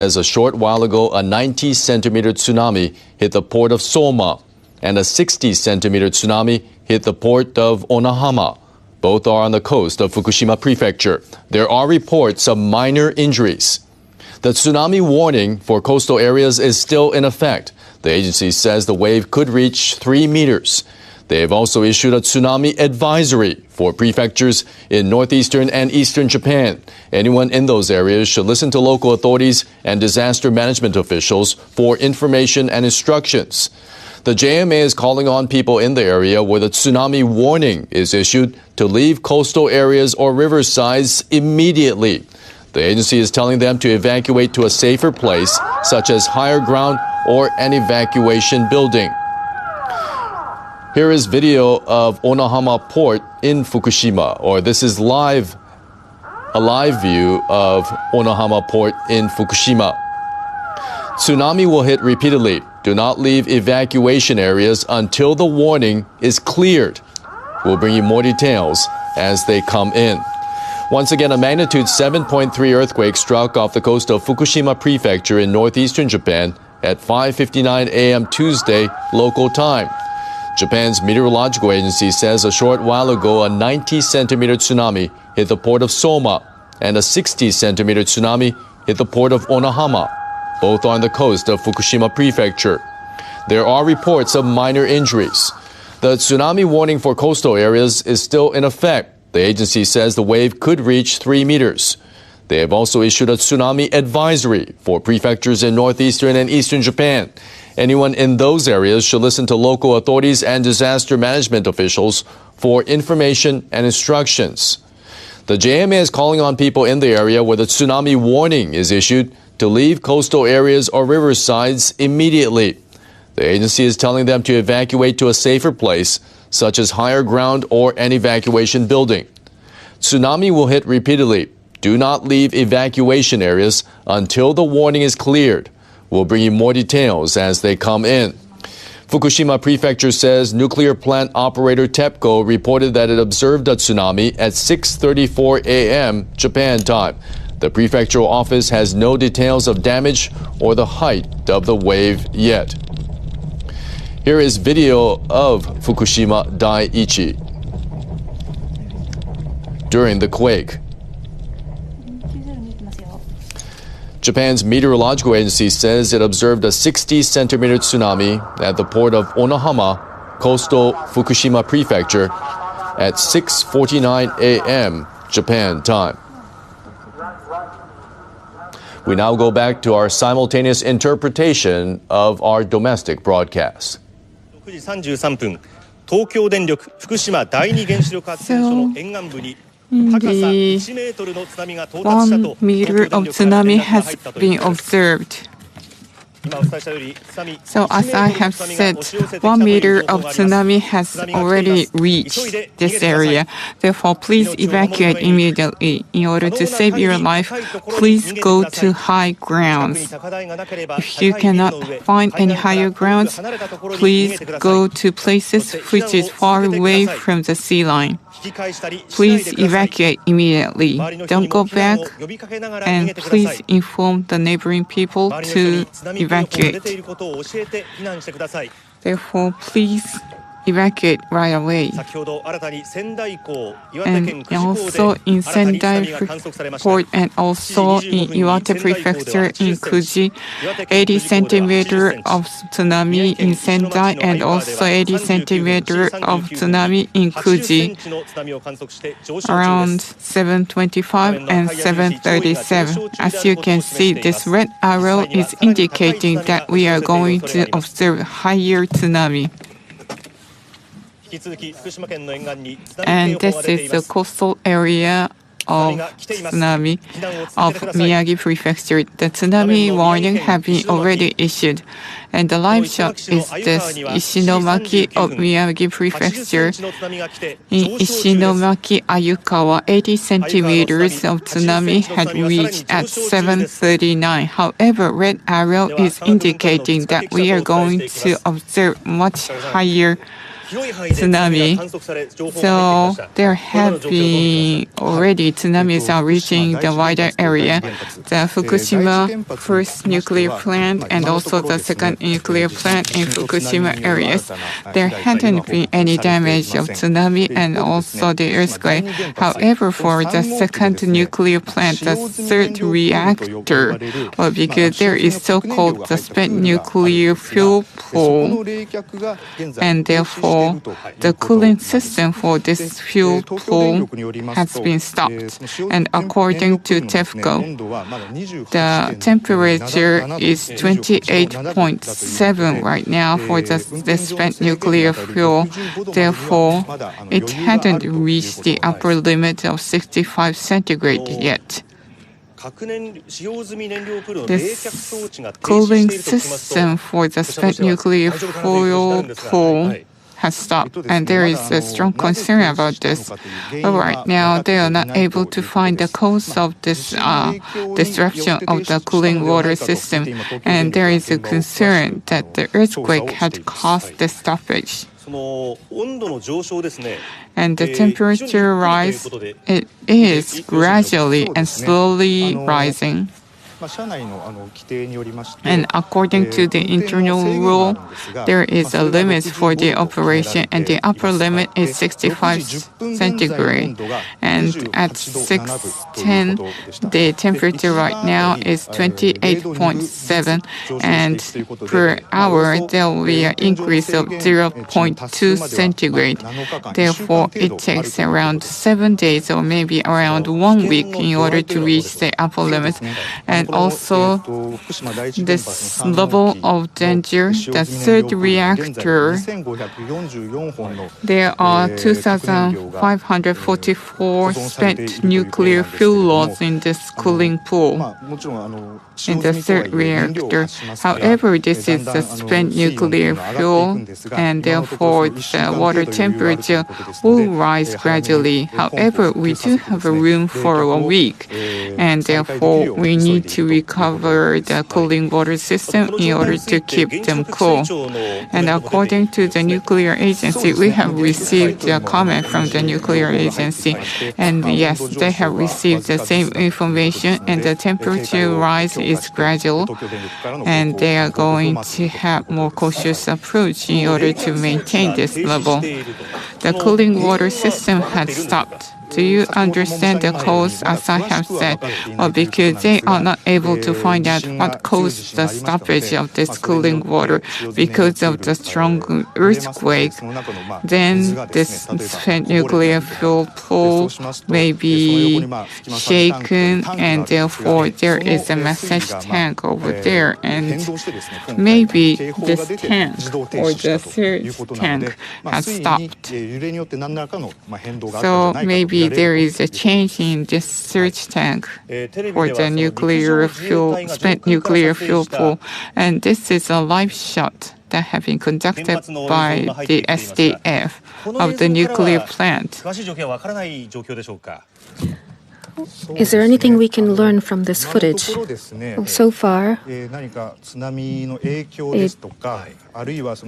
As a short while ago, a 90-centimeter tsunami hit the port of Soma, and a 60-centimeter tsunami hit the port of Onahama. Both are on the coast of Fukushima Prefecture. There are reports of minor injuries. The tsunami warning for coastal areas is still in effect. The agency says the wave could reach 3 meters. They have also issued a tsunami advisory for prefectures in northeastern and eastern Japan. Anyone in those areas should listen to local authorities and disaster management officials for information and instructions. The JMA is calling on people in the area where the tsunami warning is issued to leave coastal areas or riversides immediately. The agency is telling them to evacuate to a safer place, such as higher ground or an evacuation building. Here is video of Onahama Port in Fukushima, or this is a live view of Onahama Port in Fukushima. Tsunami will hit repeatedly. Do not leave evacuation areas until the warning is cleared. We'll bring you more details as they come in. Once again, a magnitude 7.3 earthquake struck off the coast of Fukushima Prefecture in northeastern Japan at 5:59 a.m. Tuesday local time. Japan's meteorological agency says a short while ago a 90-centimeter tsunami hit the port of Soma, and a 60-centimeter tsunami hit the port of Onahama. Both are on the coast of Fukushima Prefecture. There are reports of minor injuries. The tsunami warning for coastal areas is still in effect. The agency says the wave could reach 3 meters. They have also issued a tsunami advisory for prefectures in northeastern and eastern Japan. Anyone in those areas should listen to local authorities and disaster management officials for information and instructions. The JMA is calling on people in the area where the tsunami warning is issued to leave coastal areas or riversides immediately. The agency is telling them to evacuate to a safer place, such as higher ground or an evacuation building. Tsunami will hit repeatedly. Do not leave evacuation areas until the warning is cleared. We'll bring you more details as they come in. Fukushima Prefecture says nuclear plant operator TEPCO reported that it observed a tsunami at 6:34 a.m. Japan time. The prefectural office has no details of damage or the height of the wave yet. Here is video of Fukushima Daiichi during the quake. Japan's meteorological agency says it observed a 60-centimeter tsunami at the port of Onahama, coastal Fukushima Prefecture, at 6:49 a.m. Japan time. We now go back to our simultaneous interpretation of our domestic broadcast. 6時33分、東京電力福島第二原子力発電所の沿岸部に 1 meter of tsunami has been observed. So as I have said, 1 meter of tsunami has already reached this area. Therefore, please evacuate immediately. In order to save your life, please go to high grounds. If you cannot find any higher grounds, please go to places which is far away from the sea line. Please evacuate immediately. Don't go back, and please inform the neighboring people to evacuate. Therefore, please evacuate right away. And also in Sendai Port and also in Iwate Prefecture in Kuji, 80 centimeter of tsunami in Sendai and also 80 centimeter of tsunami in Kuji around 7:25 and 7:37. As you can see, this red arrow is indicating that we are going to observe higher tsunami. And this is the coastal area of tsunami of Miyagi Prefecture. The tsunami warning has been already issued. And the live shot is this Ishinomaki of Miyagi Prefecture. In Ishinomaki, Ayukawa, 80 centimeters of tsunami had reached at 7:39. However, red arrow is indicating that we are going to observe much higher tsunami. So there have been already tsunamis are reaching the wider area. The Fukushima first nuclear plant and also the second nuclear plant in Fukushima areas. There hadn't been any damage of tsunami and also the earthquake. However, for the second nuclear plant, the third reactor, because there is so-called the spent nuclear fuel pool, and therefore the cooling system for this fuel pool has been stopped. And according to TEPCO, the temperature is 28.7 right now for the spent nuclear fuel. Therefore, it hadn't reached the upper limit of 65 centigrade yet. This cooling system for the spent nuclear fuel pool has stopped, and there is a strong concern about this. But right now, they are not able to find the cause of this disruption of the cooling water system, and there is a concern that the earthquake had caused the stoppage. And the temperature rise, it is gradually and slowly rising. And according to the internal rule, there is a limit for the operation, and the upper limit is 65 centigrade. And at 6:10, the temperature right now is 28.7, and per hour there will be an increase of 0.2 centigrade. Therefore, it takes around 7 days or maybe around 1 week in order to reach the upper limit. And also, this level of danger, the third reactor, there are 2,544 spent nuclear fuel loads in this cooling pool in the third reactor. However, this is a spent nuclear fuel, and therefore the water temperature will rise gradually. However, we do have a room for a week, and therefore we need to recover the cooling water system in order to keep them cool. And according to the nuclear agency, we have received a comment from the nuclear agency, and yes, they have received the same information, and the temperature rise is gradual, and they are going to have more cautious approach in order to maintain this level. The cooling water system had stopped. Do you understand the cause, as I have said? Or because they are not able to find out what caused the stoppage of this cooling water because of the strong earthquake, then this spent nuclear fuel pool may be shaken, and therefore there is a massage tank over there, and maybe this tank or the surge tank has stopped. So maybe there is a change in this surge tank for the nuclear fuel, spent nuclear fuel pool, and this is a live shot that have been conducted by the SDF of the nuclear plant. Is there anything we can learn from this footage? So far, it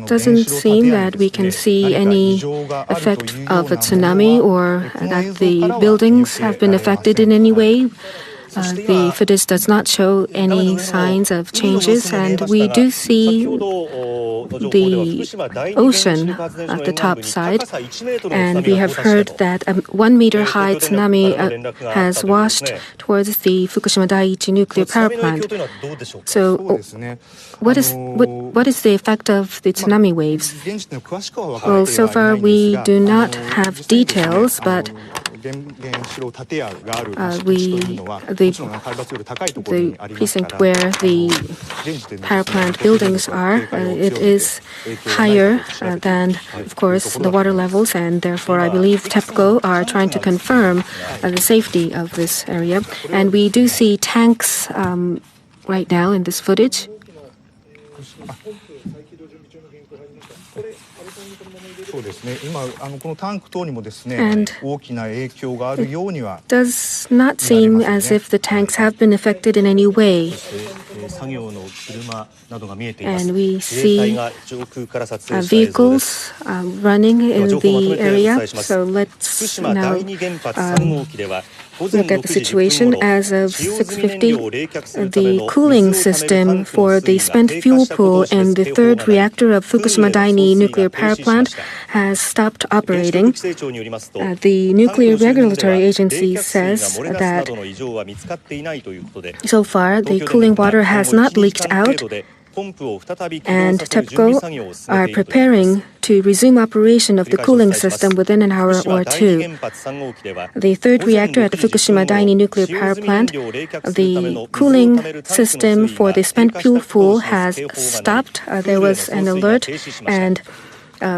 doesn't seem that we can see any effect of a tsunami or that the buildings have been affected in any way. The footage does not show any signs of changes, and we do see the ocean at the top side, and we have heard that a 1 meter high tsunami has washed towards the Fukushima Daiichi nuclear power plant. So what is the effect of the tsunami waves? Well, so far we do not have details, but the precinct where the power plant buildings are, it is higher than, of course, the water levels, and therefore I believe TEPCO are trying to confirm the safety of this area. And we do see tanks right now in this footage. そうですね。今このタンク等にもですね、大きな影響があるようには。Does not seem as if the tanks have been affected in any way. 作業の車などが見えています。 And we 自衛隊 see が上空から撮影した映像です。 vehicles running in 情報をまと the めてお伝 area. えします。 So 福 let's 島第 now 二原発3号機では午前 look at 6 the 時10分 situation 頃 as of 使用済み燃料を 6:50. 冷却するため The の cooling 水を溜めるタ system ンクの for 水 the 位が spent 低下 fuel したことを pool 示 in す the 警報 third が鳴り、 reactor of プール Fukushima への送 Daini 水が nuclear 停 power 止しま plant した。 has stopped 原子力 operating. 規制庁によりますと、 The タンク nuclear の周辺では regulatory 冷 agency 却水が says 漏れ出すな that どの異常は見つかっていないということで、 so far 東 the 京電 cooling 力は water 今 has 後 not 1日 leaked 間程 out, 度でポンプを再び起動 and させる準備 TEPCO 作業を進め are ているということです preparing to resume operation of the cooling system within an 福 hour 島 or 第二 two. 原発3号機では The third 午前 reactor at 6 the 時10 Fukushima 分 Daini 頃 nuclear 使用 power 済み燃 plant, 料を冷却するため the の水を溜 cooling めるタンクの system 水位 for が the 低 spent 下した fuel ことを pool 示す has 警報が鳴り、 stopped. プー There ルへの was 送 an 水が alert, 停止しました。 and 原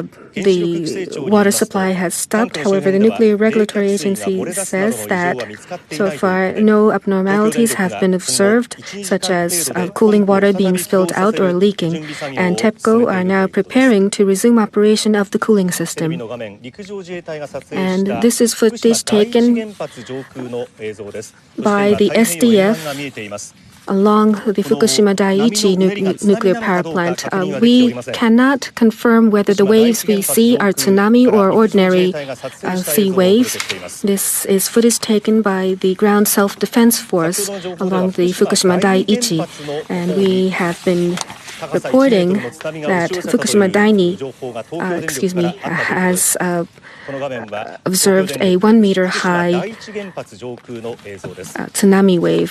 子力規制 the 庁により water ますと、 supply has タンク stopped. の周 However, the 辺では nuclear 冷 regulatory 却水が漏 agency れ出すなど says の異常 that は見つかってい so ないという far ことで、 no 東京電 abnormalities 力 have が been 今後 observed, 1、2時 such 間 as 程度でポ cooling ンプを water 再 being び起動 spilled さ out せ or る leaking, 準備作業 and を進め TEPCO てい are ると now いうことです。 preparing to resume operation of the cooling テレビ system. の画面、陸上自衛隊が撮影し And た this is 福島 footage 第一 taken 原発上空の映像です。そして by 今 the 太平洋沿岸 SDF が見えています。 along the この Fukushima 波の Daiichi うねりが津波 nuclear なの power かどうか plant. 確認はできており We ません。 cannot confirm whether the 福島第 waves 一原 we 発 see 上 are 空 tsunami から or 陸上自衛 ordinary 隊が撮影した sea 映像が届 waves. けています。 This is footage taken by the ground self-defense 先 force ほどの情報では along 福 the 島 Fukushima 第二原 Daiichi, 発の and 方 we に have been 高さ1メート reporting ルの津波が押し that 寄せたと Fukushima いう Daini, 情報が東京電力からあったということです。 has この画面は observed a 1 meter 福島 high 第一原発上空の映像です。 tsunami wave.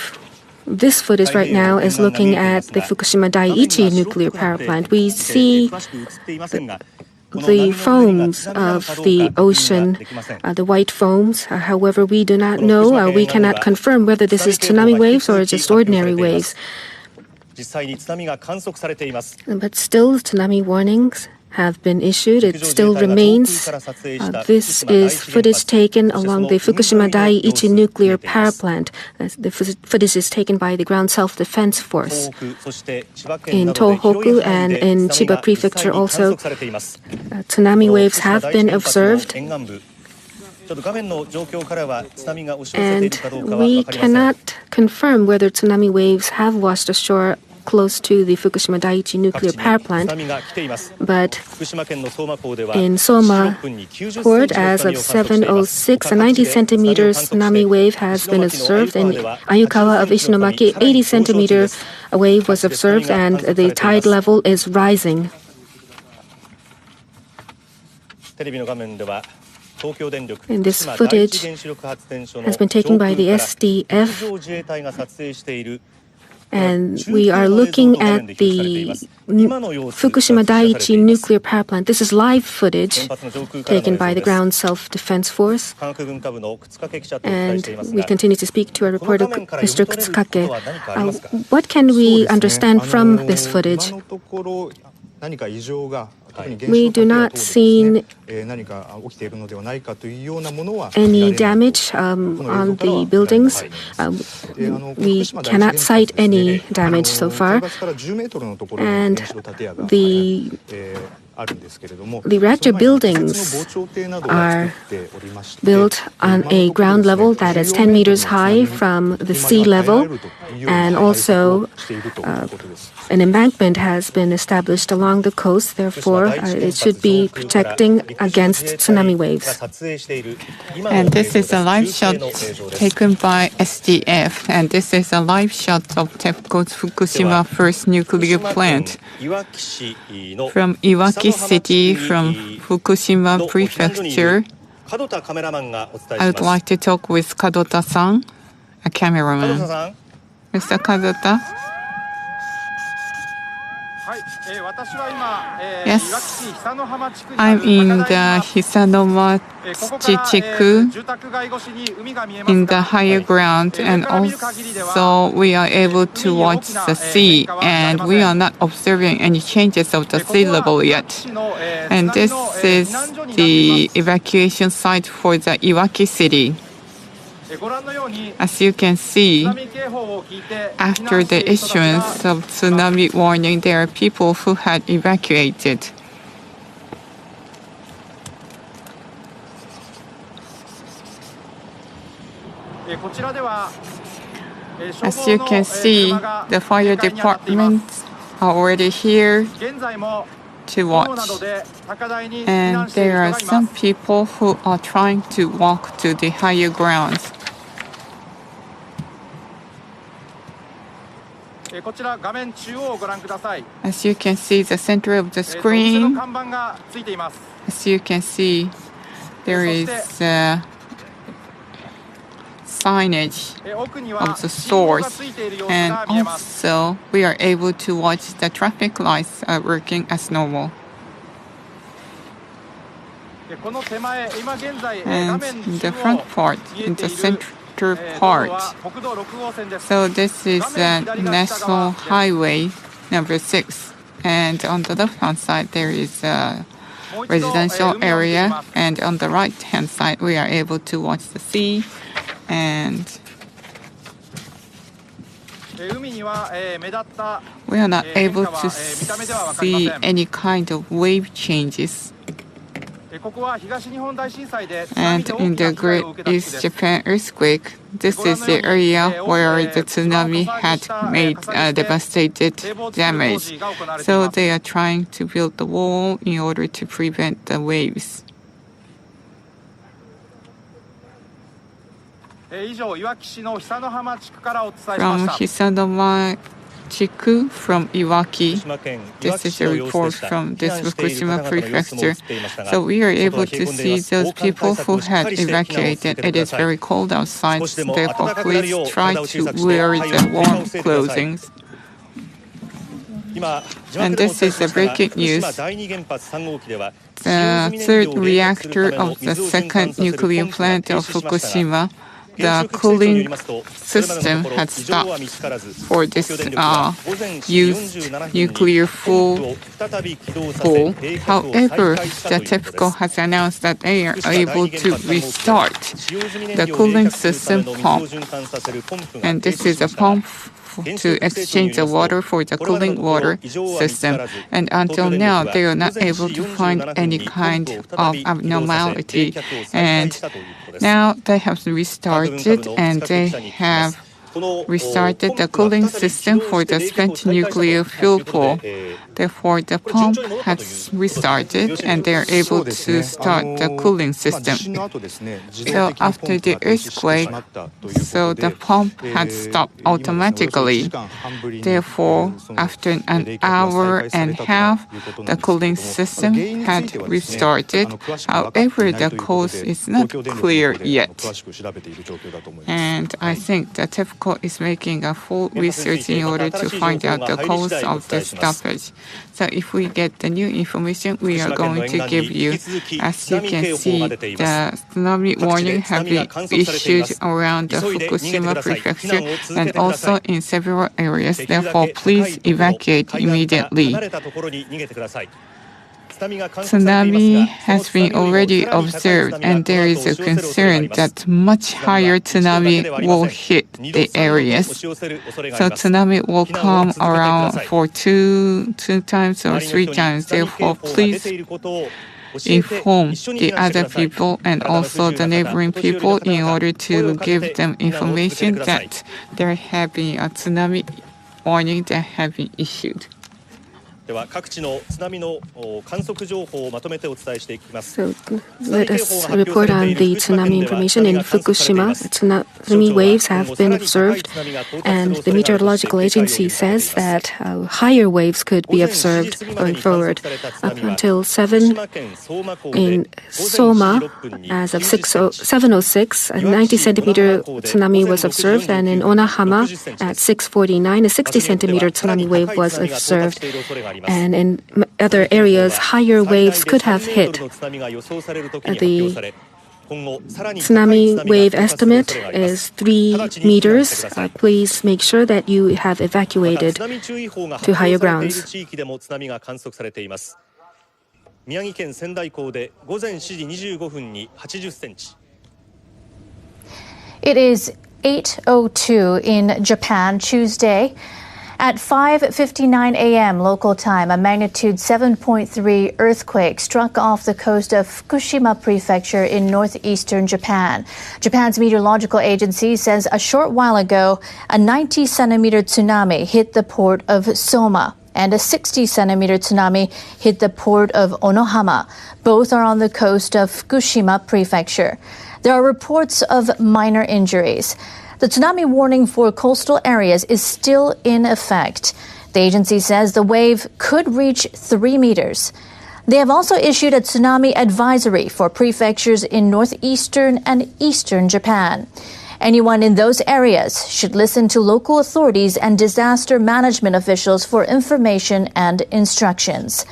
This footage right now is looking at the Fukushima Daiichi nuclear power plant. We see the foams of the ocean, the white foams. However, we do not know, we cannot confirm whether this is tsunami waves or just ordinary waves. 実際に津波が観測されています。 But still, tsunami warnings have been issued. It still remains. This is footage taken along the Fukushima Daiichi nuclear power plant. The footage is taken by the ground self-defense force in Tohoku and in Chiba Prefecture also. Tsunami waves have been observed, and we cannot confirm whether tsunami waves have washed ashore close to the Fukushima Daiichi nuclear power plant, but in Soma port, as of 7:06, a 90 centimeter tsunami wave has been observed. In Ayukawa of Ishinomaki, 80 centimeter wave was observed, and the tide level is rising. And this footage has been taken by the SDF, and we are looking at the Fukushima Daiichi nuclear power plant. This is live footage taken by the ground self-defense force. And we continue to speak to our reporter, Mr. Kutsukake. What can we understand from this footage? We do not see any damage on the buildings. We cannot cite any damage so far. And the reactor buildings are built on a ground level that is 10 meters high from the sea level, and also an embankment has been established along the coast. Therefore, it should be protecting against tsunami waves. And this is a live shot taken by SDF, and this is a live shot of TEPCO's Fukushima first nuclear plant from Iwaki City, from Fukushima Prefecture. I would like to talk with Kadota-san, a cameraman. Mr. Kadota? Yes, I'm in the Hisanomachi-chiku in the higher ground, and also we are able to watch the sea, and we are not observing any changes of the sea level yet. And this is the evacuation site for the Iwaki city. As you can see, after the issuance of tsunami warning, there are people who had evacuated. As you can see, the fire departments are already here to watch. And there are some people who are trying to walk to the higher grounds. As you can see, the center of the screen, as you can see, there is signage of the stores, and also we are able to watch the traffic lights are working as normal. And in the front part, in the center part, so this is National Highway number 6, and on the left-hand side there is a residential area, and on the right-hand side we are able to watch the sea, and we are not able to see any kind of wave changes. And in the Great East Japan earthquake, this is the area where the tsunami had made devastated damage. So they are trying to build the wall in order to prevent the waves. From Hisanoma Chiku from Iwaki. This is a report from this Fukushima prefecture. So we are able to see those people who had evacuated. It is very cold outside, therefore please try to wear the warm clothing. And this is a breaking news. The third reactor of the second nuclear plant of Fukushima, the cooling system had stopped for this used nuclear fuel. However, the TEPCO has announced that they are able to restart the cooling system pump. And this is a pump to exchange the water for the cooling water system. And until now, they are not able to find any kind of abnormality. And now they have restarted, and they have restarted the cooling system for the spent nuclear fuel pool. Therefore, the pump has restarted, and they are able to start the cooling system. So after the earthquake, so the pump had stopped automatically. Therefore, after an hour and a half, the cooling system had restarted. However, the cause is not clear yet. And I think the TEPCO is making a full research in order to find out the cause of the stoppage. So if we get the new information, we are going to give you. As you can see, the tsunami warning have been issued around the Fukushima prefecture and also in several areas. Therefore, please evacuate immediately. Tsunami has been already observed, and there is a concern that much higher tsunami will hit the areas. So tsunami will come around for two times or 3 times. Therefore, please inform the other people and also the neighboring people in order to give them information that there have been a tsunami warning that have been issued. So let us report on the tsunami information in Fukushima. Tsunami waves have been observed, and the meteorological agency says that higher waves could be observed going forward. Up until 7 in Soma, as of 7:06, a 90-centimeter tsunami was observed, and in Onahama at 6:49, a 60-centimeter tsunami wave was observed. And in other areas, higher waves could have hit. The tsunami wave estimate is 3 meters. Please make sure that you have evacuated to higher grounds. It is 8:02 in Japan, Tuesday. At 5:59 a.m. local time, a magnitude 7.3 earthquake struck off the coast of Fukushima Prefecture in northeastern Japan. Japan's meteorological agency says a short while ago, a 90-centimeter tsunami hit the port of Soma, and a 60-centimeter tsunami hit the port of Onohama. Both are on the coast of Fukushima Prefecture. There are reports of minor injuries. The tsunami warning for coastal areas is still in effect. The agency says the wave could reach 3 meters. They have also issued a tsunami advisory for prefectures in northeastern and eastern Japan. Anyone in those areas should listen to local authorities and disaster management officials for information and instructions.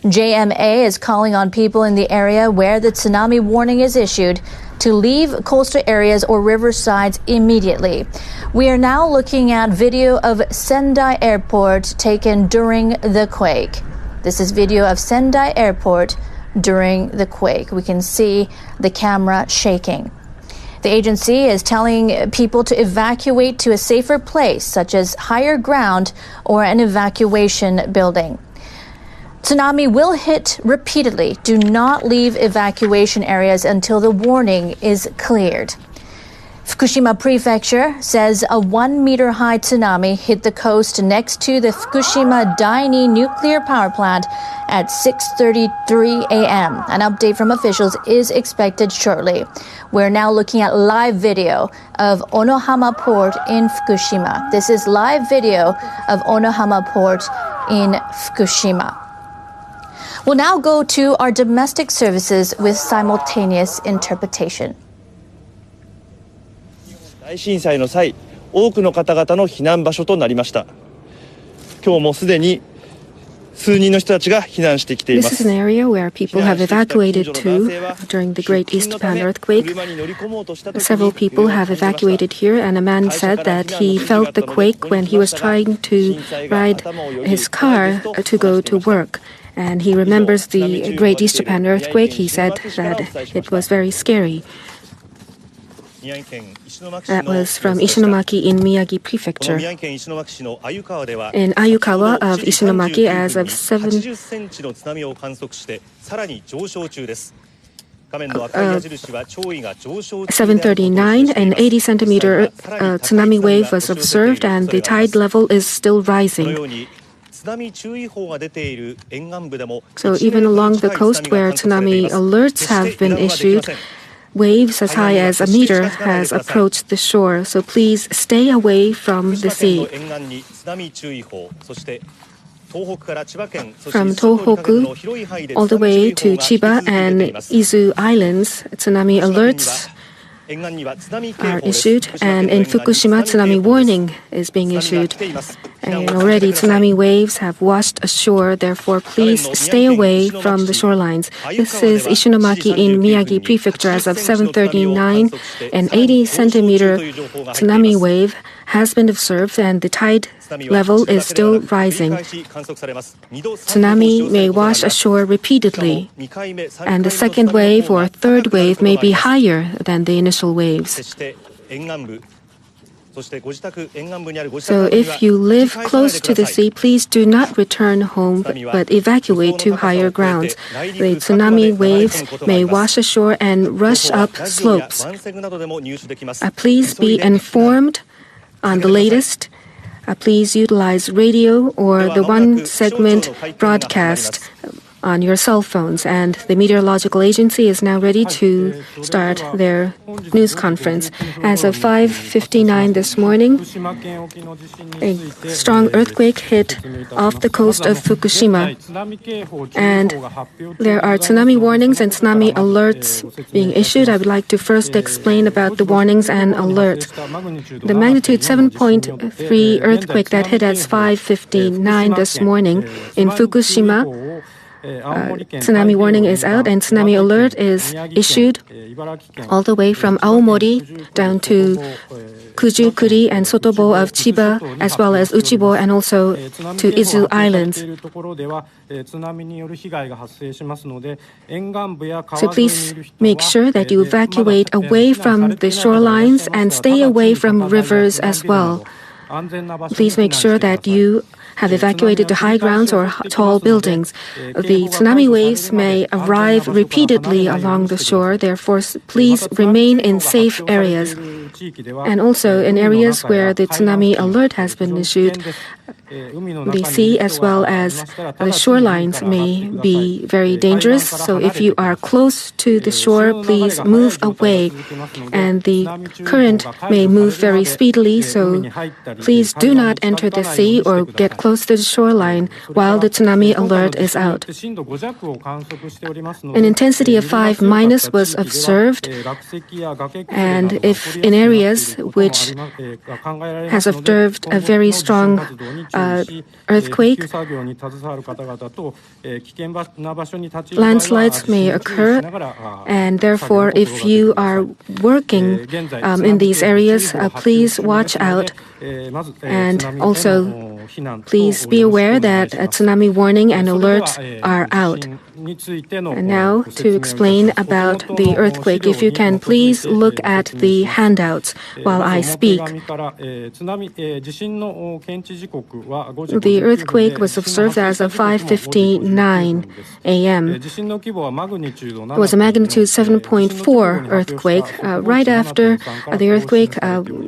JMA is calling on people in the area where the tsunami warning is issued to leave coastal areas or riversides immediately. We are now looking at video of Sendai Airport taken during the quake. This is video of Sendai Airport during the quake. We can see the camera shaking. The agency is telling people to evacuate to a safer place, such as higher ground or an evacuation building. Tsunami will hit repeatedly. Do not leave evacuation areas until the warning is cleared. Fukushima Prefecture says a 1-meter high tsunami hit the coast next to the Fukushima Daini nuclear power plant at 6:33 a.m. An update from officials is expected shortly. We're now looking at live video of Onohama Port in Fukushima. This is live video of Onohama Port in Fukushima. We'll now go to our domestic services with simultaneous interpretation. 大震災の際、多くの方々の避難場所となりました。今日もすでに数人の人たちが避難してきています。This is an area where people have evacuated to during the Great East Japan earthquake. Several people have evacuated here, and a man said that he felt the quake when he was trying to ride his car to go to work. And he remembers the Great East Japan earthquake. He said that it was very scary. That was from Ishinomaki in Miyagi Prefecture. In Ayukawa of Ishinomaki, as of 7:39, an 80-centimeter tsunami wave was observed, and the tide level is still rising. So even along the coast where tsunami alerts have been issued, waves as high as 1 meter has approached the shore. So please stay away from the sea. From Tohoku all the way to Chiba and Izu Islands, tsunami alerts are issued, and in Fukushima, tsunami warning is being issued. And already tsunami waves have washed ashore, therefore please stay away from the shorelines. This is Ishinomaki in Miyagi Prefecture. As of 7:39, an 80-centimeter tsunami wave has been observed, and the tide level is still rising. Tsunami may wash ashore repeatedly, and the second wave or third wave may be higher than the initial waves. So if you live close to the sea, please do not return home, but evacuate to higher grounds. The tsunami waves may wash ashore and rush up slopes. Please be informed on the latest. Please utilize radio or the one-segment broadcast on your cell phones. And the Meteorological Agency is now ready to start their news conference. As of 5:59 this morning, a strong earthquake hit off the coast of Fukushima. And there are tsunami warnings and tsunami alerts being issued. I would like to first explain about the warnings and alerts. The magnitude 7.3 earthquake that hit at 5:59 this morning in Fukushima, tsunami warning is out and tsunami alert is issued all the way from Aomori down to Kujukuri and Sotobo of Chiba, as well as Uchibo and also to Izu Islands. So please make sure that you evacuate away from the shorelines and stay away from rivers as well. Please make sure that you have evacuated to high grounds or tall buildings. The tsunami waves may arrive repeatedly along the shore, therefore please remain in safe areas. And also in areas where the tsunami alert has been issued, the sea as well as the shorelines may be very dangerous. So if you are close to the shore, please move away. And the current may move very speedily, so please do not enter the sea or get close to the shoreline while the tsunami alert is out. An intensity of 5- was observed, and if in areas which has observed a very strong earthquake, landslides may occur, and therefore if you are working in these areas, please watch out. And also please be aware that a tsunami warning and alert are out. And now to explain about the earthquake, if you can please look at the handouts while I speak. The earthquake was observed as of 5:59 a.m. It was a magnitude 7.4 earthquake. Right after the earthquake,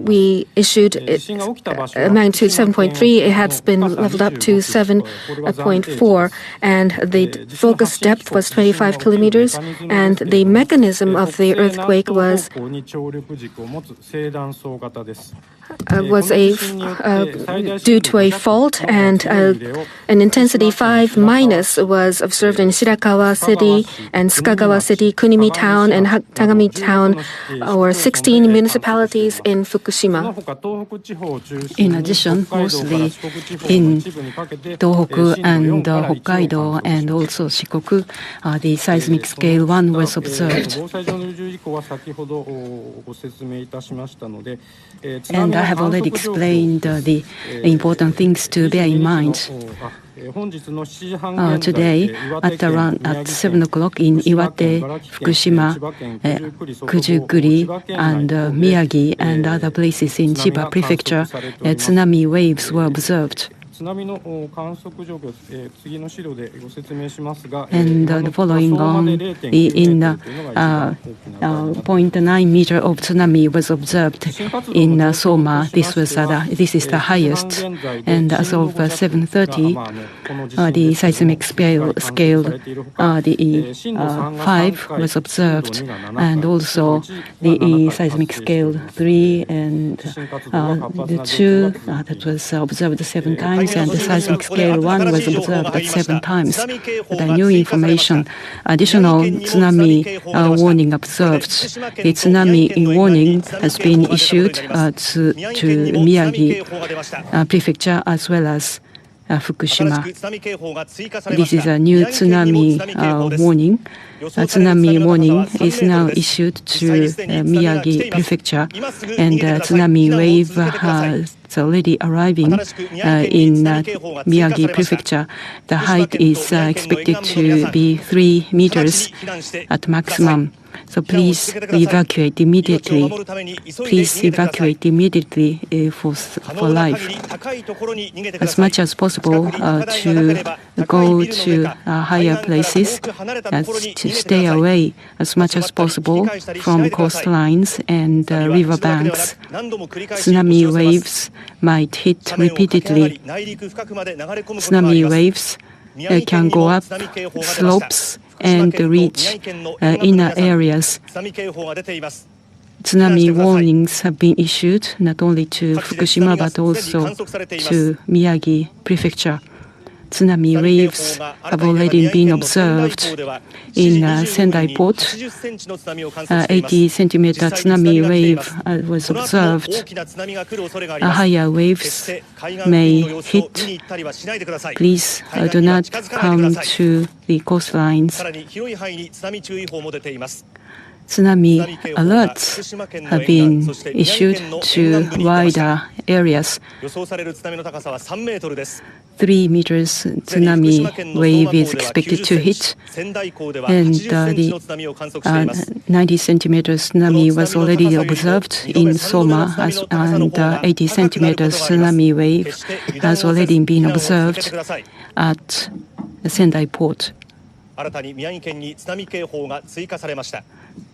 we issued a magnitude 7.3. It has been leveled up to 7.4, and the focus depth was 25 kilometers, and the mechanism of the earthquake was due to a fault, and an intensity 5- was observed in Shirakawa City and Sukagawa City, Kunimi Town, and Tagami Town, or 16 municipalities in Fukushima. In addition, mostly in Tohoku and Hokkaido and also Shikoku, the seismic scale 1 was observed. And I have already explained the important things to bear in mind. Today, at 7 o'clock in Iwate, Fukushima, Kujuguri, and Miyagi, and other places in Chiba Prefecture, tsunami waves were observed. And the following on, in 0.9 meter of tsunami was observed in Soma. This is the highest. And as of 7:30, the seismic scale 5 was observed, and also the seismic scale 3 and the 2 that was observed 7 times. And the seismic scale 1 was observed at 7 times. The new information, additional tsunami warning observed. The tsunami warning has been issued to Miyagi Prefecture as well as Fukushima. This is a new tsunami warning. A tsunami warning is now issued to Miyagi Prefecture, and tsunami wave is already arriving in Miyagi Prefecture. The height is expected to be 3 meters at maximum. So please evacuate immediately. Please evacuate immediately for life. As much as possible to go to higher places, to stay away as much as possible from coastlines and riverbanks. Tsunami waves might hit repeatedly. Tsunami waves can go up slopes and reach inner areas. Tsunami warnings have been issued not only to Fukushima but also to Miyagi Prefecture. Tsunami waves have already been observed in Sendai Port. 80-centimeter tsunami wave was observed. Higher waves may hit. Please do not come to the coastlines. tsunami alerts have been issued to wider areas. 3 meters tsunami wave is expected to hit, and the 90 centimeters tsunami was already observed in Soma, and 80 centimeters tsunami wave has already been observed at Sendai port.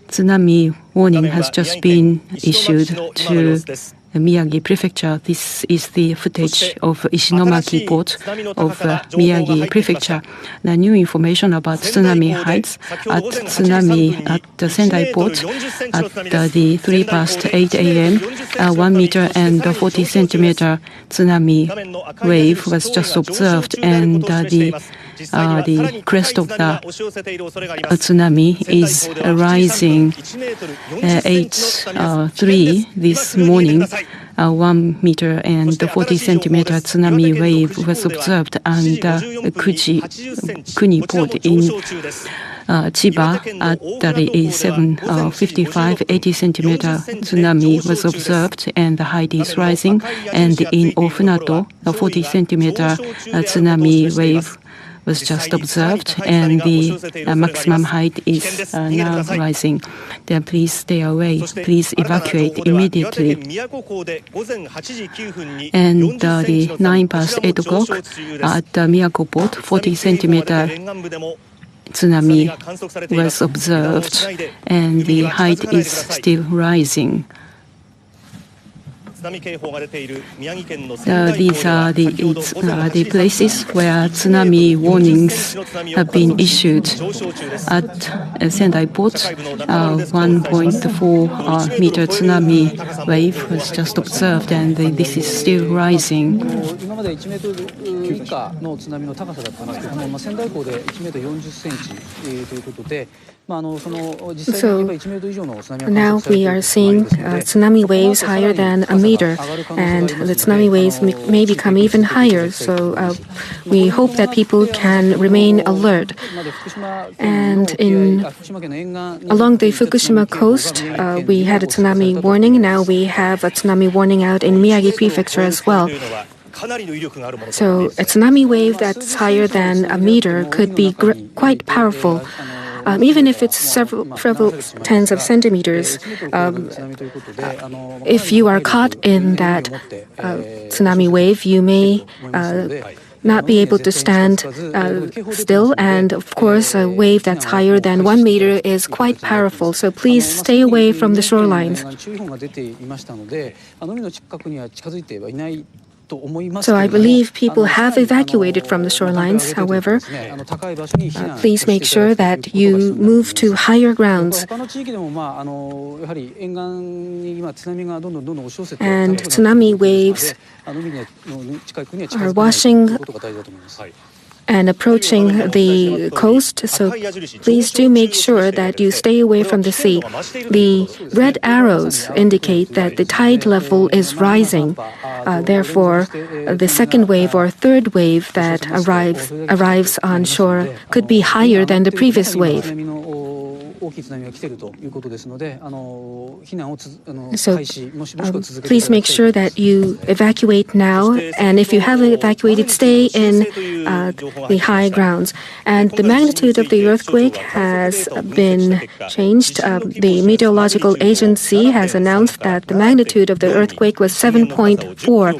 Tsunami warning has just been issued to Miyagi Prefecture. This is the footage of Ishinomaki port of Miyagi Prefecture. The new information about tsunami heights at the Sendai port at the 3:08 a.m. 1 meter and 40 centimeter tsunami wave was just observed, and the crest of the tsunami is rising 8:3 this morning. 1 meter and 40 centimeter tsunami wave was observed, and Kuni port in Chiba at 7:55, 80 centimeter tsunami was observed, and the height is rising. And in Ofunato, a 40 centimeter tsunami wave was just observed, and the maximum height is now rising. Then please stay away. Please evacuate immediately. And the 8:09 at the Miyako port, 40 centimeter tsunami was observed, and the height is still rising. These are the places where tsunami warnings have been issued. At Sendai port, 1.4 meter tsunami wave was just observed, and this is still rising. So now we are seeing tsunami waves higher than a meter, and the tsunami waves may become even higher. So we hope that people can remain alert. And along the Fukushima coast, we had a tsunami warning. Now we have a tsunami warning out in Miyagi Prefecture as well. So a tsunami wave that's higher than a meter could be quite powerful. Even if it's several tens of centimeters, if you are caught in that tsunami wave, you may not be able to stand still. And of course, a wave that's higher than 1 meter is quite powerful. So please stay away from the shorelines. So I believe people have evacuated from the shorelines. However, please make sure that you move to higher grounds. And tsunami waves are washing and approaching the coast, so please do make sure that you stay away from the sea. The red arrows indicate that the tide level is rising. Therefore, the second wave or third wave that arrives on shore could be higher than the previous wave. So please make sure that you evacuate now, and if you haven't evacuated, stay in the high grounds. And the magnitude of the earthquake has been changed. The meteorological agency has announced that the magnitude of the earthquake was 7.4,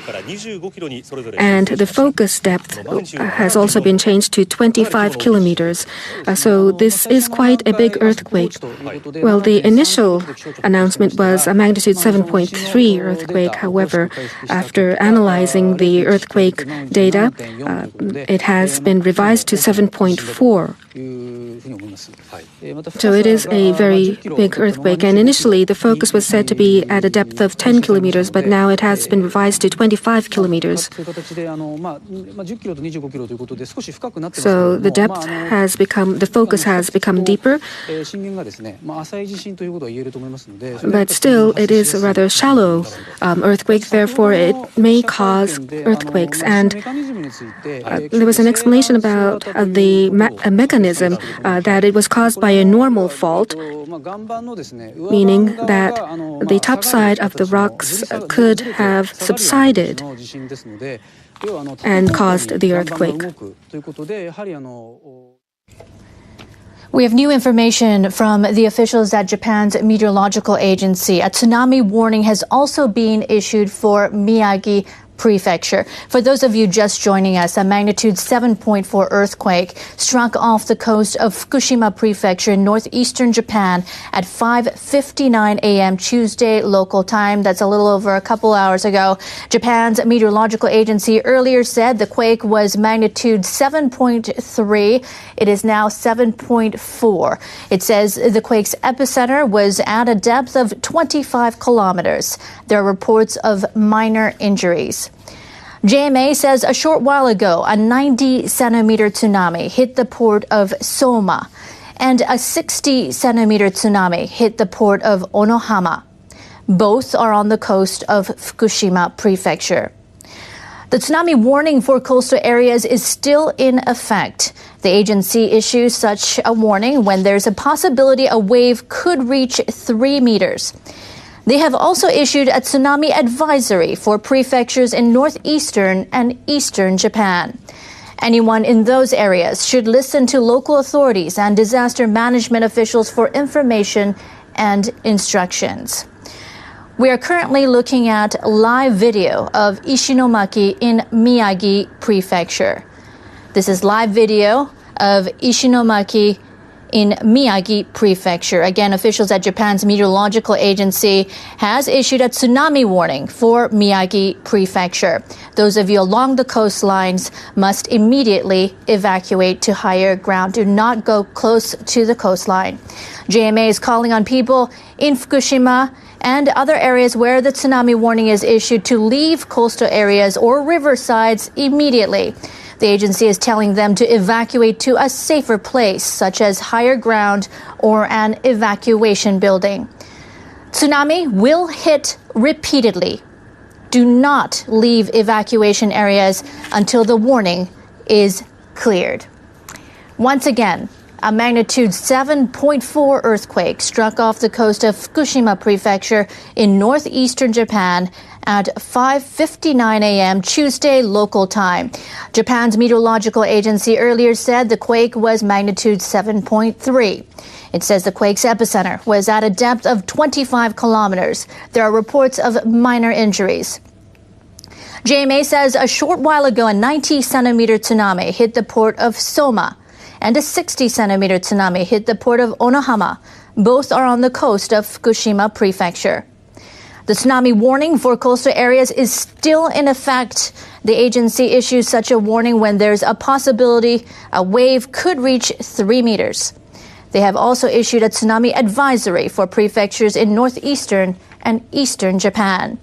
and the focus depth has also been changed to 25 kilometers. So this is quite a big earthquake. Well, the initial announcement was a magnitude 7.3 earthquake. However, after analyzing the earthquake data, it has been revised to 7.4. So it is a very big earthquake. And initially, the focus was said to be at a depth of 10 kilometers, but now it has been revised to 25 kilometers. So the depth has become, the focus has become deeper. But still, it is a rather shallow earthquake. Therefore, it may cause earthquakes. And there was an explanation about the mechanism mechanism, that it was caused by a normal fault, meaning that the top side of the rocks could have subsided and caused the earthquake. We have new information from the officials at Japan's meteorological agency. A tsunami warning has also been issued for Miyagi Prefecture. For those of you just joining us, a magnitude 7.4 earthquake struck off the coast of Fukushima Prefecture in northeastern Japan at 5:59 a.m. Tuesday local time. That's a little over a couple hours ago. Japan's meteorological agency earlier said the quake was magnitude 7.3. It is now 7.4. It says the quake's epicenter was at a depth of 25 kilometers. There are reports of minor injuries. JMA says a short while ago, a 90-centimeter tsunami hit the port of Soma, and a 60-centimeter tsunami hit the port of Onohama. Both are on the coast of Fukushima Prefecture. The tsunami warning for coastal areas is still in effect. The agency issues such a warning when there's a possibility a wave could reach 3 meters. They have also issued a tsunami advisory for prefectures in northeastern and eastern Japan. Anyone in those areas should listen to local authorities and disaster management officials for information and instructions. We are currently looking at live video of Ishinomaki in Miyagi Prefecture. This is live video of Ishinomaki in Miyagi Prefecture. Again, officials at Japan's meteorological agency has issued a tsunami warning for Miyagi Prefecture. Those of you along the coastlines must immediately evacuate to higher ground. Do not go close to the coastline. JMA is calling on people in Fukushima and other areas where the tsunami warning is issued to leave coastal areas or riversides immediately. The agency is telling them to evacuate to a safer place, such as higher ground or an evacuation building. Tsunami will hit repeatedly. Do not leave evacuation areas until the warning is cleared. Once again, a magnitude 7.4 earthquake struck off the coast of Fukushima Prefecture in northeastern Japan at 5:59 a.m. Tuesday local time. Japan's meteorological agency earlier said the quake was magnitude 7.3. It says the quake's epicenter was at a depth of 25 kilometers. There are reports of minor injuries. JMA says a short while ago, a 90-centimeter tsunami hit the port of Soma, and a 60-centimeter tsunami hit the port of Onohama. Both are on the coast of Fukushima Prefecture. The tsunami warning for coastal areas is still in effect. The agency issues such a warning when there's a possibility a wave could reach 3 meters. They have also issued a tsunami advisory for prefectures in northeastern and eastern Japan.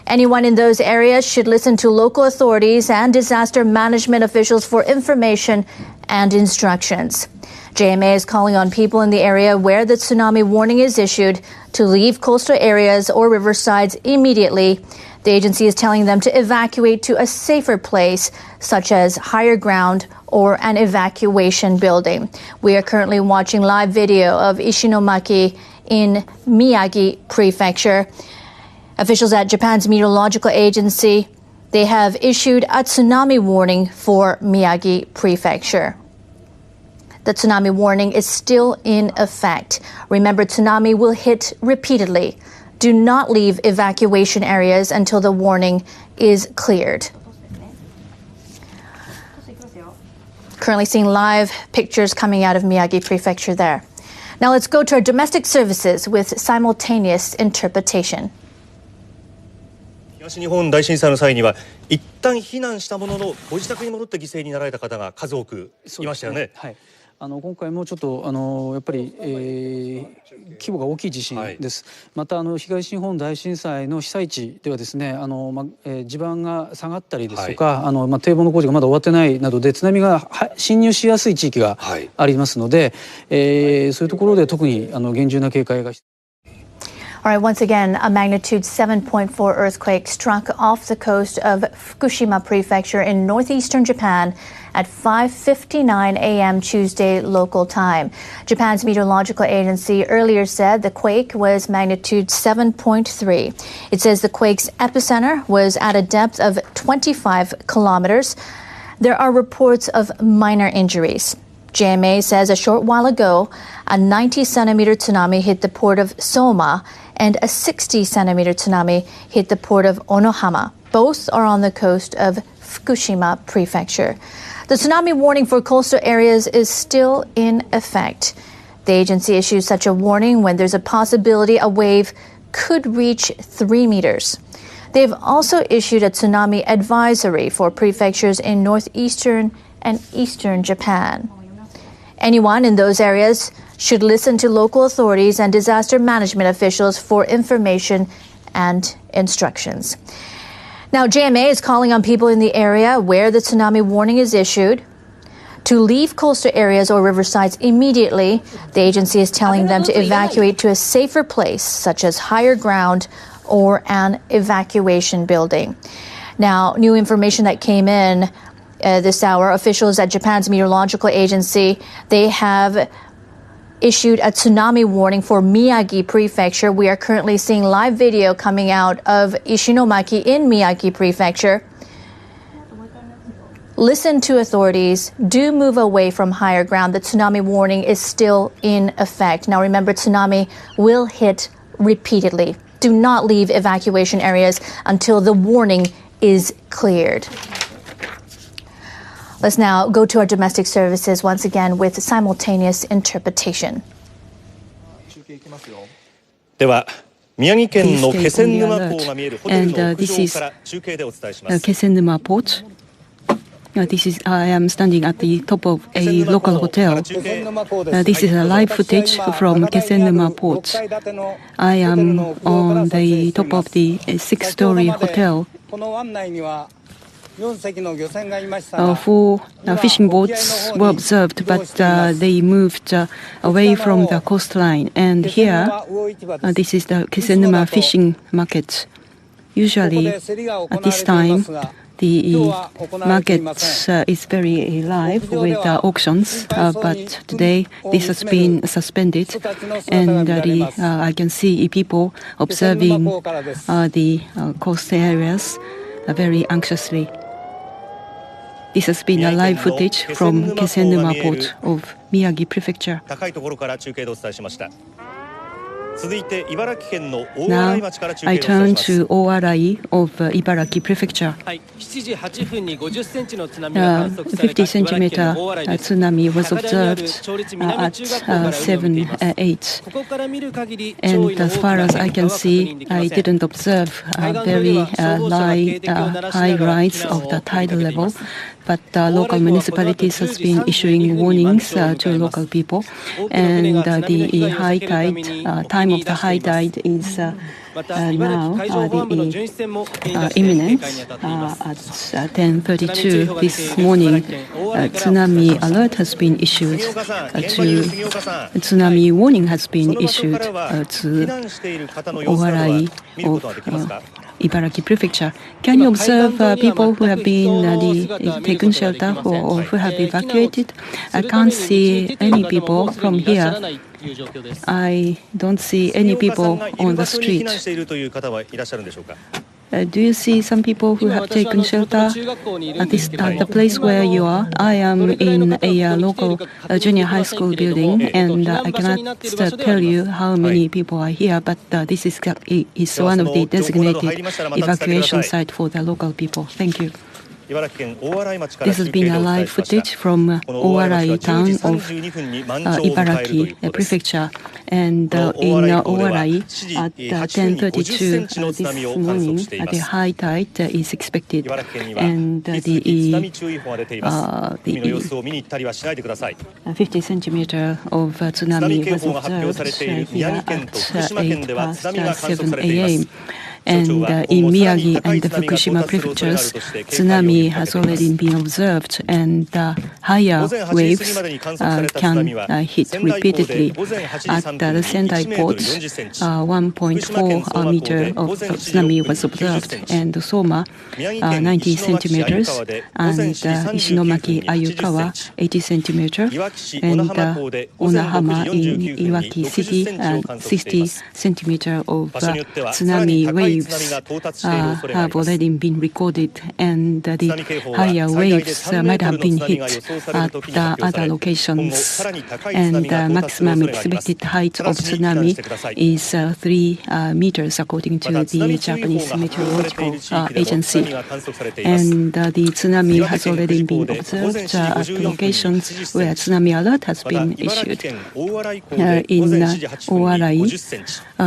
Anyone in those areas should listen to local authorities and disaster management officials for information and instructions. JMA is calling on people in the area where the tsunami warning is issued to leave coastal areas or riversides immediately. The agency is telling them to evacuate to a safer place, such as higher ground or an evacuation building. We are currently watching live video of Ishinomaki in Miyagi Prefecture. Officials at Japan's meteorological agency, they have issued a tsunami warning for Miyagi Prefecture. The tsunami warning is still in effect. Remember, tsunami will hit repeatedly. Do not leave evacuation areas until the warning is cleared. Currently seeing live pictures coming out of Miyagi Prefecture there. Now let's go to our domestic services with simultaneous interpretation. 東日本大震災の際には一旦避難したもののご自宅に戻って犠牲になられた方が数多くいましたよね。はい。今回もちょっとやっぱり、規模が大きい地震です。また東日本大震災の被災地ではですね地盤が下がったりですとか、堤防の工事がまだ終わってないなどで津波が侵入しやすい地域がありますので、そういうところで特に厳重な警戒が必要。All right, once again, a magnitude 7.4 earthquake struck off the coast of Fukushima Prefecture in northeastern Japan at 5:59 a.m. Tuesday local time. Japan's meteorological agency earlier said the quake was magnitude 7.3. It says the quake's epicenter was at a depth of 25 kilometers. There are reports of minor injuries. JMA says a short while ago, a 90-centimeter tsunami hit the port of Soma, and a 60-centimeter tsunami hit the port of Onohama. Both are on the coast of Fukushima Prefecture. The tsunami warning for coastal areas is still in effect. The agency issues such a warning when there's a possibility a wave could reach 3 meters. They've also issued a tsunami advisory for prefectures in northeastern and eastern Japan. Anyone in those areas should listen to local authorities and disaster management officials for information and instructions. Now, JMA is calling on people in the area where the tsunami warning is issued to leave coastal areas or riversides immediately. The agency is telling them to evacuate to a safer place, such as higher ground or an evacuation building. Now, new information that came in this hour, officials at Japan's meteorological agency, they have issued a tsunami warning for Miyagi Prefecture. We are currently seeing live video coming out of Ishinomaki in Miyagi Prefecture. Listen to authorities. Do move away from higher ground. The tsunami warning is still in effect. Now remember, tsunami will hit repeatedly. Do not leave evacuation areas until the warning is cleared. Let's now go to our domestic services once again with simultaneous interpretation. では宮城県の気仙沼港が見えるホテルの屋上から中継でお伝えします。 Kesenuma Port. I am standing at the top of a local hotel. This is a live footage from Kesenuma Port. I am on the top of the 6-story hotel. 4 fishing boats were observed, but they moved away from the coastline. And here, this is the Kesenuma fishing market. Usually, at this time, the market is very live with auctions, but today this has been suspended, and I can see people observing the coast areas very anxiously. This has been a live footage from Kesenuma Port of Miyagi Prefecture. Now, I turn to Oarai of Ibaraki Prefecture. 50-centimeter tsunami was observed at 7:08. And as far as I can see, I didn't observe very high rise of the tidal level. But local municipalities has been issuing warnings to local people, and the high tide time of the high tide is now imminent at 10:32 this morning. Tsunami alert has been issued tsunami warning has been issued to Oarai of Ibaraki Prefecture. Can you observe people who have been taken shelter or who have evacuated? I can't see any people from here. I don't see any people on the street. Do you see some people who have taken shelter at the place where you are? I am in a local junior high school building, and I cannot tell you how many people are here, but this is one of the designated evacuation sites for the local people. Thank you. This has been a live footage from Oarai town of Ibaraki Prefecture. And in Oarai at 10:32 this morning, the high tide is expected. And the 50-centimeter of tsunami was observed here at 8:07 a.m. And in Miyagi and the Fukushima prefectures, tsunami has already been observed, and higher waves can hit repeatedly. At the Sendai port, 1.4 meter of tsunami was observed, and Soma 90 centimeters, and Ishinomaki Ayukawa 80 centimeters, and Onahama in Iwaki City 60 centimeters of tsunami waves have already been recorded, and the higher waves might have been hit at other locations. And the maximum expected height of tsunami is 3 meters, according to the Japanese meteorological agency. And the tsunami has already been observed at locations where tsunami alert has been issued. In Owarai,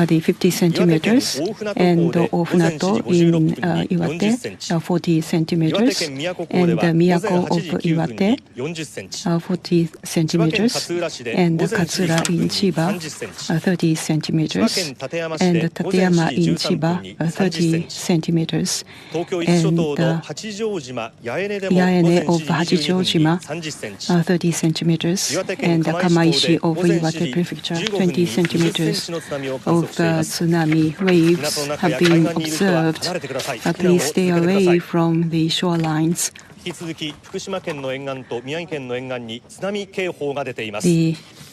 the 50 centimeters, and Ofunato in Iwate, 40 centimeters, and Miyako of Iwate, 40 centimeters, and Katsura in Chiba, 30 centimeters, and Tateyama in Chiba, 30 centimeters, and Yaene of Hachijojima, 30 centimeters, and Kamaishi of Iwate Prefecture, 20 centimeters of tsunami waves have been observed. Please stay away from the shorelines. The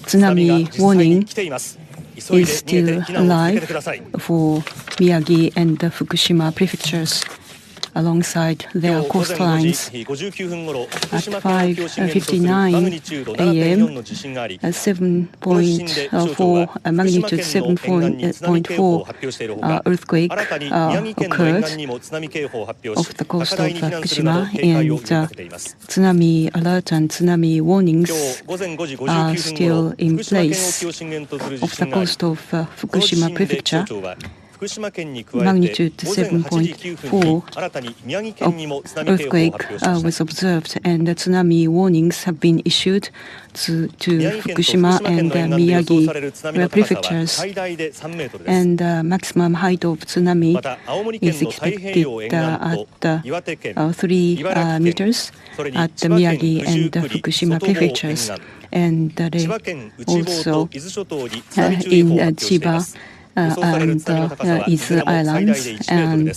tsunami warning is still alive for Miyagi and the Fukushima prefectures alongside their coastlines. At 5:59 a.m., a 7.4 magnitude 7.4 earthquake occurred off the coast of Fukushima, and tsunami alert and tsunami warnings are still in place. Off the coast of Fukushima prefecture, magnitude 7.4 earthquake was observed, and the tsunami warnings have been issued to Fukushima and Miyagi prefectures. And maximum height of tsunami is expected at 3 meters at the Miyagi and Fukushima prefectures. And also in Chiba and Izu Islands and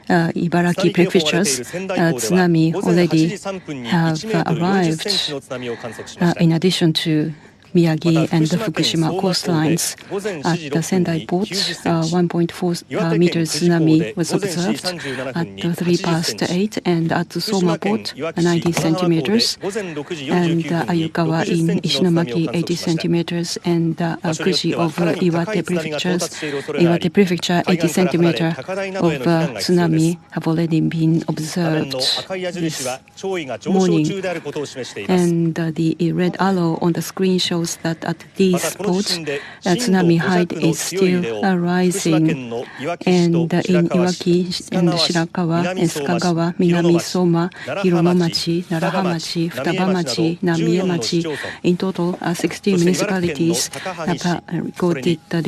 Ibaraki prefectures, tsunami already have arrived, in addition to Miyagi and the Fukushima coastlines. At the Sendai port, 1.4 meters tsunami was observed at 8:03, and at the Soma port, 90 centimeters, and Ayukawa in Ishinomaki, 80 centimeters, and Kuji of Iwate prefecture, 80 centimeters of tsunami have already been observed this morning. And the red arrow on the screen shows that at these spots, tsunami height is still rising, and in Iwaki and Shirakawa, Esukagawa, Minami Soma, Hironomachi, Narahamachi, Futabamachi, Namiemachi, in total 16 municipalities have recorded the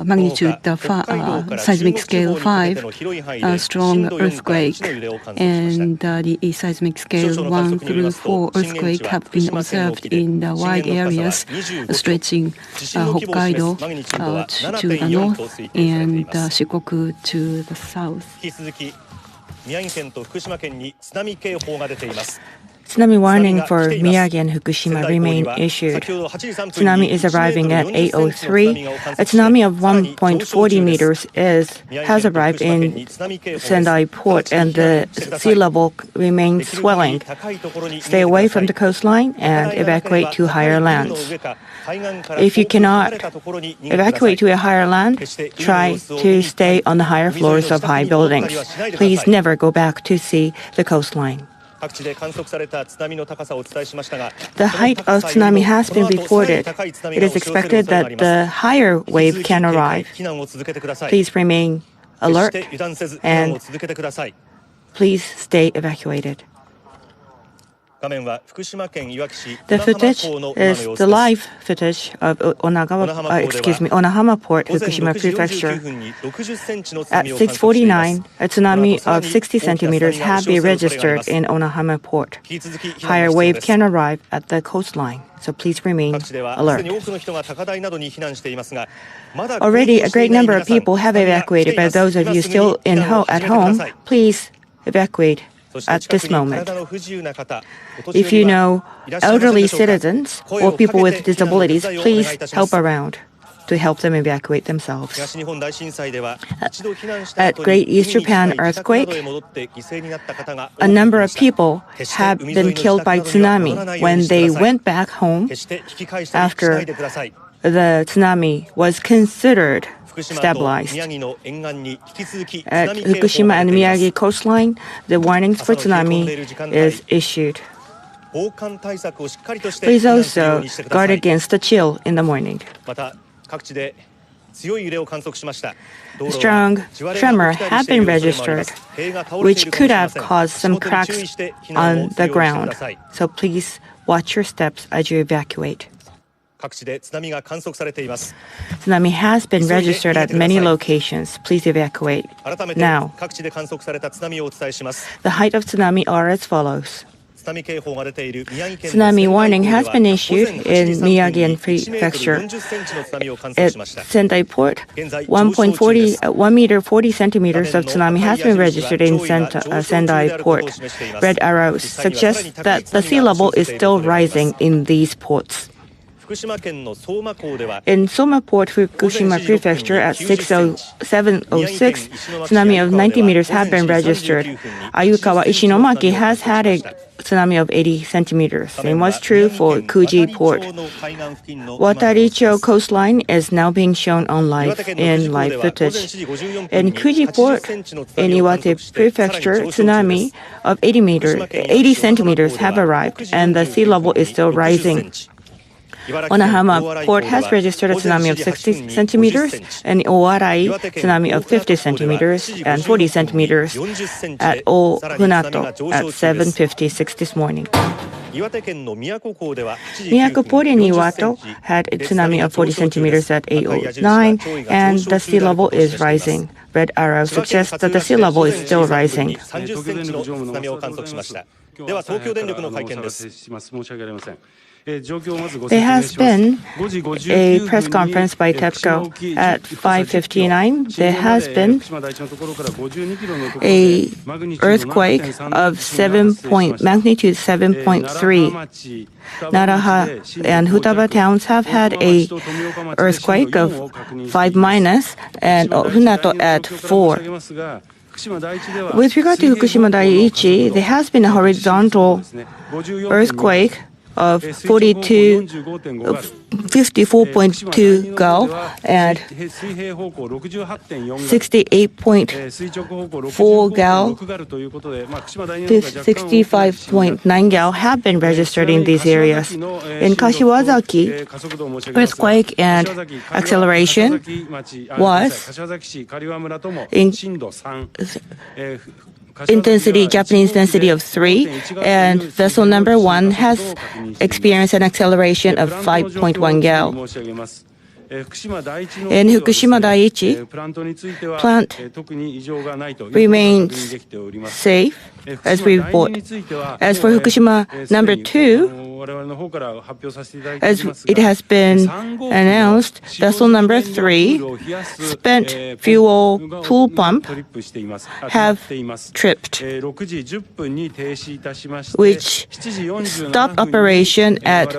magnitude seismic scale 5 strong earthquake, and the seismic scale 1 through 4 earthquake have been observed in the wide areas stretching Hokkaido to the north and Shikoku to the south. Tsunami warning for Miyagi and Fukushima remain issued. Tsunami is arriving at 8:03. A tsunami of 1.40 meters has arrived in Sendai port, and the sea level remains swelling. Stay away from the coastline and evacuate to higher lands. If you cannot evacuate to a higher land, try to stay on the higher floors of high buildings. Please never go back to see the coastline. The height of tsunami has been reported. It is expected that the higher wave can arrive. Please remain alert and please stay evacuated. The footage is the live footage of Onahama Port, Fukushima Prefecture. At 6:49, a tsunami of 60 centimeters had been registered in Onahama Port. Higher wave can arrive at the coastline, so please remain alert. Already, a great number of people have evacuated, but those of you still at home, please evacuate at this moment. If you know elderly citizens or people with disabilities, please help around to help them evacuate themselves. At Great East Japan earthquake, a number of people have been killed by tsunami when they went back home after the tsunami was considered stabilized. At Fukushima and Miyagi coastline, the warnings for tsunami is issued. Please also guard against the chill in the morning. Strong tremor had been registered, which could have caused some cracks on the ground. So please watch your steps as you evacuate. Tsunami has been registered at many locations. Please evacuate now. The height of tsunami are as follows. Tsunami warning has been issued in Miyagi Prefecture. At Sendai Port, 1 meter 40 centimeters of tsunami has been registered in Sendai Port. Red arrows suggest that the sea level is still rising in these ports. In Soma Port, Fukushima Prefecture, at 7:06, tsunami of 90 meters have been registered. Ayukawa Ishinomaki has had a tsunami of 80 centimeters. Same was true for Kuji Port. Wataricho coastline is now being shown on live footage. In Kuji Port, in Iwate Prefecture, tsunami of 80 centimeters have arrived, and the sea level is still rising. Onahama Port has registered a tsunami of 60 centimeters, and Owarai tsunami of 50 centimeters and 40 centimeters at Ohunato at 7:56 this morning. Miyako Port in Iwato had a tsunami of 40 centimeters at 8:09, and the sea level is rising. Red arrow suggests that the sea level is still rising. There has been a press conference by TEPCO at 5:59. There has been a earthquake of magnitude 7.3. Naraha and Futaba towns have had a earthquake of 5-, and Hunato at 4. With regard to Fukushima Daiichi, there has been a horizontal earthquake of 54.2 gal and 68.4 gal, 65.9 gal have been registered in these areas. In Kashiwazaki, earthquake and acceleration was Japanese intensity of 3, and vessel number 1 has experienced an acceleration of 5.1 gal. In Fukushima Daiichi, plant remains safe as we report. As for Fukushima number 2, as it has been announced, vessel number 3, spent fuel pool pump, have tripped, which stopped operation at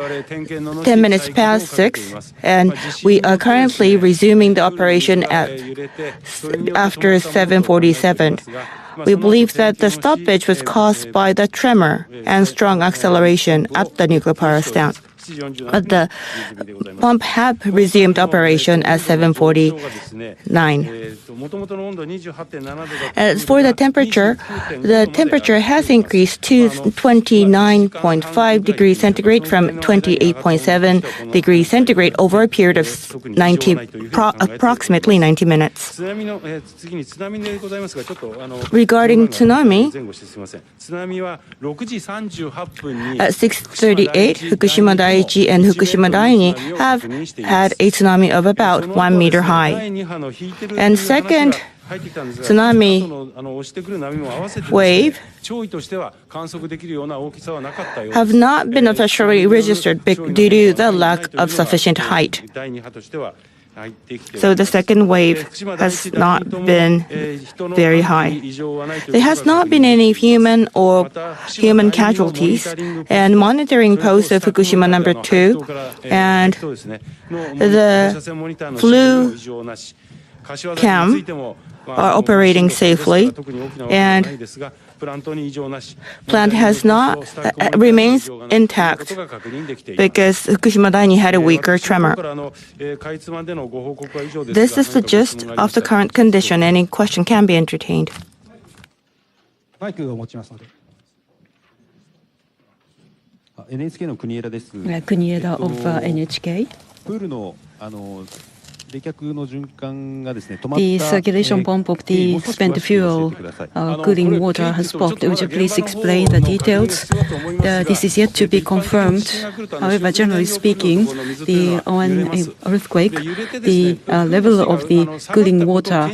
10 minutes past 6, and we are currently resuming the operation after 7:47. We believe that the stoppage was caused by the tremor and strong acceleration at the nuclear power The pump have resumed operation at 7:49. As for the temperature has increased to 29.5 degrees centigrade from 28.7 degrees centigrade over a period of approximately 90 minutes. Regarding tsunami, at 6:38, Fukushima Daiichi and Fukushima Daini have had a tsunami of about 1 meter high. And second tsunami wave have not been officially registered due to the lack of sufficient height. So the second wave has not been very high. There has not been any human casualties, and monitoring post of Fukushima number 2 and the flu cam are operating safely, and plant remains intact because Fukushima Daini had a weaker tremor. This is the gist of the current condition. Any question can be entertained. Kunieda of NHK. The circulation pump of the spent fuel cooling water has stopped. Would you please explain the details? This is yet to be confirmed. However, generally speaking, on an earthquake, the level of the cooling water,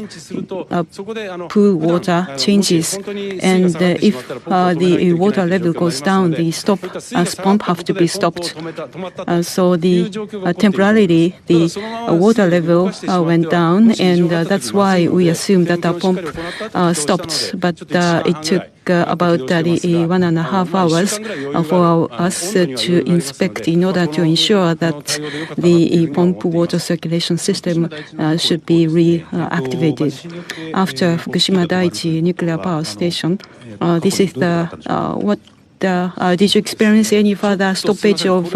pool water changes. And if the water level goes down, the pump have to be stopped. So temporarily, the water level went down, and that's why we assume that the pump stopped. But it took about 1.5 hours for us to inspect in order to ensure that the pump water circulation system should be reactivated. After Fukushima Daiichi nuclear power station, this is what did you experience any further stoppage of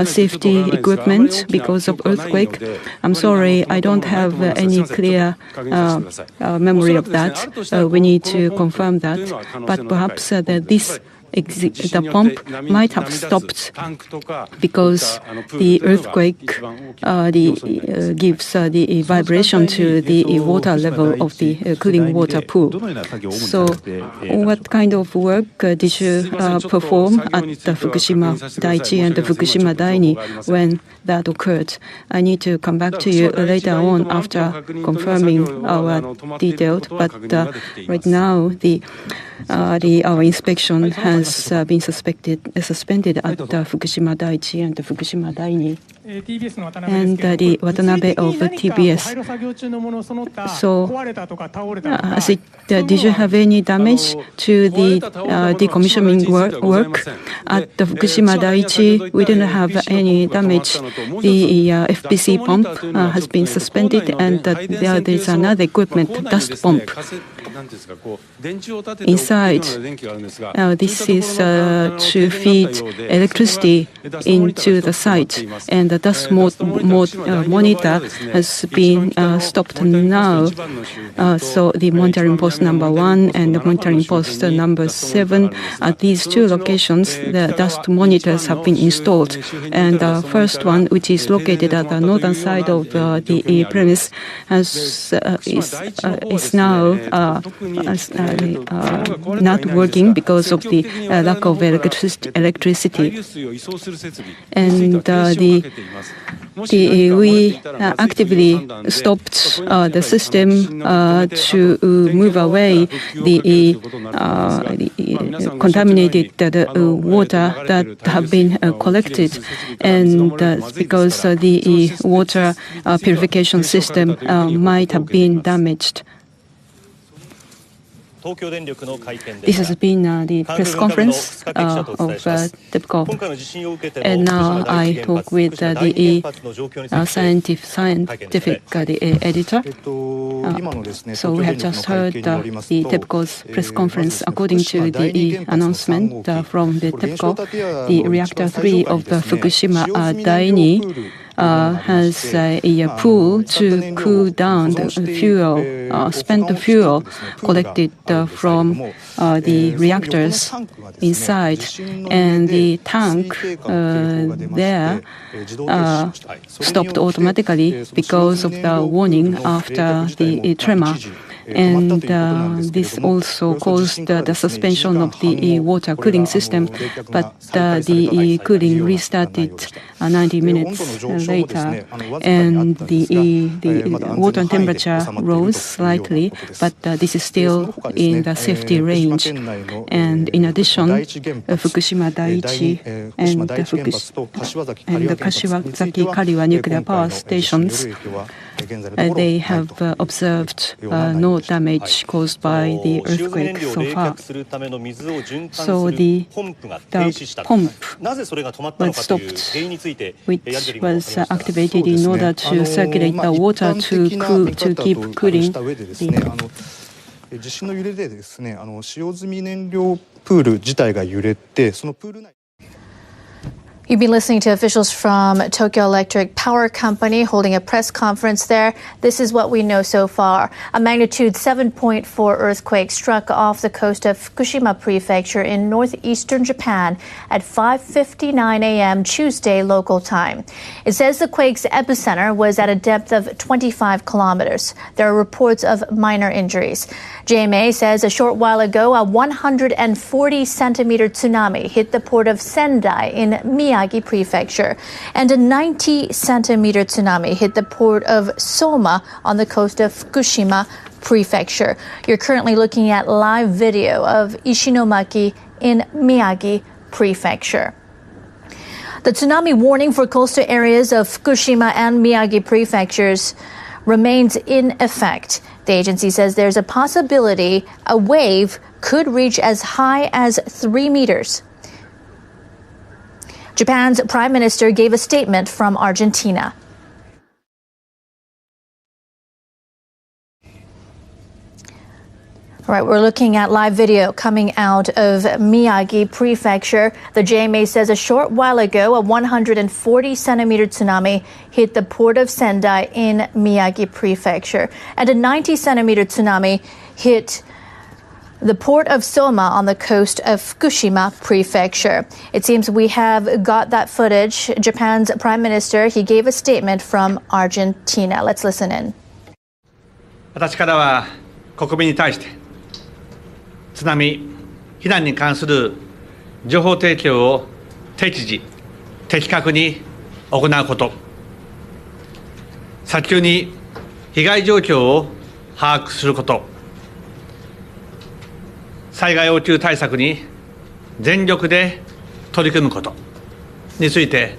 safety equipment because of earthquake? I'm sorry, I don't have any clear memory of that. We need to confirm that. But perhaps the pump might have stopped because the earthquake gives the vibration to the water level of the cooling water pool. So what kind of work did you perform at the Fukushima Daiichi and the Fukushima Daini when that occurred? I need to come back to you later on after confirming our detailed, but right now our inspection has been suspended at Fukushima Daiichi and Fukushima Daini. And the Watanabe of TBS. So, did you have any damage to the decommissioning work at the Fukushima Daiichi? We didn't have any damage. The FPC pump has been suspended, and there is another equipment, dust pump. Inside, this is to feed electricity into the site, and the dust monitor has been stopped now. So the monitoring post number 1 and the monitoring post number 7, at these two locations, the dust monitors have been installed. And the first one, which is located at the northern side of the premise, is now not working because of the lack of electricity. And we actively stopped the system to move away the contaminated water that have been collected, and because the water purification system might have been damaged. This has been the press conference of TEPCO, and now I talk with the scientific editor. So we have just heard the TEPCO's press conference. According to the announcement from the TEPCO, the reactor 3 of the Fukushima Daini has a pool to cool down the fuel, spent fuel collected from the reactors inside, and the tank there stopped automatically because of the warning after the tremor. And this also caused the suspension of the water cooling system, but the cooling restarted 90 minutes later, and the water temperature rose slightly, but this is still in the safety range. And in addition, Fukushima Daiichi and the Kashiwazaki Kariwa nuclear power stations, they have observed no damage caused by the earthquake so far. So the pump was stopped, which was activated in order to circulate the water to keep cooling. 地震の揺れでですね、使用済み燃料プール自体が揺れて、そのプール内 You've been listening to officials from Tokyo Electric Power Company holding a press conference there. This is what we know so far. A magnitude 7.4 earthquake struck off the coast of Fukushima Prefecture in northeastern Japan at 5:59 a.m. Tuesday local time. It says the quake's epicenter was at a depth of 25 kilometers. There are reports of minor injuries. JMA says a short while ago, a 140-centimeter tsunami hit the port of Sendai in Miyagi Prefecture, and a 90-centimeter tsunami hit the port of Soma on the coast of Fukushima Prefecture. You're currently looking at live video of Ishinomaki in Miyagi Prefecture. The tsunami warning for coastal areas of Fukushima and Miyagi prefectures remains in effect. The agency says there's a possibility a wave could reach as high as 3 meters. Japan's prime minister gave a statement from Argentina. All right, we're looking at live video coming out of Miyagi Prefecture. The JMA says a short while ago, a 140-centimeter tsunami hit the port of Sendai in Miyagi Prefecture, and a 90-centimeter tsunami hit the port of Soma on the coast of Fukushima Prefecture. It seems we have got that footage. Japan's prime minister, he gave a statement from Argentina. Let's listen in. 私からは国民に対して津波避難に関する情報提供を適時的確に行うこと、早急に被害状況を把握すること、災害応急対策に全力で取り組むことについて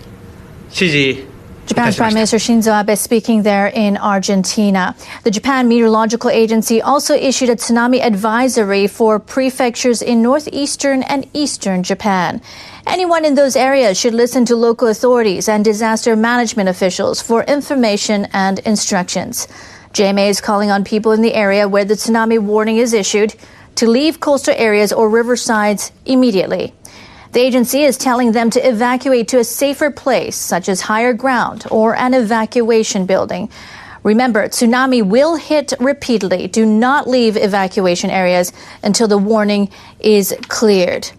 指示 Japan's Prime Minister Shinzo Abe speaking there in Argentina. The Japan Meteorological Agency also issued a tsunami advisory for prefectures in northeastern and eastern Japan. Anyone in those areas should listen to local authorities and disaster management officials for information and instructions. JMA is calling on people in the area where the tsunami warning is issued to leave coastal areas or riversides immediately. The agency is telling them to evacuate to a safer place, such as higher ground or an evacuation building. Remember, tsunami will hit repeatedly. Do not leave evacuation areas until the warning is cleared.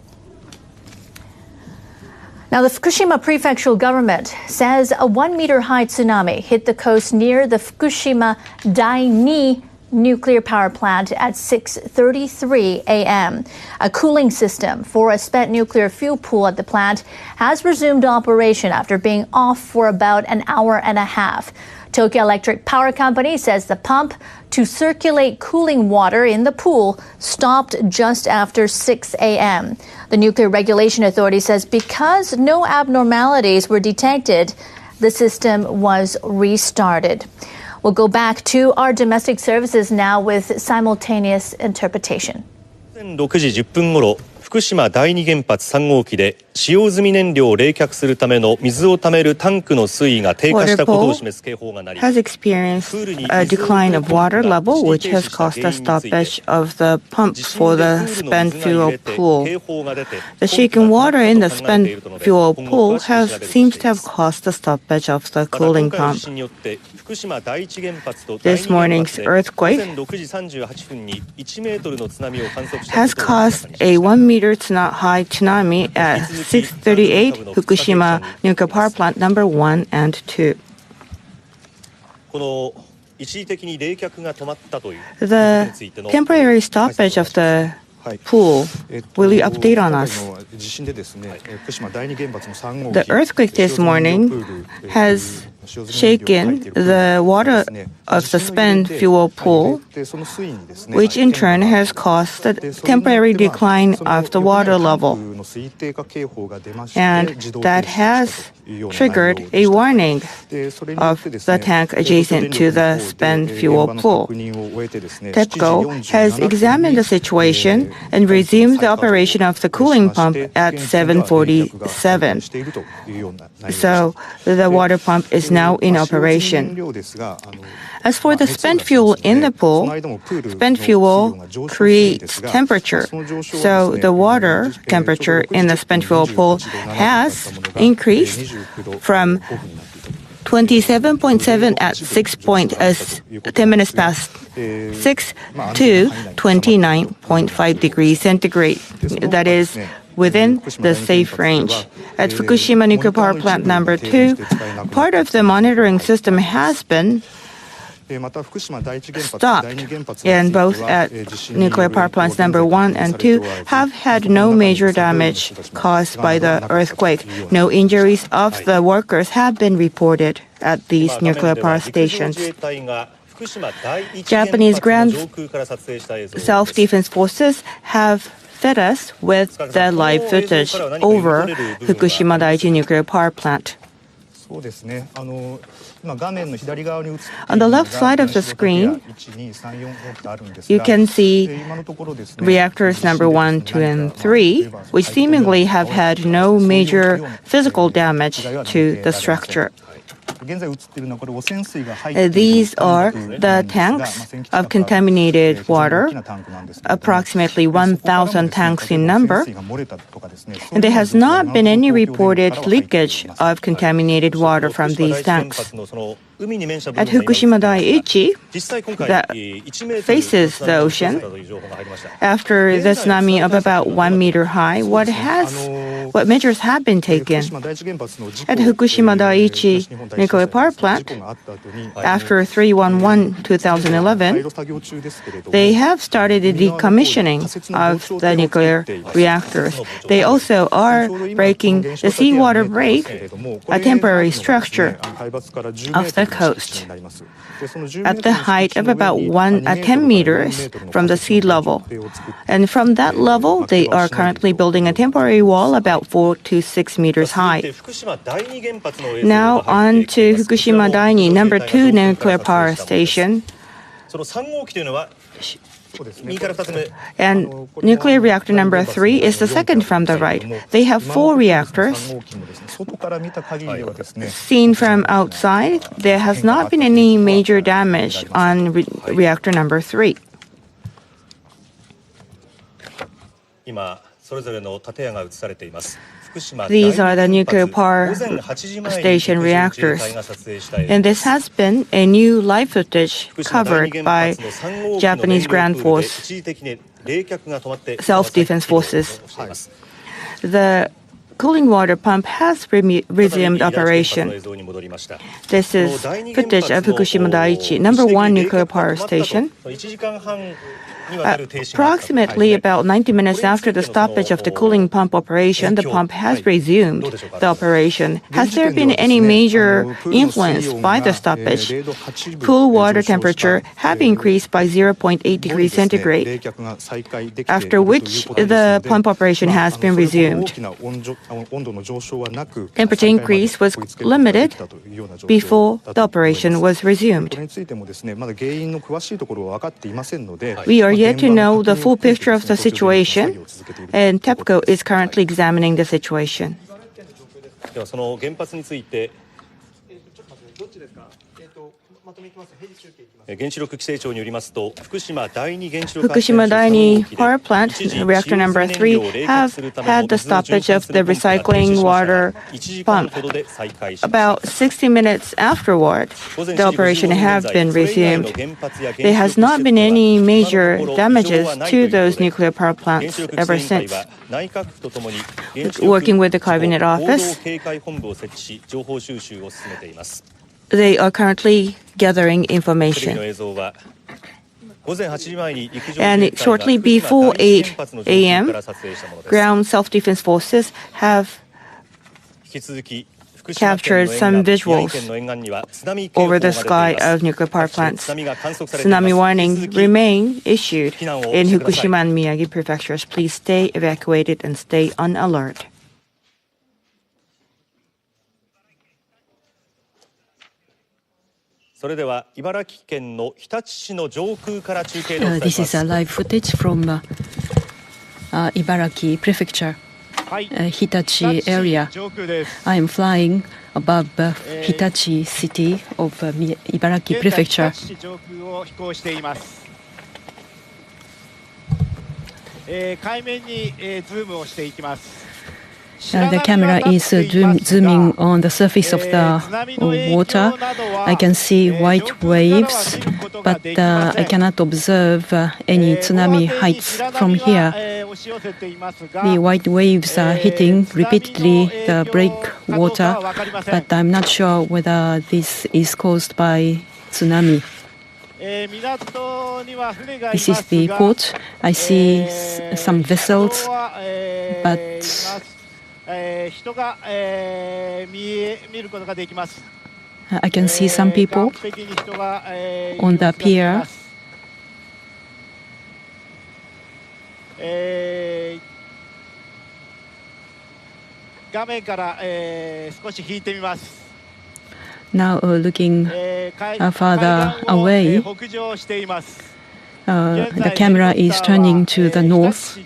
Now, the Fukushima prefectural government says a 1-meter high tsunami hit the coast near the Fukushima Daini nuclear power plant at 6:33 a.m. A cooling system for a spent nuclear fuel pool at the plant has resumed operation after being off for about an hour and a half. Tokyo Electric Power Company says the pump to circulate cooling water in the pool stopped just after 6 a.m. The Nuclear Regulation Authority says because no abnormalities were detected, the system was restarted. We'll go back to our domestic services now with simultaneous interpretation. 6時10分ごろ、福島第二原発3号機で使用済み燃料を冷却するための水をためるタンクの水位が低下したことを示す警報が鳴り、has experienced a decline of water level, which has caused the stoppage of the pump for the spent fuel pool. The shaken water in the spent fuel pool seems to have caused the stoppage of the cooling pump. This morning's earthquake has caused a 1-meter high tsunami at 638 Fukushima nuclear power plant number 1 and 2. The temporary stoppage of the pool, will you update on us? The earthquake this morning has shaken the water of the spent fuel pool, which in turn has caused the temporary decline of the water level. And that has triggered a warning of the tank adjacent to the spent fuel pool. TEPCO has examined the situation and resumed the operation of the cooling pump at 7:47. So the water pump is now in operation. As for the spent fuel in the pool, spent fuel creates temperature. So the water temperature in the spent fuel pool has increased from 27.7 at 10 minutes past 6 to 29.5 degrees centigrade. That is within the safe range. At Fukushima nuclear power plant number 2, part of the monitoring system has been stopped, and both at nuclear power plants number 1 and 2 have had no major damage caused by the earthquake. No injuries of the workers have been reported at these nuclear power stations. Japanese ground self-defense forces have fed us with the live footage over Fukushima Daiichi nuclear power plant. On the left side of the screen, you can see reactors number 1, 2, and 3, which seemingly have had no major physical damage to the structure. These are the tanks of contaminated water, approximately 1,000 tanks in number, and there has not been any reported leakage of contaminated water from these tanks. At Fukushima Daiichi, that faces the ocean, after the tsunami of about 1 meter high, what measures have been taken? At Fukushima Daiichi nuclear power plant, after 3/11/2011, they have started the decommissioning of the nuclear reactors. They also are breaking the seawater break, a temporary structure of the coast, at the height of about 10 meters from the sea level. And from that level, they are currently building a temporary wall about 4 to 6 meters high. Now on to Fukushima Daiichi number 2 nuclear power station. And nuclear reactor number 3 is the second from the right. They have 4 reactors. Seen from outside, there has not been any major damage on reactor number 3. These are the nuclear power station reactors. And this has been a new live footage covered by Japanese ground force self-defense forces. The cooling water pump has resumed operation. This is footage of Fukushima Daiichi number 1 nuclear power station. Approximately about 90 minutes after the stoppage of the cooling pump operation, the pump has resumed the operation. Has there been any major influence by the stoppage? Pool water temperature have increased by 0.8 degrees centigrade, after which the pump operation has been resumed. Temperature increase was limited before the operation was resumed. We are yet to know the full picture of the situation, and TEPCO is currently examining the situation. ではその原発について原子力規制庁によりますと福島第二原子力 Fukushima Daini Power Plant, reactor number 3, have had the stoppage of the recycling water pump. About 60 minutes afterward, the operation have been resumed. There has not been any major damages to those nuclear power plants ever since. Working with the Cabinet Office, they are currently gathering information. And shortly before 8 a.m., ground self-defense forces have captured some visuals over the sky of nuclear power plants. Tsunami warning remain issued in Fukushima and Miyagi prefectures. Please stay evacuated and stay on alert. This is a live footage from Ibaraki Prefecture, Hitachi area. I am flying above Hitachi city of Ibaraki Prefecture. The camera is zooming on the surface of the water. I can see white waves, but I cannot observe any tsunami heights from here. The white waves are hitting repeatedly the breakwater, but I'm not sure whether this is caused by tsunami. This is the port. I see some vessels, but I can see some people on the pier. Now looking farther away, the camera is turning to the north.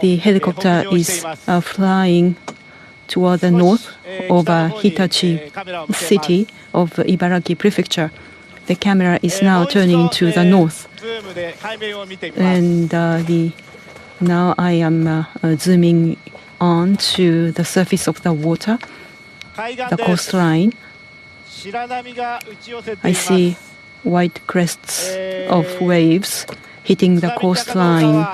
The helicopter is flying toward the north over Hitachi city of Ibaraki Prefecture. The camera is now turning to the north. And now I am zooming on to the surface of the water, the coastline. I see white crests of waves hitting the coastline,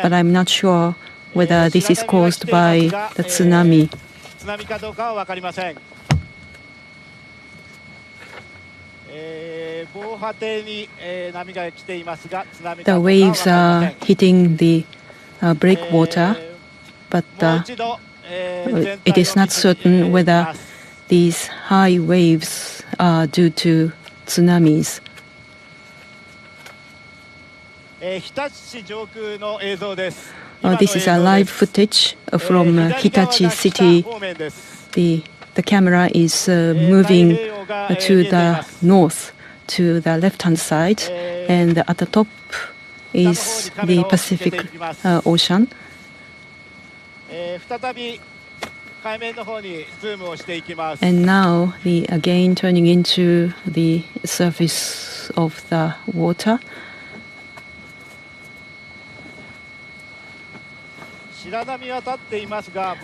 but I'm not sure whether this is caused by the tsunami. The waves are hitting the breakwater, but it is not certain whether these high waves are due to tsunamis. This is a live footage from Hitachi city. The camera is moving to the north, to the left-hand side, and at the top is the Pacific Ocean. And now again turning into the surface of the water.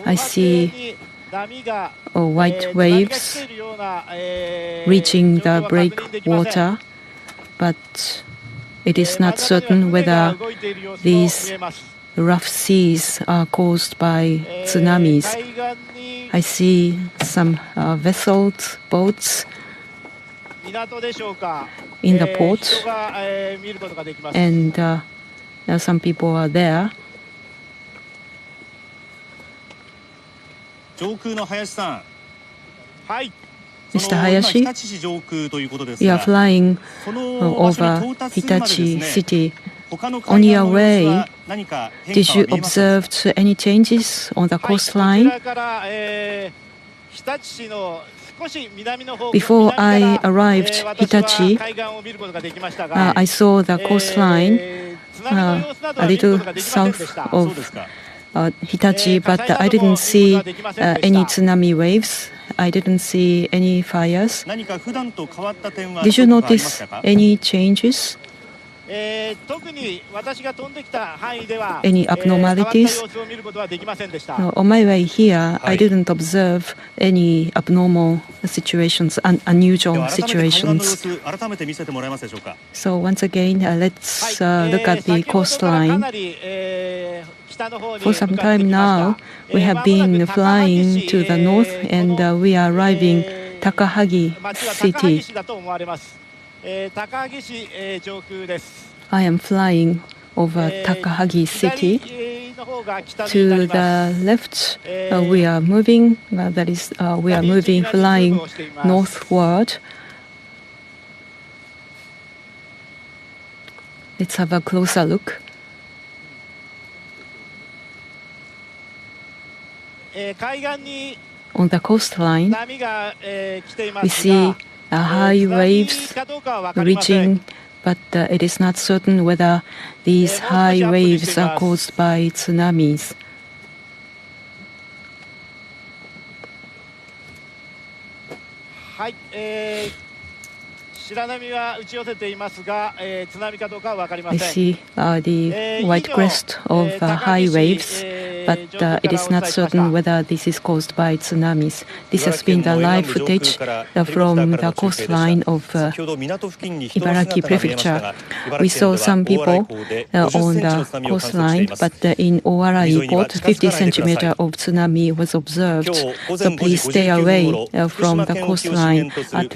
I see white waves reaching the breakwater, but it is not certain whether these rough seas are caused by tsunamis. I see some vessels, boats in the port, and some people are there. Mr. Hayashi, you are flying over Hitachi city. On your way, did you observe any changes on the coastline? Before I arrived Hitachi, I saw the coastline a little south of Hitachi, but I didn't see any tsunami waves. I didn't see any fires. Did you notice any changes? Any abnormalities? No, on my way here, I didn't observe any abnormal situations, unusual situations. So once again, let's look at the coastline. For some time now, we have been flying to the north, and we are arriving Takahagi City. I am flying over Takahagi City. To the left, we are moving. We are moving, flying northward. Let's have a closer look. On the coastline, we see high waves reaching, but it is not certain whether these high waves are caused by tsunamis. I see the white crest of high waves, but it is not certain whether this is caused by tsunamis. This has been the live footage from the coastline of Ibaraki Prefecture. We saw some people on the coastline, but in Owarai port, 50 centimeters of tsunami was observed. So please stay away from the coastline. At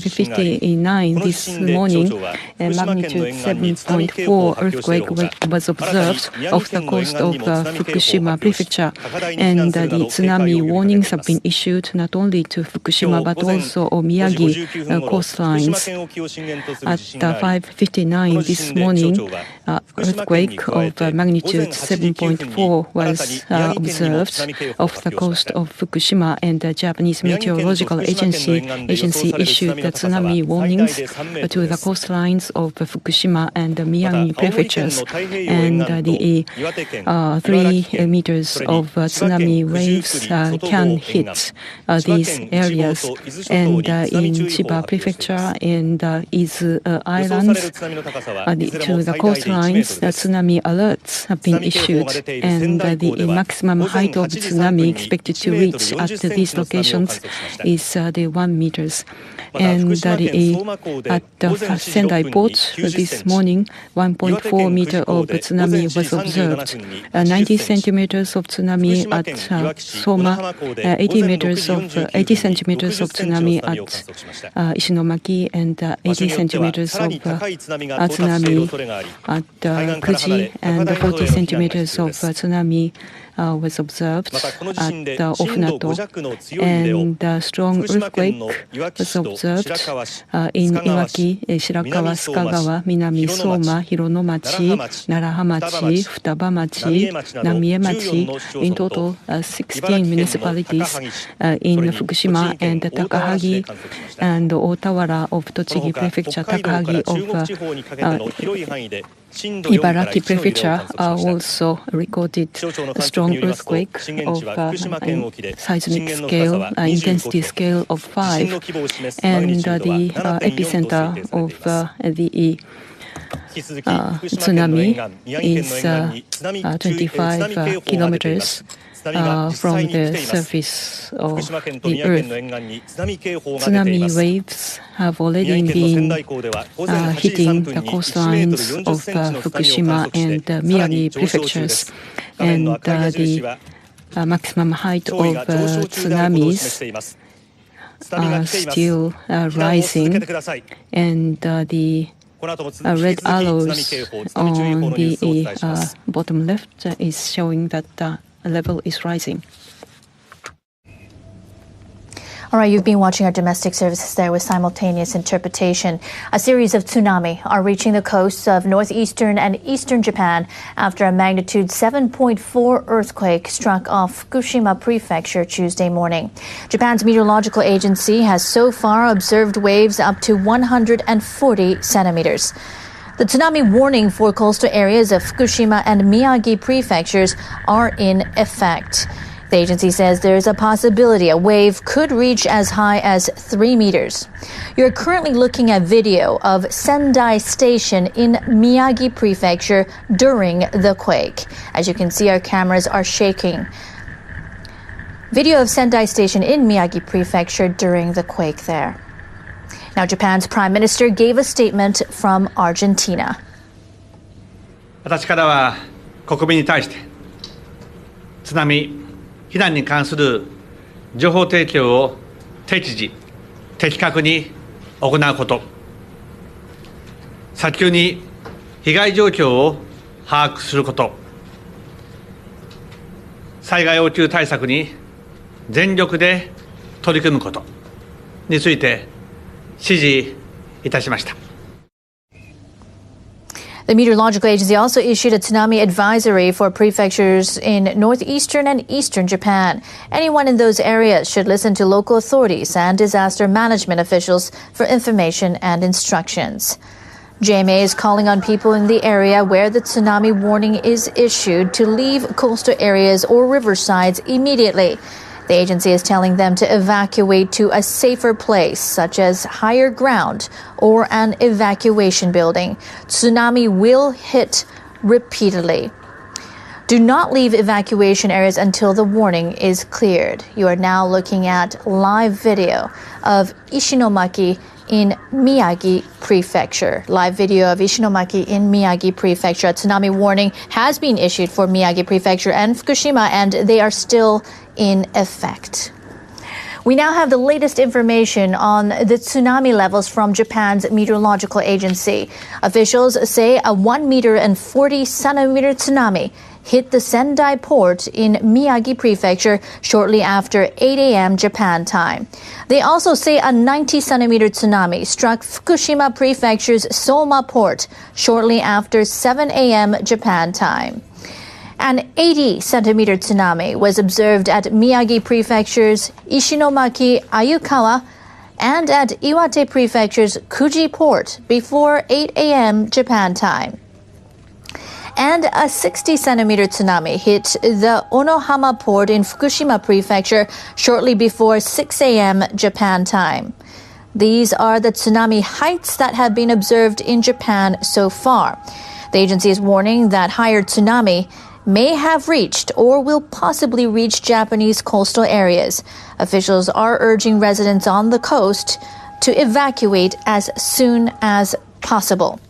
5:59 this morning, a magnitude 7.4 earthquake was observed off the coast of Fukushima Prefecture, and the tsunami warnings have been issued not only to Fukushima but also Miyagi coastlines. At 5:59 this morning, earthquake of magnitude 7.4 was observed off the coast of Fukushima, and the Japanese Meteorological Agency issued the tsunami warnings to the coastlines of Fukushima and Miyagi prefectures, and the 3 meters of tsunami waves can hit these areas. And in Chiba Prefecture and Izu Islands, to the coastlines, the tsunami alerts have been issued, and the maximum height of tsunami expected to reach at these locations is the 1 meters. And at the Sendai port this morning, 1.4 meter of tsunami was observed. 90 centimeters of tsunami at Soma, 80 centimeters of tsunami at Ishinomaki, and 80 centimeters of tsunami at Kuji, and 40 centimeters of tsunami was observed at Ofunato, and a strong earthquake was observed in Iwaki, Shirakawa, Sukagawa, Minami, Soma, Hironomachi, Narahamachi, Futabamachi, Namiemachi. In total, 16 municipalities in Fukushima and Takahagi, and Otawara of Tochigi Prefecture, Takahagi of Ibaraki Prefecture also recorded a strong earthquake of seismic scale, intensity scale of 5, and the epicenter of the tsunami is 25 kilometers from the surface of the earth. Tsunami waves have already been hitting the coastlines of Fukushima and Miyagi prefectures, and the maximum height of tsunamis are still rising, and the red arrows on the bottom left is showing that the level is rising. All right, you've been watching our domestic services there with simultaneous interpretation. A series of tsunami are reaching the coasts of northeastern and eastern Japan after a magnitude 7.4 earthquake struck off Fukushima Prefecture Tuesday morning. Japan's meteorological agency has so far observed waves up to 140 centimeters. The tsunami warning for coastal areas of Fukushima and Miyagi prefectures are in effect. The agency says there is a possibility a wave could reach as high as 3 meters. You're currently looking at video of Sendai Station in Miyagi Prefecture during the quake. As you can see, our cameras are shaking. Video of Sendai Station in Miyagi Prefecture during the quake there. Now, Japan's Prime Minister gave a statement from Argentina. 私からは国民に対して津波避難に関する情報提供を適時的確に行うこと、早急に被害状況を把握すること、災害応急対策に全力で取り組むことについて指示いたしました。The meteorological agency also issued a tsunami advisory for prefectures in northeastern and eastern Japan. Anyone in those areas should listen to local authorities and disaster management officials for information and instructions. JMA is calling on people in the area where the tsunami warning is issued to leave coastal areas or riversides immediately. The agency is telling them to evacuate to a safer place, such as higher ground or an evacuation building. Tsunami will hit repeatedly. Do not leave evacuation areas until the warning is cleared. You are now looking at live video of Ishinomaki in Miyagi Prefecture. Live video of Ishinomaki in Miyagi Prefecture. A tsunami warning has been issued for Miyagi Prefecture and Fukushima, and they are still in effect. We now have the latest information on the tsunami levels from Japan's meteorological agency. Officials say a 1 meter and 40 centimeter tsunami hit the Sendai port in Miyagi Prefecture shortly after 8 a.m. Japan time. They also say a 90 centimeter tsunami struck Fukushima Prefecture's Soma port shortly after 7 a.m. Japan time. An 80 centimeter tsunami was observed at Miyagi Prefecture's Ishinomaki Ayukawa and at Iwate Prefecture's Kuji port before 8 a.m. Japan time. And a 60 centimeter tsunami hit the Onohama port in Fukushima Prefecture shortly before 6 a.m. Japan time. These are the tsunami heights that have been observed in Japan so far. The agency is warning that higher tsunami may have reached or will possibly reach Japanese coastal areas. Officials are urging residents on the coast to evacuate as soon as possible.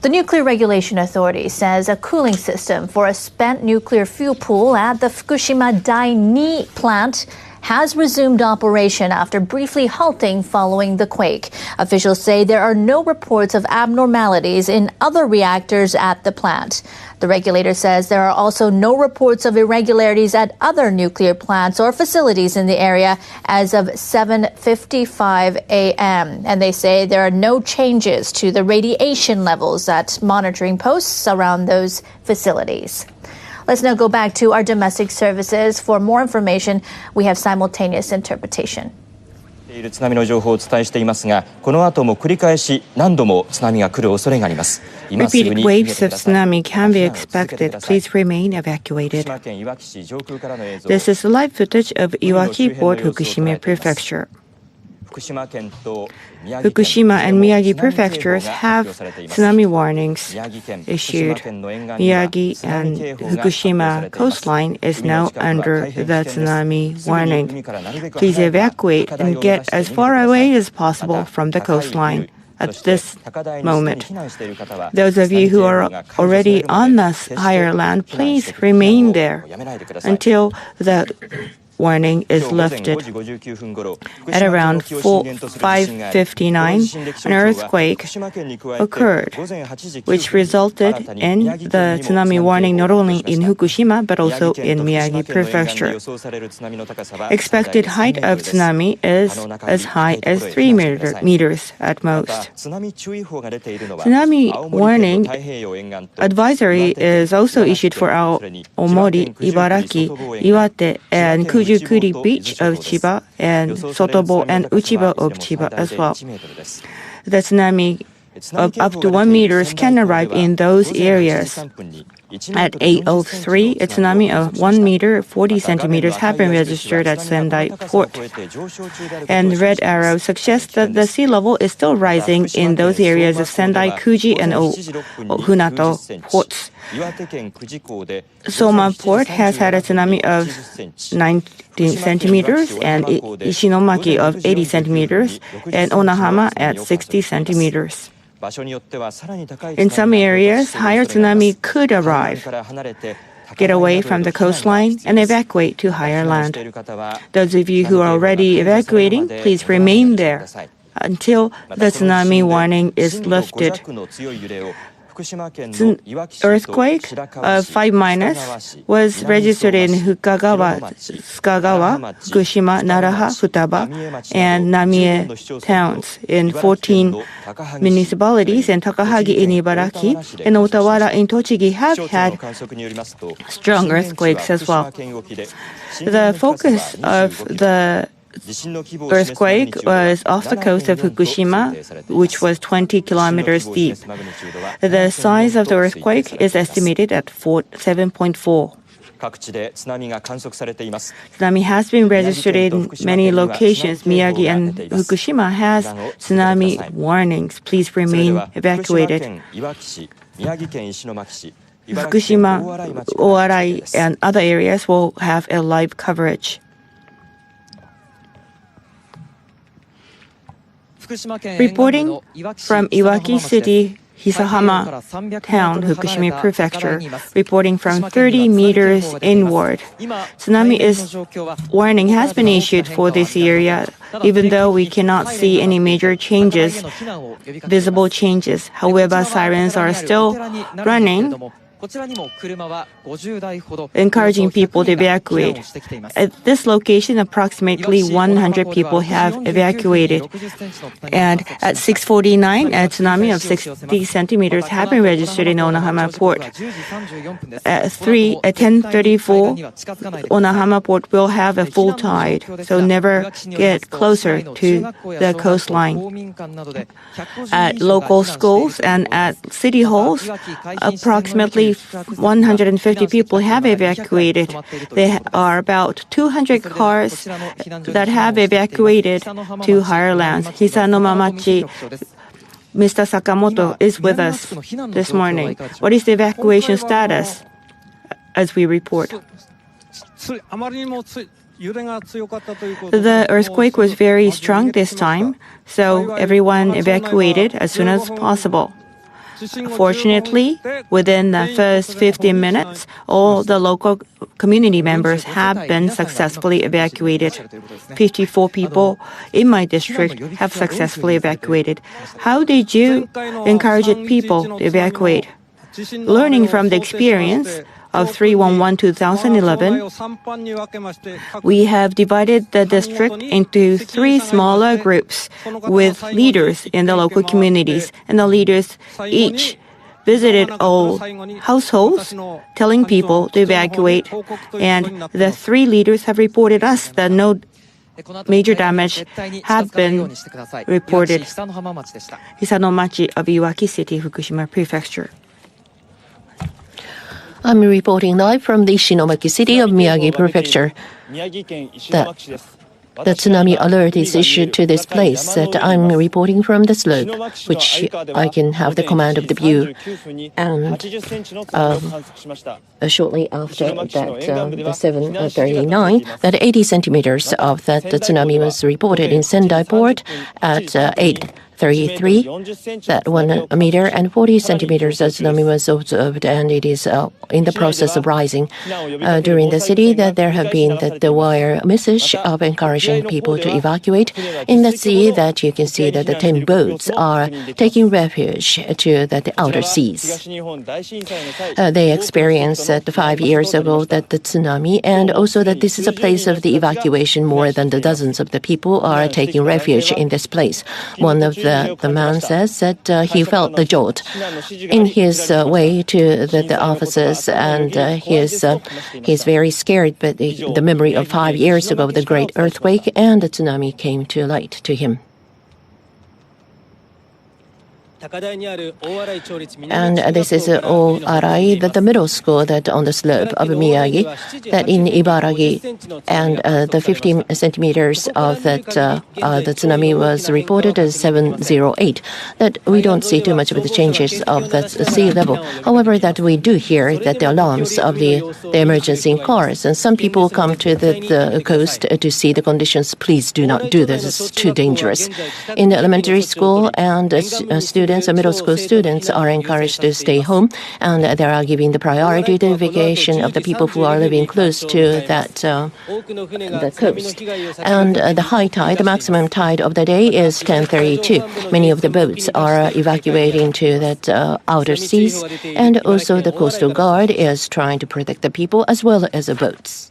The Nuclear Regulation Authority says a cooling system for a spent nuclear fuel pool at the Fukushima Dai-2 plant has resumed operation after briefly halting following the quake. Officials say there are no reports of abnormalities in other reactors at the plant. The regulator says there are also no reports of irregularities at other nuclear plants or facilities in the area as of 7:55 a.m. And they say there are no changes to the radiation levels at monitoring posts around those facilities. Let's now go back to our domestic services. For more information, we have simultaneous interpretation. 津波の情報をお伝えしていますが、この後も繰り返し何度も津波が来る恐れがあります。 Repeated waves of tsunami can be expected. Please remain evacuated. This is live footage of Iwaki Port, Fukushima Prefecture. Fukushima and Miyagi prefectures have tsunami warnings issued. Miyagi and Fukushima coastline is now under the tsunami warning. Please evacuate and get as far away as possible from the coastline at this moment. Those of you who are already on the higher land, please remain there until the warning is lifted. At around 5:59, an earthquake occurred, which resulted in the tsunami warning not only in Fukushima but also in Miyagi Prefecture. Expected height of tsunami is as high as 3 meters at most. Tsunami warning advisory is also issued for Aomori, Ibaraki, Iwate, and Kujukuri Beach of Chiba, and Sotobo and Uchiba of Chiba as well. The tsunami of up to 1 meter can arrive in those areas. At 8:03, a tsunami of 1 meter 40 centimeters have been registered at Sendai Port. And the red arrow suggests that the sea level is still rising in those areas of Sendai, Kuji, and Funato ports. Soma Port has had a tsunami of 19 centimeters and Ishinomaki of 80 centimeters and Onahama at 60 centimeters. In some areas, higher tsunami could arrive. Get away from the coastline and evacuate to higher land. Those of you who are already evacuating, please remain there until the tsunami warning is lifted. Earthquake of 5- was registered in Fukagawa, Tsukagawa, Fukushima, Naraha, Futaba, and Namie towns in 14 municipalities, and Takahagi in Ibaraki and Otawara in Tochigi have had strong earthquakes as well. The focus of the earthquake was off the coast of Fukushima, which was 20 kilometers deep. The size of the earthquake is estimated at 7.4. Tsunami has been registered in many locations. Miyagi and Fukushima has tsunami warnings. Please remain evacuated. Fukushima, Oarai, and other areas will have a live coverage. Reporting from Iwaki City, Hisahama Town, Fukushima Prefecture, reporting from 30 meters inward. Tsunami warning has been issued for this area, even though we cannot see any major changes, visible changes. However, sirens are still running, encouraging people to evacuate. At this location, approximately 100 people have evacuated. And at 6:49, a tsunami of 60 centimeters have been registered in Onahama Port. At 10:34, Onahama Port will have a full tide, so never get closer to the coastline. At local schools and at city halls, approximately 150 people have evacuated. There are about 200 cars that have evacuated to higher lands. Hisanomamachi, Mr. Sakamoto is with us this morning. What is the evacuation status as we report? The earthquake was very strong this time, so everyone evacuated as soon as possible. Fortunately, within the first 15 minutes, all the local community members have been successfully evacuated. 54 people in my district have successfully evacuated. How did you encourage people to evacuate? Learning from the experience of 3/11/2011, we have divided the district into 3 smaller groups with leaders in the local communities, and the leaders each visited all households, telling people to evacuate, and the 3 leaders have reported us that no major damage have been reported. Hisanomachi of Iwaki City, Fukushima Prefecture. I'm reporting live from the Ishinomaki city of Miyagi Prefecture. The tsunami alert is issued to this place that I'm reporting from the slope, which I can have the command of the view. And shortly after that, the 7:39, that 80 centimeters of that tsunami was reported in Sendai Port at 33, that 1 meter and 40 centimeters of tsunami was observed, and it is in the process of rising. During the city, that there have been the wire message of encouraging people to evacuate. In the sea, that you can see that the 10 boats are taking refuge to the outer seas. They experienced 5 years ago that the tsunami, and also that this is a place of the evacuation. More than the dozens of the people are taking refuge in this place. One of the man says that he felt the jolt in his way to the offices, and he's very scared. But the memory of 5 years ago, the great earthquake and the tsunami came to light to him. And this is Oarai, the middle school that on the slope of Miyagi, that in Ibaragi, and the 15 centimeters of that the tsunami was reported as 708. That we don't see too much of the changes of the sea level. However, that we do hear that the alarms of the emergency in cars, and some people come to the coast to see the conditions. Please do not do this; it's too dangerous. In the elementary school, and students, middle school students are encouraged to stay home, and they are giving the priority to vacation of the people who are living close to that the coast. And the high tide, the maximum tide of the day is 10:32. Many of the boats are evacuating to that outer seas, and also the coastal guard is trying to protect the people as well as the boats.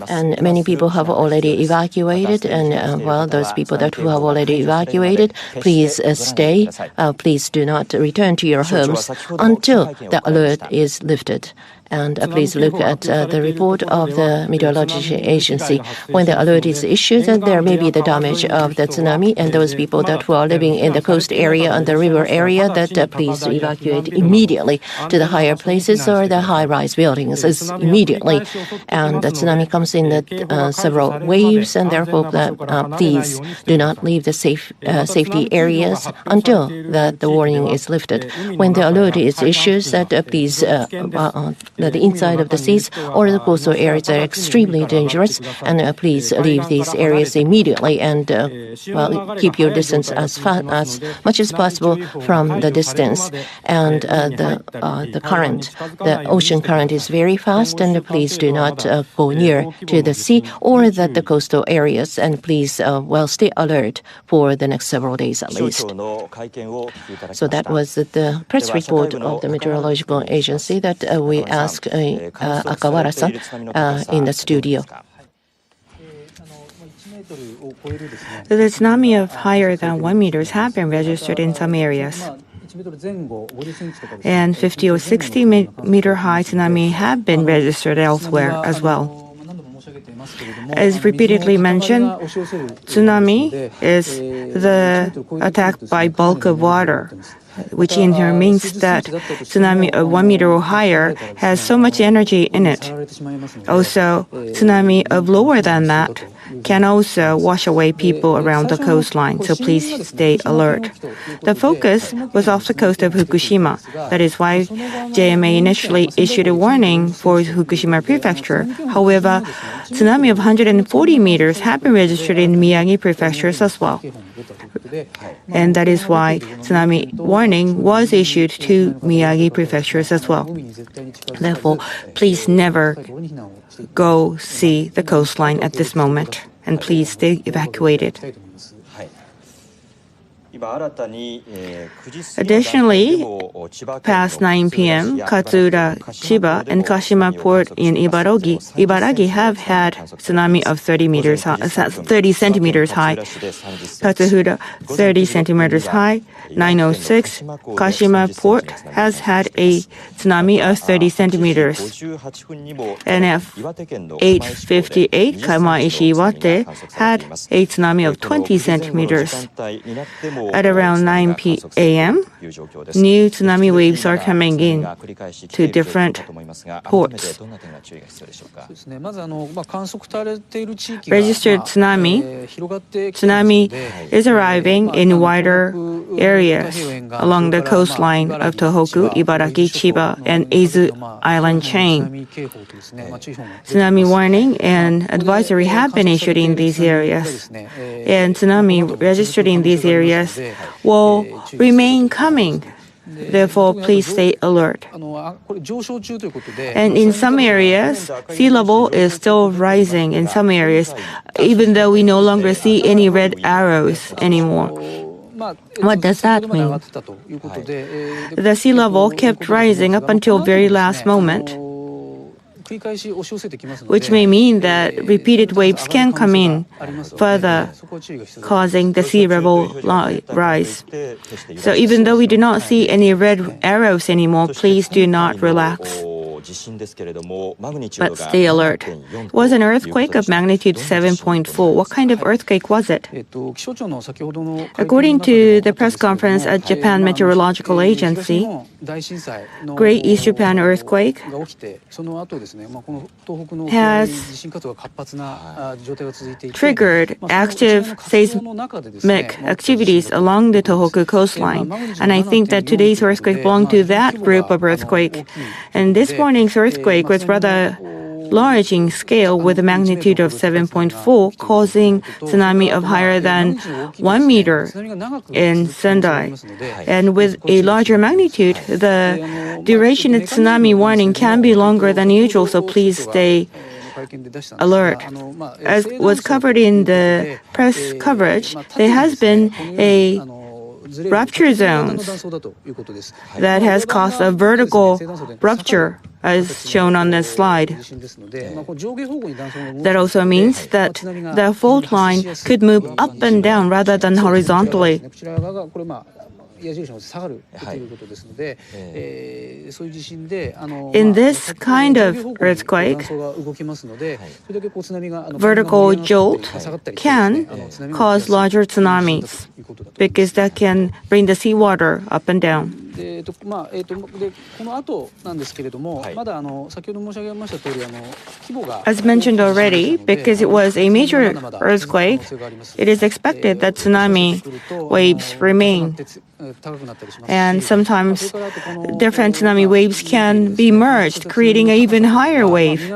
And many people have already evacuated, and those people who have already evacuated, please stay. Please do not return to your homes until the alert is lifted. And please look at the report of the meteorological agency. When the alert is issued, that there may be the damage of the tsunami, and those people who are living in the coast area and the river area, that please evacuate immediately to the higher places or the high-rise buildings immediately. And the tsunami comes in several waves, and therefore please do not leave the safety areas until the warning is lifted. When the alert is issued, that please the inside of the seas or the coastal areas are extremely dangerous, and please leave these areas immediately, and keep your distance as much as possible from the distance. And the current, the ocean current is very fast, and please do not go near to the sea or the coastal areas, and please stay alert for the next several days at least. So that was the press report of the meteorological agency that we asked Akawara-san in the studio. The tsunami of higher than 1 meter have been registered in some areas, and 50 or 60 meter high tsunami have been registered elsewhere as well. As repeatedly mentioned, tsunami is the attack by bulk of water, which in turn means that tsunami of 1 meter or higher has so much energy in it. Also, tsunami of lower than that can also wash away people around the coastline, so please stay alert. The focus was off the coast of Fukushima. That is why JMA initially issued a warning for Fukushima Prefecture. However, tsunami of 140 meters have been registered in Miyagi prefectures as well. And that is why tsunami warning was issued to Miyagi prefectures as well. Therefore, please never go see the coastline at this moment, and please stay evacuated. Additionally, past 9 p.m., Katsura, Chiba, and Kashima Port in Ibaragi have had tsunami of 30 centimeters high. Katsuhura, 30 centimeters high. 9:06, Kashima Port has had a tsunami of 30 centimeters. And at 8:58, Kamaishi Iwate had a tsunami of 20 centimeters. at around 9 a.m., new tsunami waves are coming in to different ports. Registered tsunami is arriving in wider areas along the coastline of Tohoku, Ibaraki, Chiba, and Eizu Island chain. Tsunami warning and advisory have been issued in these areas, and tsunami registered in these areas will remain coming. Therefore, please stay alert. And in some areas, sea level is still rising in some areas, even though we no longer see any red arrows anymore. What does that mean? The sea level kept rising up until very last moment, which may mean that repeated waves can come in, further causing the sea level rise. So even though we do not see any red arrows anymore, please do not relax, but stay alert. It was an earthquake of magnitude 7.4. What kind of earthquake was it? According to the press conference at Japan Meteorological Agency, Great East Japan earthquake has triggered active seismic activities along the Tohoku coastline. And I think that today's earthquake belonged to that group of earthquake. And this morning's earthquake was rather large in scale with a magnitude of 7.4, causing tsunami of higher than 1 meter in Sendai. And with a larger magnitude, the duration of tsunami warning can be longer than usual, so please stay alert. As was covered in the press coverage, there has been a rupture zones that has caused a vertical rupture as shown on this slide. That also means that the fault line could move up and down rather than horizontally. In this kind of earthquake, vertical jolt can cause larger tsunamis because that can bring the seawater up and down. As mentioned already, because it was a major earthquake, it is expected that tsunami waves remain. And sometimes different tsunami waves can be merged, creating an even higher wave.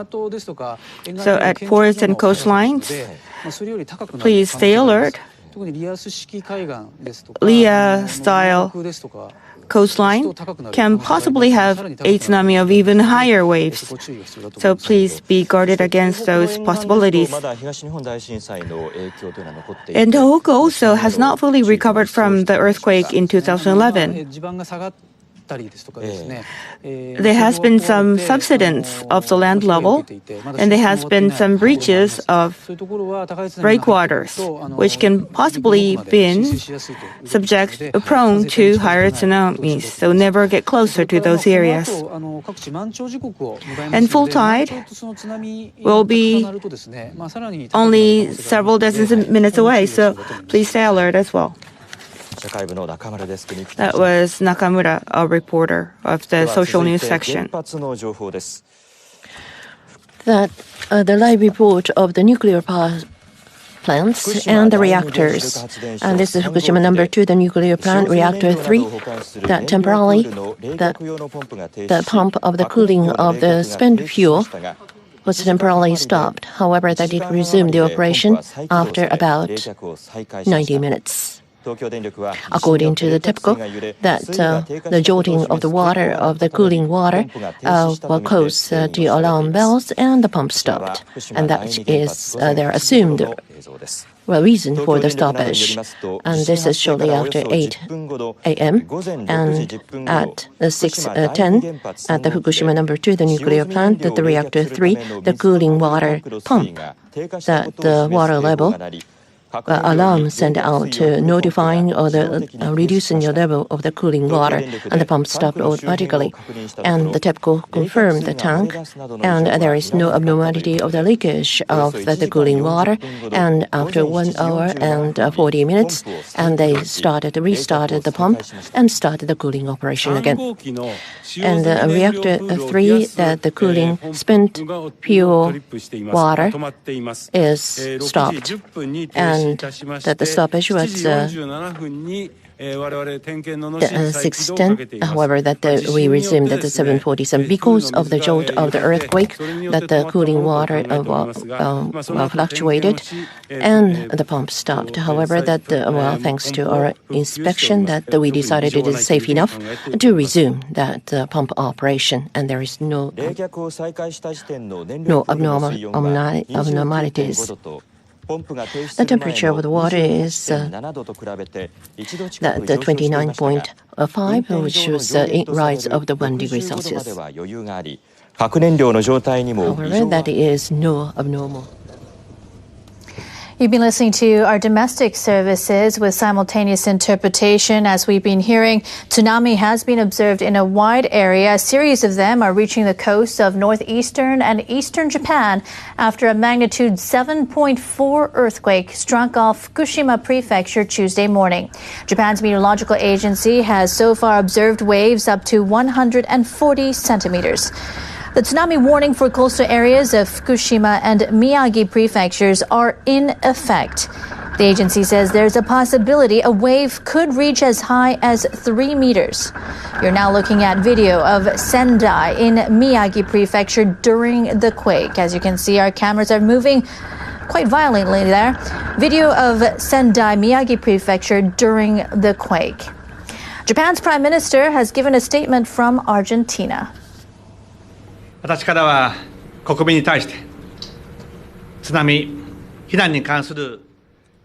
So at ports and coastlines, please stay alert. Lia-style coastline can possibly have a tsunami of even higher waves. So please be guarded against those possibilities. And Tohoku also has not fully recovered from the earthquake in 2011. There has been some subsidence of the land level, and there has been some breaches of breakwaters, which can possibly be prone to higher tsunamis. So never get closer to those areas. And full tide will be only several dozens of minutes away, so please stay alert as well. That was Nakamura, a reporter of the social news section. That the live report of the nuclear power plants and the reactors. And this is Fukushima number 2, the nuclear plant, reactor 3, that temporarily the pump of the cooling of the spent fuel was temporarily stopped. However, that did resume the operation after about 90 minutes. According to the TEPCO, that the jolting of the water, of the cooling water, will cause the alarm bells and the pump stopped. And that is their assumed reason for the stoppage. And this is shortly after 8 a.m. And at 6:10 at the Fukushima number 2, the nuclear plant, at the reactor 3, the cooling water pump, that the water level alarm sent out notifying or reducing the level of the cooling water, and the pump stopped automatically. And the TEPCO confirmed the tank, and there is no abnormality of the leakage of the cooling water. And after 1 hour and 40 minutes, and they restarted the pump and started the cooling operation again. And reactor 3, that the cooling spent fuel water is stopped, and that the stoppage was 6:10. However, that we resumed at the 7:47 because of the jolt of the earthquake, that the cooling water fluctuated, and the pump stopped. However, that thanks to our inspection, that we decided it is safe enough to resume that pump operation, and there is no abnormalities. The temperature of the water is the 29.5, which shows a rise of the 1 degree Celsius. However, that is no abnormal. You've been listening to our domestic services with simultaneous interpretation. As we've been hearing, tsunami has been observed in a wide area. A series of them are reaching the coast of northeastern and eastern Japan after a magnitude 7.4 earthquake struck off Fukushima Prefecture Tuesday morning. Japan's meteorological agency has so far observed waves up to 140 centimeters. The tsunami warning for coastal areas of Fukushima and Miyagi prefectures are in effect. The agency says there's a possibility a wave could reach as high as 3 meters. You're now looking at video of Sendai in Miyagi prefecture during the quake. As you can see, our cameras are moving quite violently there. Video of Sendai, Miyagi prefecture during the quake. Japan's prime minister has given a statement from Argentina. 私からは国民に対して津波避難に関する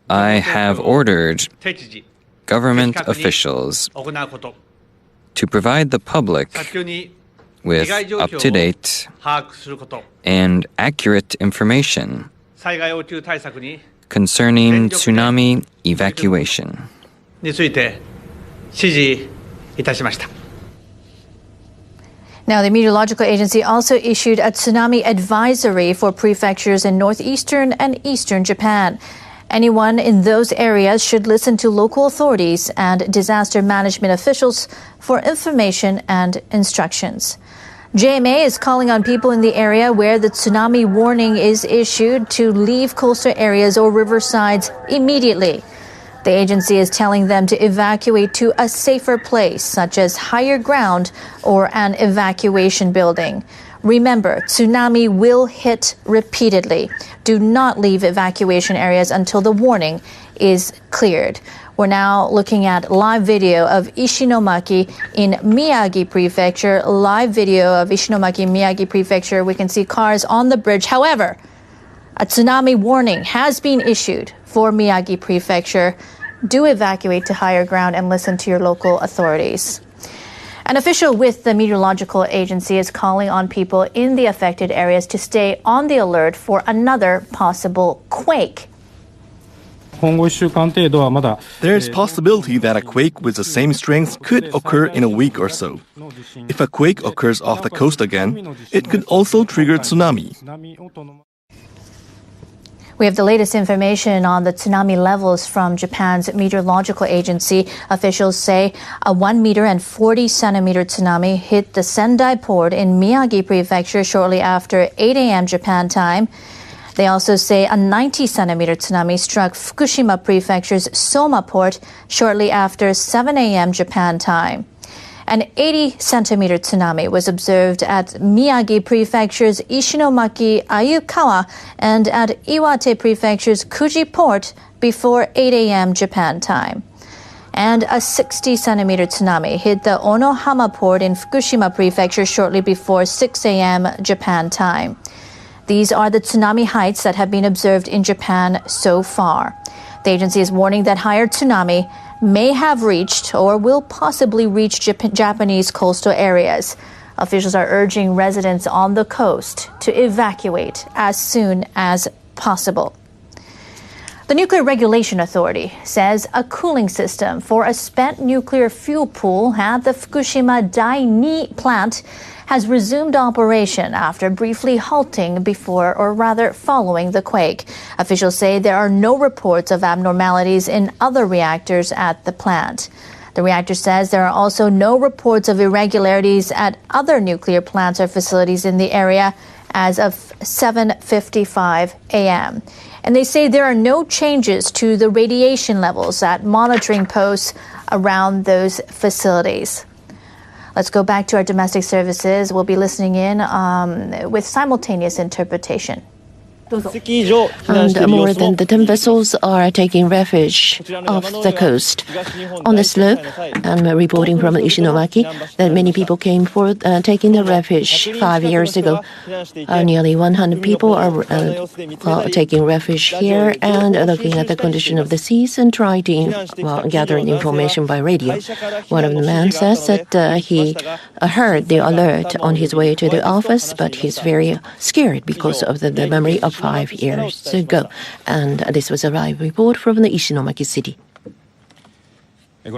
I have ordered government officials to provide the public with up-to-date and accurate information concerning tsunami evacuation. について指示いたしました。 Now, the meteorological agency also issued a tsunami advisory for prefectures in northeastern and eastern Japan. Anyone in those areas should listen to local authorities and disaster management officials for information and instructions. JMA is calling on people in the area where the tsunami warning is issued to leave coastal areas or riversides immediately. The agency is telling them to evacuate to a safer place, such as higher ground or an evacuation building. Remember, tsunami will hit repeatedly. Do not leave evacuation areas until the warning is cleared. We're now looking at live video of Ishinomaki in Miyagi Prefecture. Live video of Ishinomaki, Miyagi Prefecture. We can see cars on the bridge. However, a tsunami warning has been issued for Miyagi Prefecture. Do evacuate to higher ground and listen to your local authorities. An official with the meteorological agency is calling on people in the affected areas to stay on the alert for another possible quake. There is possibility that a quake with the same strength could occur in a week or so. If a quake occurs off the coast again, it could also trigger tsunami. We have the latest information on the tsunami levels from Japan's meteorological agency. Officials say a 1 meter and 40 centimeter tsunami hit the Sendai port in Miyagi Prefecture shortly after 8 a.m. Japan time. They also say a 90 centimeter tsunami struck Fukushima Prefecture's Soma port shortly after 7 a.m. Japan time. An 80 centimeter tsunami was observed at Miyagi Prefecture's Ishinomaki Ayukawa and at Iwate Prefecture's Kuji port before 8 a.m. Japan time. And a 60 centimeter tsunami hit the Onohama port in Fukushima Prefecture shortly before 6 a.m. Japan time. These are the tsunami heights that have been observed in Japan so far. The agency is warning that higher tsunami may have reached or will possibly reach Japanese coastal areas. Officials are urging residents on the coast to evacuate as soon as possible. The Nuclear Regulation Authority says a cooling system for a spent nuclear fuel pool at the Fukushima Dai-2 plant has resumed operation after briefly halting before, or rather following, the quake. Officials say there are no reports of abnormalities in other reactors at the plant. The reactor says there are also no reports of irregularities at other nuclear plants or facilities in the area as of 7:55 a.m. And they say there are no changes to the radiation levels at monitoring posts around those facilities. Let's go back to our domestic services. We'll be listening in with simultaneous interpretation. And more than 10 vessels are taking refuge off the coast. On the slope, I'm reporting from Ishinomaki that many people came for taking the refuge 5 years ago. Nearly 100 people are taking refuge here and looking at the condition of the seas and trying to gather information by radio. One of the men says that he heard the alert on his way to the office, but he's very scared because of the memory of 5 years ago. And this was a live report from the Ishinomaki city. And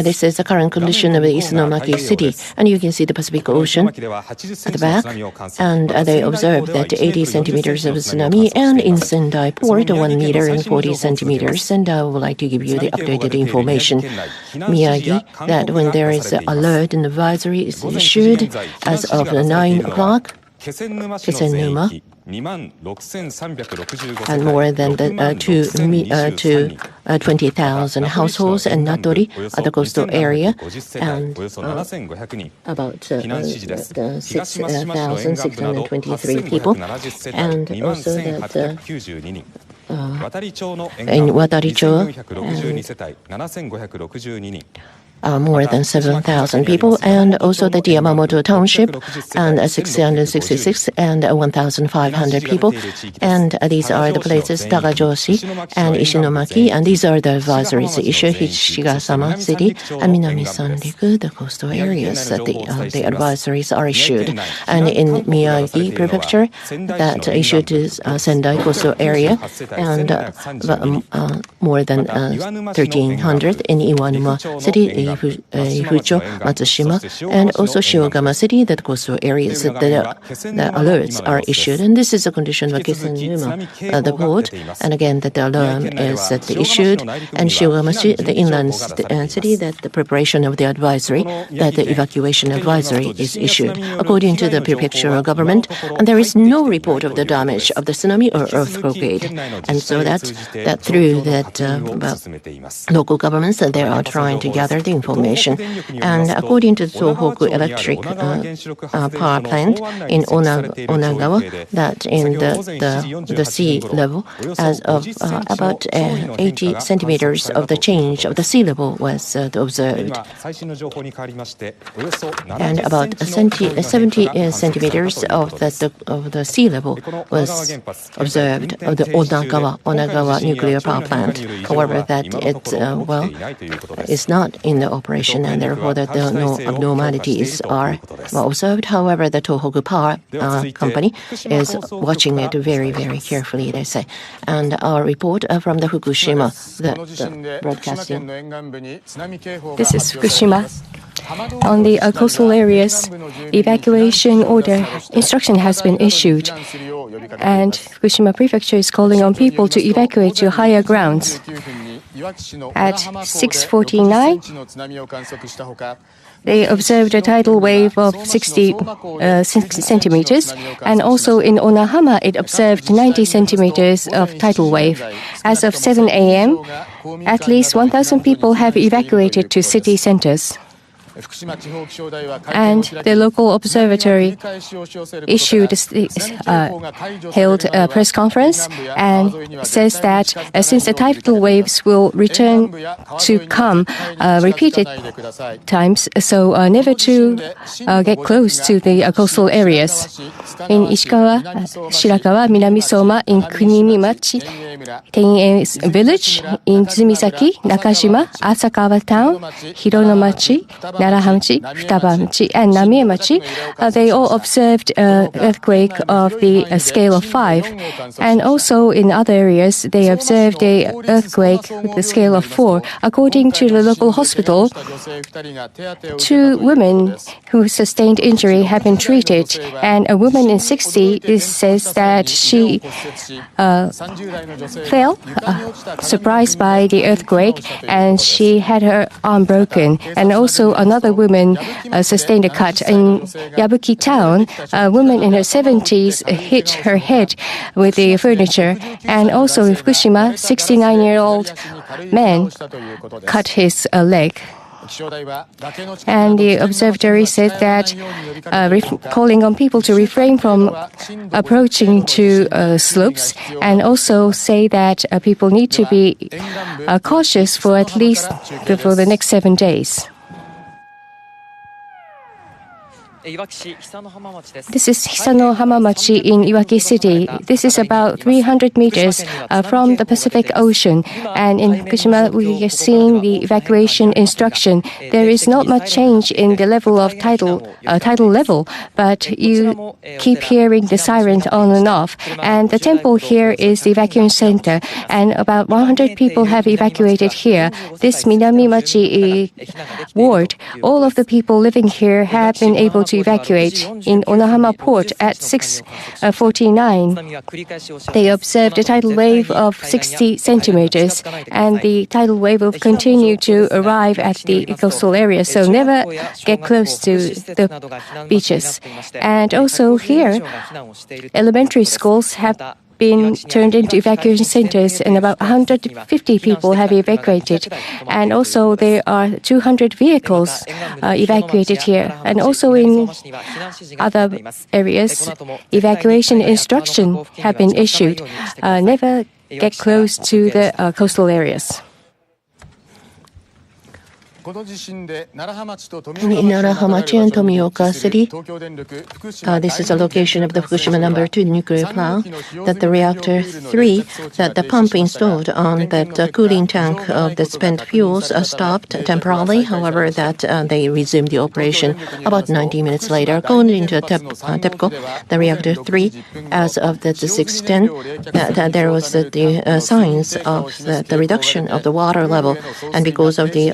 this is the current condition of the Ishinomaki city. And you can see the Pacific Ocean at the back. And they observed that 80 centimeters of tsunami, and in Sendai port, 1 meter and 40 centimeters. And I would like to give you the updated information. Miyagi, that when there is an alert and advisory is issued as of 9 o'clock, Kesennuma, and more than 20,000 households, and Natori at the coastal area, and about 6,623 people, and also that in Wataricho, more than 7,000 people, and also the Yamamoto Township, and 666 and 1,500 people. And these are the places, Tagajoshi and Ishinomaki, and these are the advisories issued, Shigasama City and Minami Sanriku, the coastal areas that the advisories are issued. And in Miyagi Prefecture, that issued to Sendai coastal area, and more than 1,300 in Iwanuma City, Ifucho, Matsushima, and also Shiogama City, that coastal areas that the alerts are issued. And this is the condition of Kesennuma, the port, and again that the alarm is issued, and Shiogama City, the inland city, that the preparation of the advisory, that the evacuation advisory is issued according to the prefectural government, and there is no report of the damage of the tsunami or earthquake. And so that through that local governments, that they are trying to gather the information. And according to the Tohoku Electric Power Plant in Onagawa, that in the sea level, as of about 80 centimeters of the change of the sea level was observed, and about 70 centimeters of the sea level was observed of the Onagawa nuclear power plant. However, that it is not in the operation, and therefore that no abnormalities are observed. However, the Tohoku Power Company is watching it very, very carefully, they say. And our report from the Fukushima, the broadcasting. This is Fukushima. On the coastal areas, evacuation order instruction has been issued, and Fukushima Prefecture is calling on people to evacuate to higher grounds. At 6:49, they observed a tidal wave of 60 centimeters, and also in Onahama, it observed 90 centimeters of tidal wave. As of 7 a.m., at least 1,000 people have evacuated to city centers. And the local observatory held a press conference and says that since the tidal waves will return to come repeated times, so never to get close to the coastal areas. In Ishikawa, Shirakawa, Minamisoma, in Kunimimachi, Teien village, in Tsumisaki, Nakashima, Asakawa town, Hironomachi, Narahamachi, Futabamachi, and Namiemachi, they all observed an earthquake of the scale of 5. And also in other areas, they observed an earthquake with the scale of 4. According to the local hospital, 2 women who sustained injury have been treated, and a woman in 60 says that she fell surprised by the earthquake, and she had her arm broken. And also another woman sustained a cut. In Yabuki town, a woman in her 70s hit her head with the furniture. And also in Fukushima, 69-year-old man cut his leg. And the observatory said that calling on people to refrain from approaching to slopes, and also say that people need to be cautious for at least for the next 7 days. This is Hisano Hamamachi in Iwaki City. This is about 300 meters from the Pacific Ocean. And in Fukushima, we are seeing the evacuation instruction. There is not much change in the level of tidal level, but you keep hearing the sirens on and off. And the temple here is the evacuation center, and about 100 people have evacuated here. This Minamimachi ward, all of the people living here have been able to evacuate. In Onahama port at 6:49, they observed a tidal wave of 60 centimeters, and the tidal wave will continue to arrive at the coastal area, so never get close to the beaches. And also here, elementary schools have been turned into evacuation centers, and about 150 people have evacuated. And also there are 200 vehicles evacuated here. And also in other areas, evacuation instruction have been issued. Never get close to the coastal areas. In Narahamachi and Tomioka City, this is the location of the Fukushima No. 2 nuclear plant, that the reactor 3, that the pump installed on that cooling tank of the spent fuels stopped temporarily. However, that they resumed the operation about 90 minutes later. According to TEPCO, the reactor 3, as of the 6:10, there was the signs of the reduction of the water level, and because of the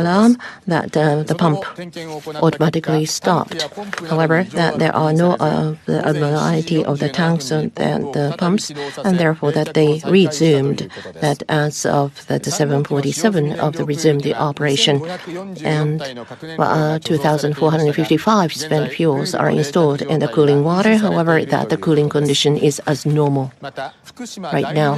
alarm, that the pump automatically stopped. However, that there are no abnormality of the tanks and the pumps, and therefore that they resumed that as of the 7:47 of the resumed the operation, and 2,455 spent fuels are installed in the cooling water. However, that the cooling condition is as normal right now.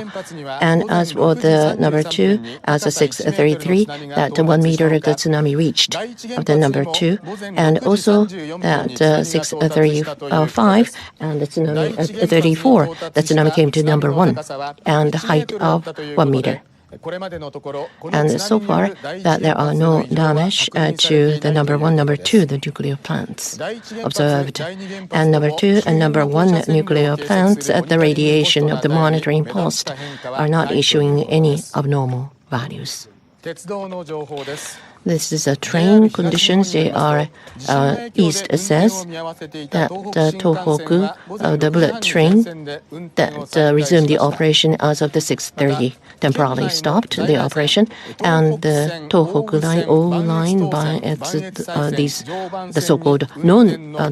And as for the number 2, as of 6:33, that 1 meter of the tsunami reached of the number 2, and also that 6:35 and the tsunami 34, the tsunami came to number 1 and the height of 1 meter. And so far, that there are no damage to the number 1, number 2, the nuclear plants observed. And number 2 and number 1 nuclear plants at the radiation of the monitoring post are not issuing any abnormal values. This is a train conditions. They are east says that Tohoku, the bullet train that resumed the operation as of the 6:30, temporarily stopped the operation, and the Tohoku line, O line by its the so-called non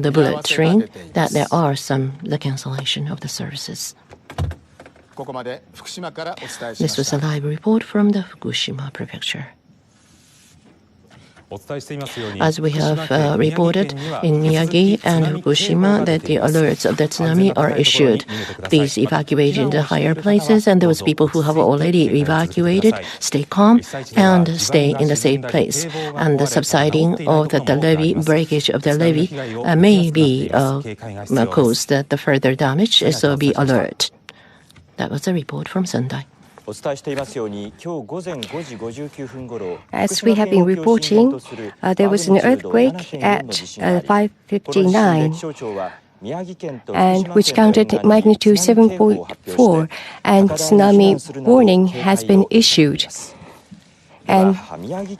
the bullet train, that there are some the cancellation of the services. This was a live report from the Fukushima Prefecture. As we have reported in Miyagi and Fukushima, that the alerts of the tsunami are issued. Please evacuate in the higher places, and those people who have already evacuated, stay calm and stay in the safe place. And the subsiding of the levee, breakage of the levee may be caused the further damage, so be alert. That was a report from Sendai. As we have been reporting, there was an earthquake at 5:59, and which counted magnitude 7.4, and tsunami warning has been issued. and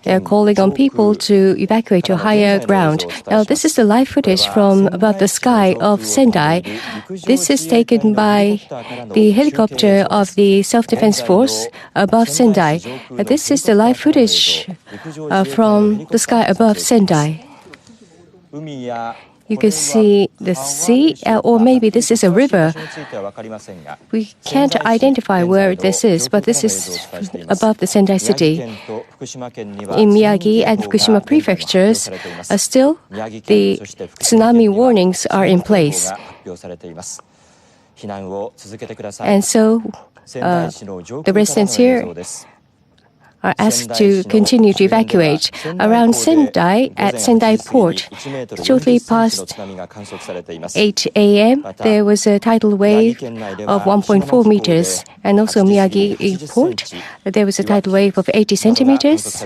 they're calling on people to evacuate to higher ground. Now, this is the live footage from above the sky of Sendai. This is taken by the helicopter of the Self-Defense Force above Sendai. This is the live footage from the sky above Sendai. You can see the sea, or maybe this is a river. We can't identify where this is, but this is above the Sendai city. In Miyagi and Fukushima prefectures, still the tsunami warnings are in place. And so the residents here are asked to continue to evacuate. Around Sendai, at Sendai port, shortly past 8 a.m., there was a tidal wave of 1.4 meters. And also Miyagi port, there was a tidal wave of 80 centimeters.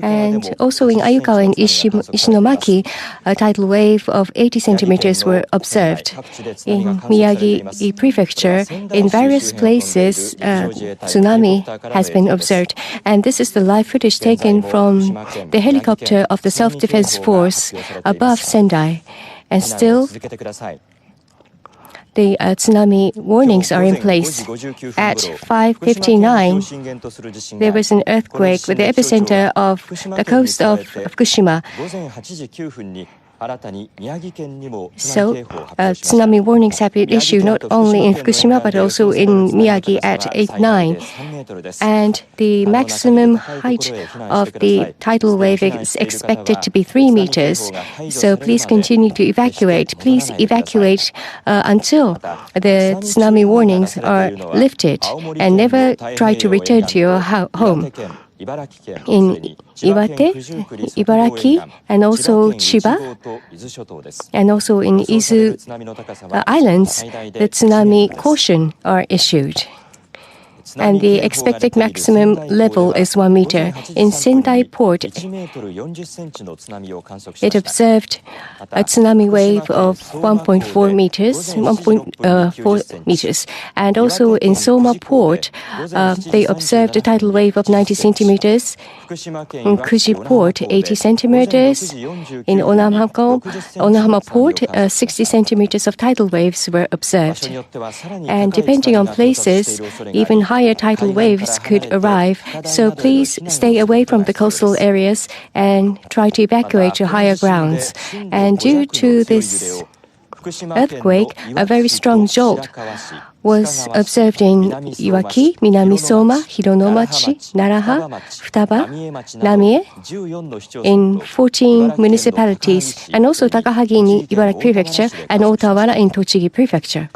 And also in Ayukawa and Ishinomaki, a tidal wave of 80 centimeters were observed. In Miyagi prefecture, in various places, tsunami has been observed. And this is the live footage taken from the helicopter of the Self-Defense Force above Sendai. And still, the tsunami warnings are in place. At 5:59, there was an earthquake with the epicenter of the coast of Fukushima. So, tsunami warnings have been issued not only in Fukushima but also in Miyagi at 8:09. And the maximum height of the tidal wave is expected to be 3 meters. So please continue to evacuate. Please evacuate until the tsunami warnings are lifted and never try to return to your home. In Iwate, Ibaraki, and also Chiba, and also in Izu Islands, the tsunami caution are issued. And the expected maximum level is 1 meter. In Sendai port, it observed a tsunami wave of 1.4 meters, 1.4 meters. And also in Soma port, they observed a tidal wave of 90 centimeters. In Kuji port, 80 centimeters. In Onahama port, 60 centimeters of tidal waves were observed. And depending on places, even higher tidal waves could arrive. So please stay away from the coastal areas and try to evacuate to higher grounds. And due to this earthquake, a very strong jolt was observed in Iwaki, Minami-Soma, Hironomachi, Naraha, Futaba, Namie, in 14 municipalities, and also Takahagi in Ibaraki Prefecture and Otawara in Tochigi Prefecture.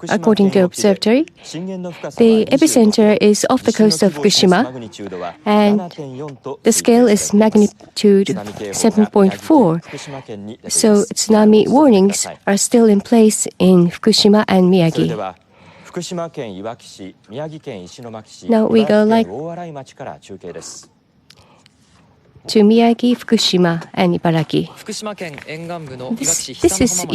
According to the observatory, the epicenter is off the coast of Fukushima, and the scale is magnitude 7.4. So tsunami warnings are still in place in Fukushima and Miyagi. Now we go to Miyagi, Fukushima, and Ibaraki. This is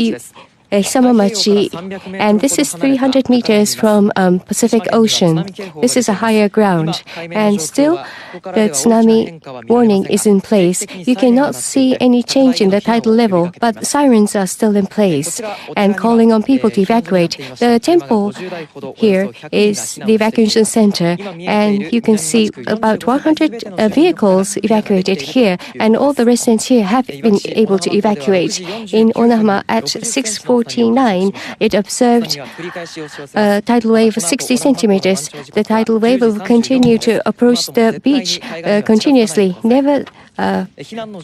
Hisamachi, and this is 300 meters from Pacific Ocean. This is a higher ground, and still the tsunami warning is in place. You cannot see any change in the tidal level, but sirens are still in place and calling on people to evacuate. The temple here is the evacuation center, and you can see about 100 vehicles evacuated here, and all the residents here have been able to evacuate. In Onahama at 6:49, it observed a tidal wave of 60 centimeters. The tidal wave will continue to approach the beach continuously, never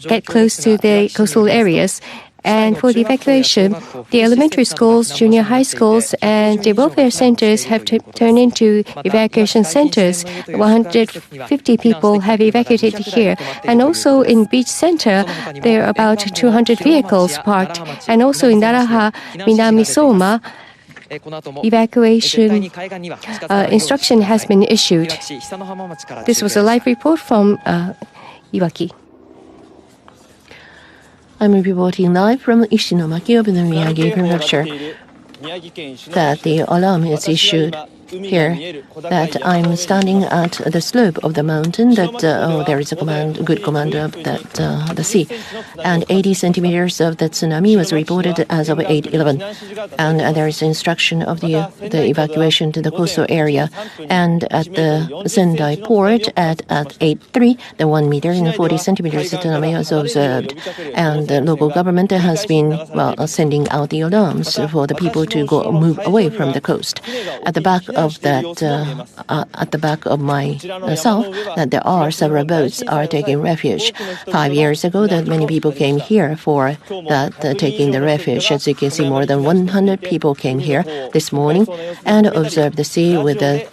get close to the coastal areas. And for the evacuation, the elementary schools, junior high schools, and the welfare centers have turned into evacuation centers. 150 people have evacuated here. And also in beach center, there are about 200 vehicles parked. And also in Naraha, Minami-Soma, evacuation instruction has been issued. This was a live report from Iwaki. I'm reporting live from Ishinomaki of the Miyagi Prefecture that the alarm is issued here that I'm standing at the slope of the mountain, that there is a good command of the sea. And 80 centimeters of the tsunami was reported as of 8:11. And there is instruction of the evacuation to the coastal area. And at the Sendai port at 8:03, the 1 meter and 40 centimeters tsunami was observed. And the local government has been sending out the alarms for the people to move away from the coast. At the back of myself, that there are several boats are taking refuge. 5 years ago, that many people came here for that taking the refuge. As you can see, more than 100 people came here this morning and observed the sea with the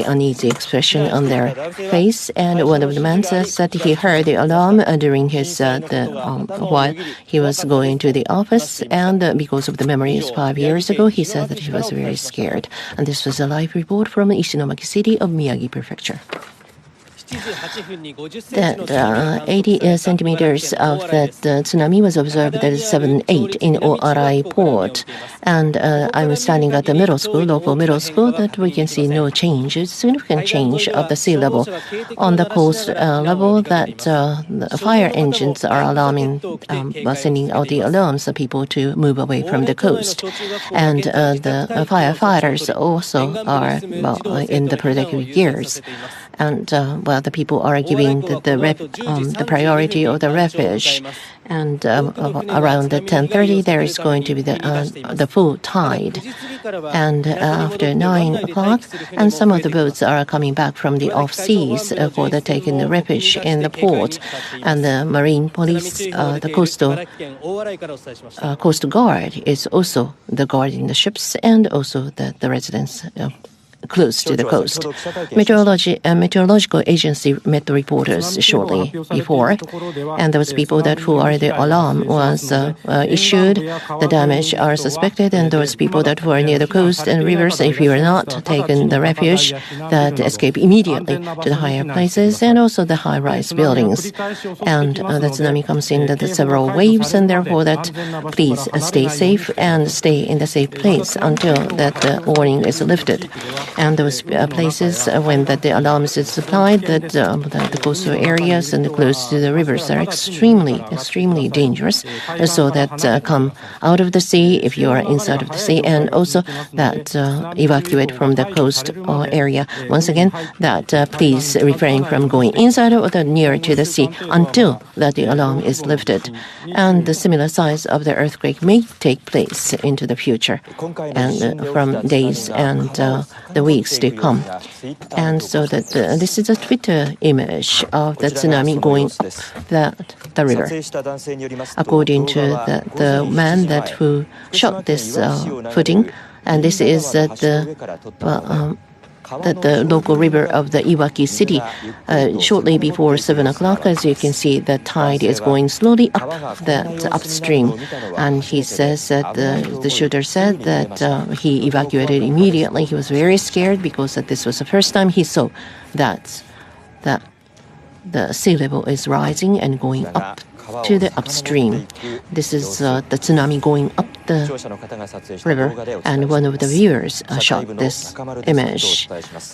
uneasy expression on their face. And one of the men says that he heard the alarm during his while he was going to the office, and because of the memories 5 years ago, he said that he was very scared. And this was a live report from Ishinomaki City of Miyagi Prefecture. That 80 centimeters of that tsunami was observed at 7:08 in Oarai port. And I'm standing at the local middle school, that we can see no changes, significant change of the sea level. On the coast level, that the fire engines are sending out the alarms for people to move away from the coast. And the firefighters also are in the protective gears. And the people are giving the priority of the refuge. And around 10:30, there is going to be the full tide. And after 9 o'clock, and some of the boats are coming back from the off seas for taking the refuge in the port. And the marine police, the coast guard is also the guarding the ships, and also the residents close to the coast. Meteorological agency met the reporters shortly before, and those people who are the alarm was issued, the damage are suspected, and those people who are near the coast and rivers, if you are not taken the refuge, that escape immediately to the higher places and also the high-rise buildings. And the tsunami comes in the several waves, and therefore that please stay safe and stay in the safe place until that warning is lifted. And those places when the alarms is supplied, that the coastal areas and close to the rivers are extremely dangerous. So that come out of the sea if you are inside of the sea, and also that evacuate from the coast area. Once again, that please refrain from going inside or near to the sea until that the alarm is lifted. And the similar size of the earthquake may take place into the future, and from days and the weeks to come. And so that this is a Twitter image of the tsunami going up the river. According to the man who shot this footing, and this is the local river of the Iwaki city. Shortly before 7 o'clock, as you can see, the tide is going slowly up upstream. And he says that the shooter said that he evacuated immediately. He was very scared because this was the first time he saw that the sea level is rising and going up to the upstream. This is the tsunami going up the river, and one of the viewers shot this image.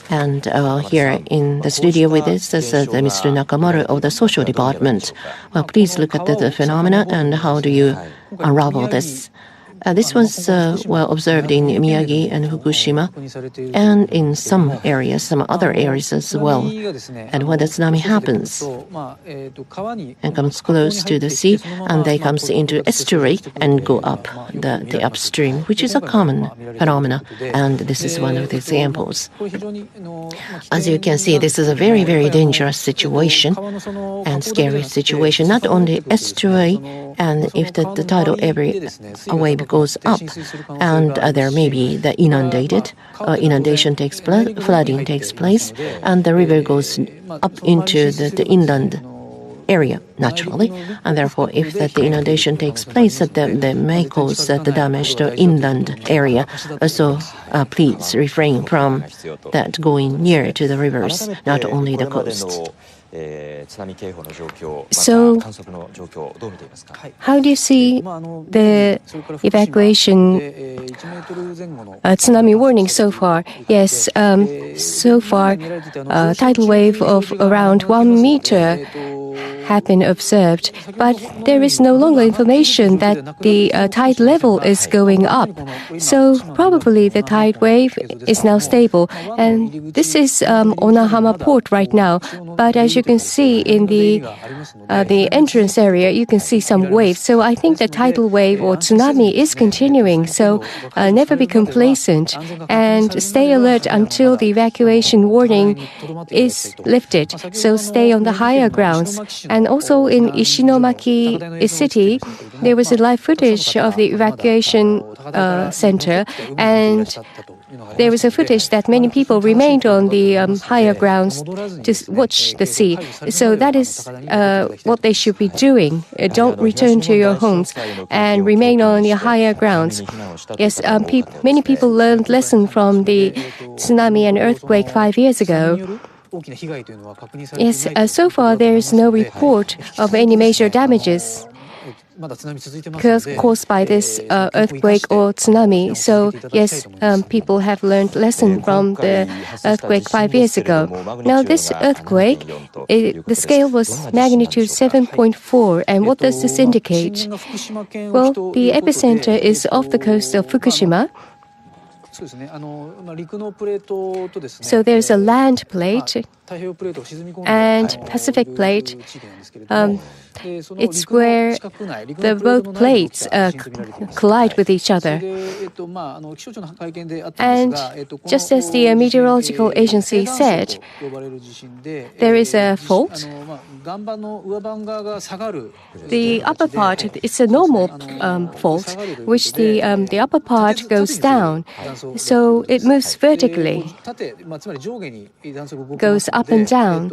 And here in the studio with us is Mr. Nakamoto of the social department. Well, please look at the phenomena and how do you unravel this? This was observed in Miyagi and Fukushima, and in some other areas as well. And when the tsunami happens and comes close to the sea, and they comes into estuary and go up the upstream, which is a common phenomena, and this is one of the examples. As you can see, this is a very, very dangerous situation and scary situation. Not only estuary, and if the tidal wave goes up, and there may be the inundation takes place, flooding takes place, and the river goes up into the inland area naturally, and therefore if the inundation takes place, that may cause the damage to inland area. So please refrain from that going near to the rivers, not only the coast. So, how do you see the evacuation tsunami warning so far? Yes, so far, tidal wave of around 1 meter have been observed, but there is no longer information that the tide level is going up. So probably the tide wave is now stable, and this is Onahama port right now. But as you can see in the entrance area, you can see some waves. So I think the tidal wave or tsunami is continuing. So never be complacent and stay alert until the evacuation warning is lifted. So stay on the higher grounds. And also in Ishinomaki City, there was a live footage of the evacuation center, and there was a footage that many people remained on the higher grounds to watch the sea. So that is what they should be doing. Don't return to your homes and remain on the higher grounds. Yes, many people learned lesson from the tsunami and earthquake 5 years ago. Yes, so far there is no report of any major damages caused by this earthquake or tsunami. So yes, people have learned lesson from the earthquake 5 years ago. Now this earthquake, the scale was magnitude 7.4, and what does this indicate? Well, the epicenter is off the coast of Fukushima. So there's a land plate and Pacific plate. It's where the both plates collide with each other. And just as the meteorological agency said, there is a fault. The upper part, it's a normal fault, which the upper part goes down. So it moves vertically, goes up and down.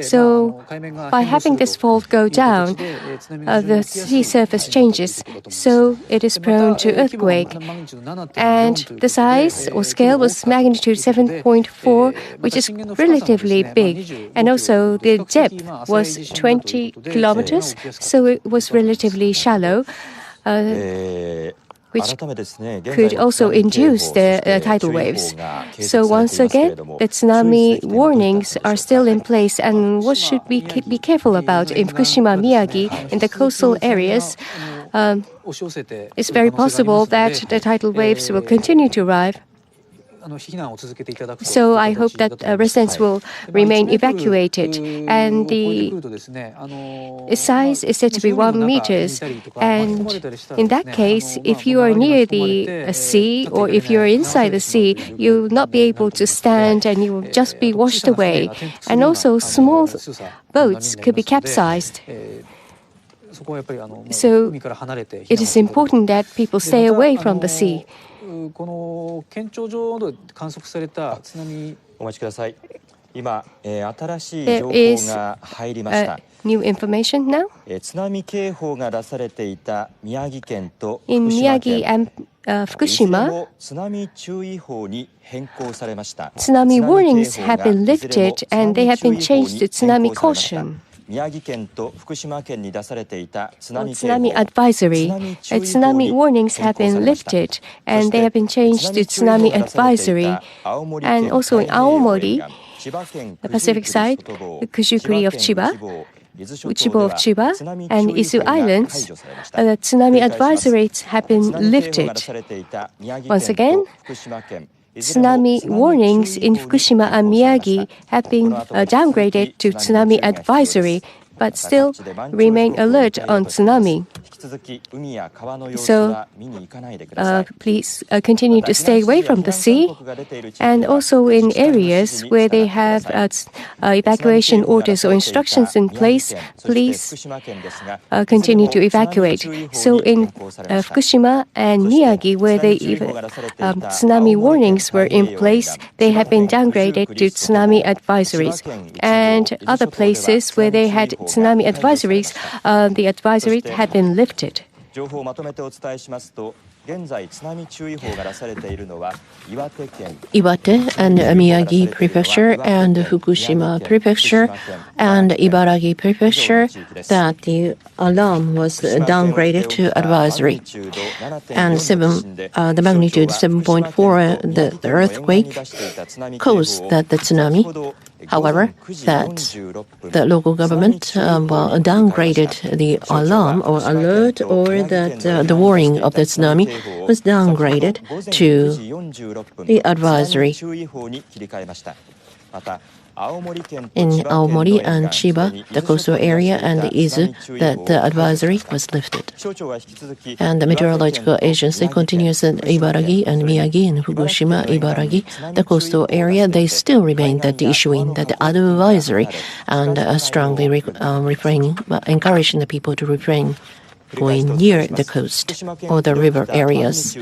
So by having this fault go down, the sea surface changes, so it is prone to earthquake. And the size or scale was magnitude 7.4, which is relatively big. And also the depth was 20 kilometers, so it was relatively shallow. Which could also induce the tidal waves. So once again, the tsunami warnings are still in place, and what should we be careful about in Fukushima, Miyagi, in the coastal areas? It's very possible that the tidal waves will continue to arrive. So I hope that residents will remain evacuated, and the size is said to be 1 meter. And in that case, if you are near the sea or if you are inside the sea, you will not be able to stand and you will just be washed away. And also small boats could be capsized. So it is important that people stay away from the sea. この県庁上で観測された津波お待ちください。今、新しい情報が入りました。New information now. 津波警報が出されていた宮城県と In Miyagi and Fukushima, 津波注意報に変更されました。 Tsunami warnings have been lifted and they have been changed to tsunami caution. 宮城県と福島県に出されていた津波 advisory. Tsunami warnings have been lifted and they have been changed to tsunami advisory. And also in Aomori, the Pacific side, the Kushukuri of Chiba, Uchibo of Chiba, and Izu Islands, the tsunami advisories have been lifted. Once again, tsunami warnings in Fukushima and Miyagi have been downgraded to tsunami advisory, but still remain alert on tsunami. So please continue to stay away from the sea, and also in areas where they have evacuation orders or instructions in place, please continue to evacuate. So in Fukushima and Miyagi, where the tsunami warnings were in place, they have been downgraded to tsunami advisories. And other places where they had tsunami advisories, the advisories have been lifted. 情報をまとめてお伝えしますと Iwate and Miyagi Prefecture and Fukushima Prefecture and Ibaragi Prefecture that the alarm was downgraded to advisory. And the magnitude 7.4, the earthquake caused the tsunami. However, that the local government downgraded the alarm or alert, or that the warning of the tsunami was downgraded to the advisory. In Aomori and Chiba, the coastal area, and Izu, that the advisory was lifted. And the meteorological agency continues in Ibaragi and Miyagi and Fukushima, Ibaragi, the coastal area, they still remain that issuing that advisory and strongly encouraging the people to refrain going near the coast or the river areas.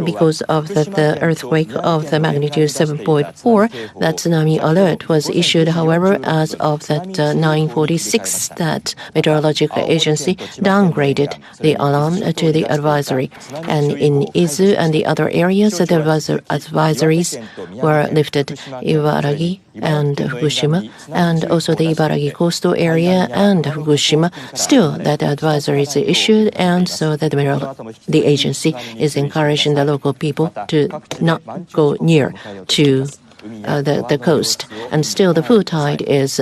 Because of the earthquake of the magnitude 7.4, that tsunami alert was issued. However, as of that 9:46, that meteorological agency downgraded the alarm to the advisory. And in Izu and the other areas, the advisories were lifted. Ibaragi and Fukushima, and also the Ibaragi coastal area and Fukushima, still that advisory is issued, and so that the agency is encouraging the local people to not go near to the coast. And still the full tide is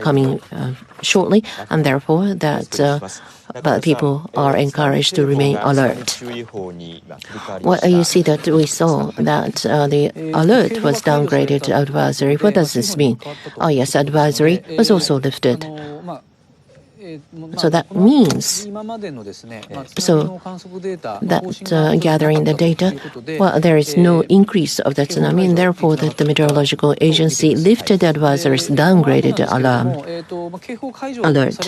coming shortly, and therefore that but people are encouraged to remain alert. Well, you see that we saw that the alert was downgraded to advisory. What does this mean? Oh yes, advisory was also lifted. So that means, that gathering the data, well, there is no increase of the tsunami, and therefore that the meteorological agency lifted the advisories, downgraded the alert.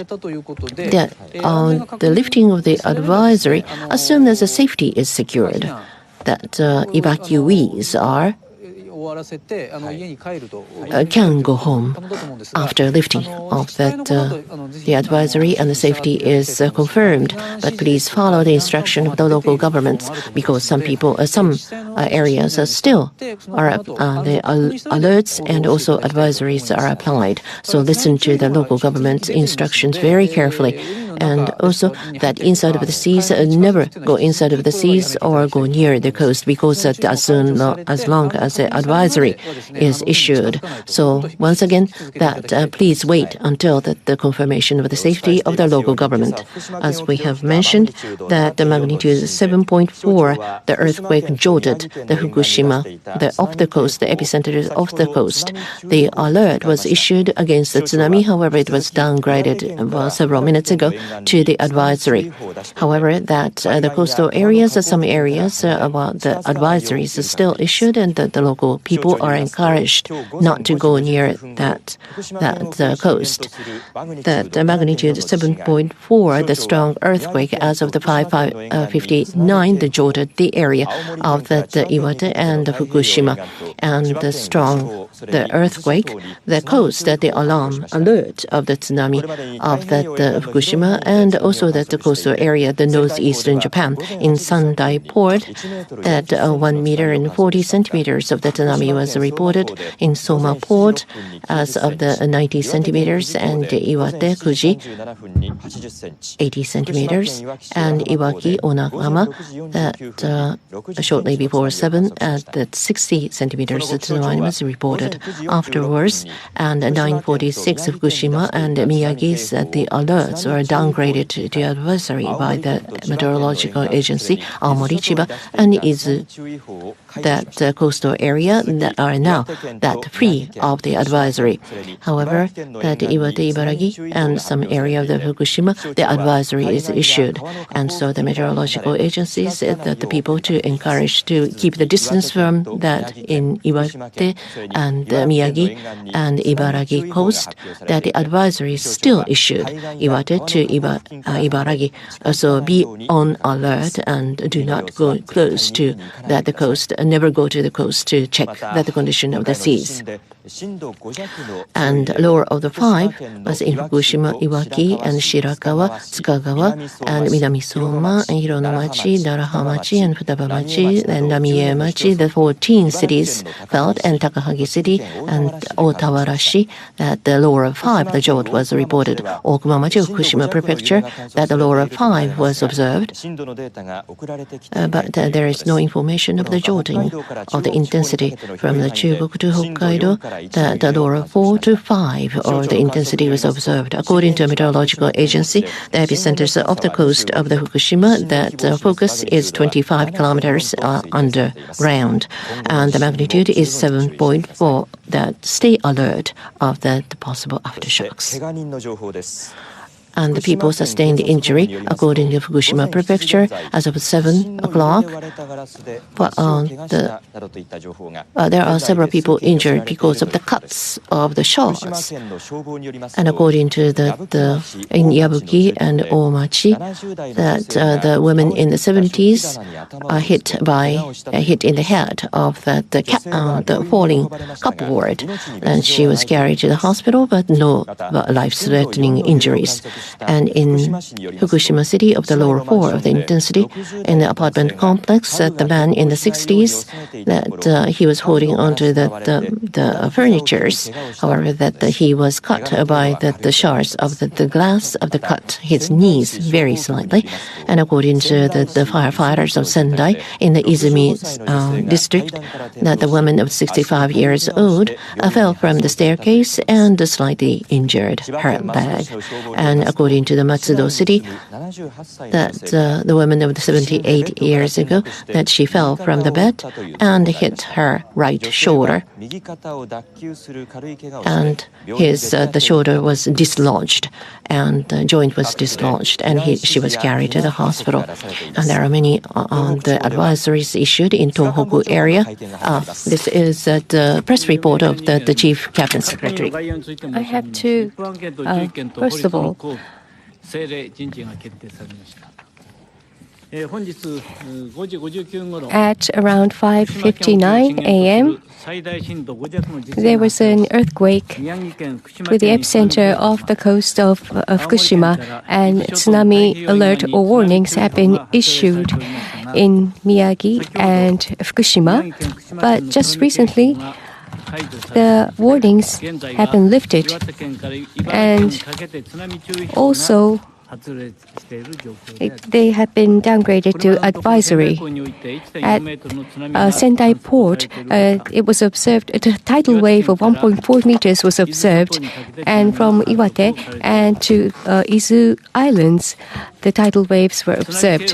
The lifting of the advisory, as soon as the safety is secured, that evacuees can go home after lifting of that the advisory, and the safety is confirmed. But please follow the instruction of the local governments, because some areas are still the alerts and also advisories are applied. So listen to the local government's instructions very carefully. And also that inside of the seas, never go inside of the seas or go near the coast, because as long as the advisory is issued. So once again, that please wait until the confirmation of the safety of the local government. As we have mentioned, that the magnitude 7.4, the earthquake jolted the Fukushima, off the coast, the epicenter is off the coast. The alert was issued against the tsunami. However, it was downgraded several minutes ago to the advisory. However, that the coastal areas, some areas, the advisories are still issued, and the local people are encouraged not to go near that coast. That magnitude 7.4, the strong earthquake as of the 5:59, the jolted the area of the Iwate and the Fukushima, and the earthquake that caused the alarm alert of the tsunami of the Fukushima, and also that the coastal area, the northeastern Japan, in Sandai port, that 1 meter and 40 centimeters of the tsunami was reported. In Soma port, as of the 90 centimeters, and Iwate, Fuji, 80 centimeters, and Iwaki, Onagama, that shortly before 7, that 60 centimeters the tsunami was reported afterwards, and 9:46 Fukushima and Miyagi, that the alerts were downgraded to advisory by the meteorological agency, Aomori, Chiba, and Izu, that coastal area that are now that free of the advisory. However, that Iwate, Ibaragi, and some area of the Fukushima, the advisory is issued, and so the meteorological agencies said that the people to encourage to keep the distance from that in Iwate and Miyagi and Ibaragi coast, that the advisory is still issued, Iwate to Ibaragi. So be on alert and do not go close to the coast, and never go to the coast to check that the condition of the seas. And lower of the 5 was in Fukushima, Iwaki, and Shirakawa, Tsukagawa, and Minamisoma, and Hironomachi, Narahamachi, and Futabamachi, and Namiemachi. The 14 cities felt, and Takahagi City, and Otawarashi, that the lower of 5, the jolt was reported. Okumamachi, Fukushima Prefecture, that the lower of 5 was observed. But there is no information of the jolting of the intensity from the Chugoku to Hokkaido. That the lower of 4 to 5 or the intensity was observed. According to a meteorological agency, the epicenters of the coast of the Fukushima, that focus is 25 kilometers underground, and the magnitude is 7.4. That stay alert of the possible aftershocks. And the people sustained injury, according to Fukushima Prefecture, as of 7 o'clock. But there are several people injured because of the cuts of the shots. And according to in Yabuki and Omachi, that the women in the 70s are hit in the head of the falling cupboard, and she was carried to the hospital, but no life-threatening injuries. And in Fukushima City, of the lower 4 of the intensity, in the apartment complex, that the man in the 60s, that he was holding onto the furnitures. However, that he was cut by the shards of the glass of the cut, his knees very slightly. And according to the firefighters of Sendai in the Izumi district, that the woman of 65 years old fell from the staircase and slightly injured her leg. And according to the Matsudo City, that the woman of 78 years ago, that she fell from the bed and hit her right shoulder, and the shoulder was dislodged, and the joint was dislodged, and she was carried to the hospital. And there are many the advisories issued in Tohoku area. This is the press report of the Chief Cabinet Secretary. I have two. First of all, at around 5:59 a.m., there was an earthquake with the epicenter off the coast of Fukushima, and tsunami alert or warnings have been issued in Miyagi and Fukushima. But just recently, the warnings have been lifted, and also they have been downgraded to advisory. At Sendai Port, it was observed, a tidal wave of 1.4 meters was observed, and from Iwate and to Izu Islands, the tidal waves were observed.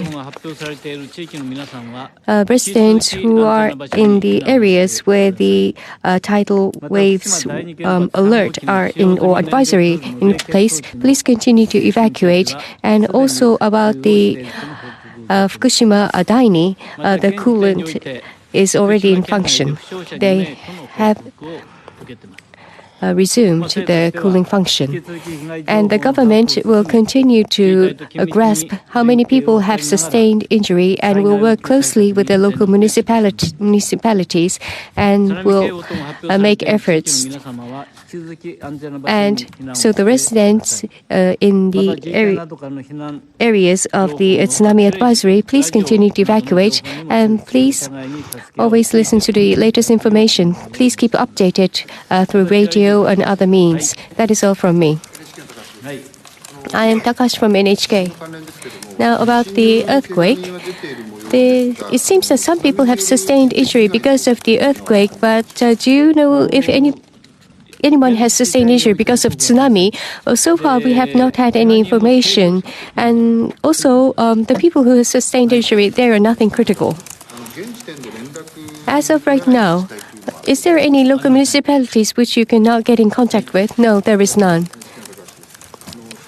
Residents who are in the areas where the tidal waves alert are in or advisory in place, please continue to evacuate. And also about the Fukushima Daini, the coolant is already in function. They have resumed the cooling function. And the government will continue to grasp how many people have sustained injury and will work closely with the local municipalities and will make efforts. And so the residents in the areas of the tsunami advisory, please continue to evacuate, and please always listen to the latest information. Please keep updated through radio and other means. That is all from me. I am Takashi from NHK. Now about the earthquake. It seems that some people have sustained injury because of the earthquake, but do you know if anyone has sustained injury because of tsunami? Well, so far, we have not had any information. And also, the people who have sustained injury, they are nothing critical. As of right now, is there any local municipalities which you cannot get in contact with? No, there is none.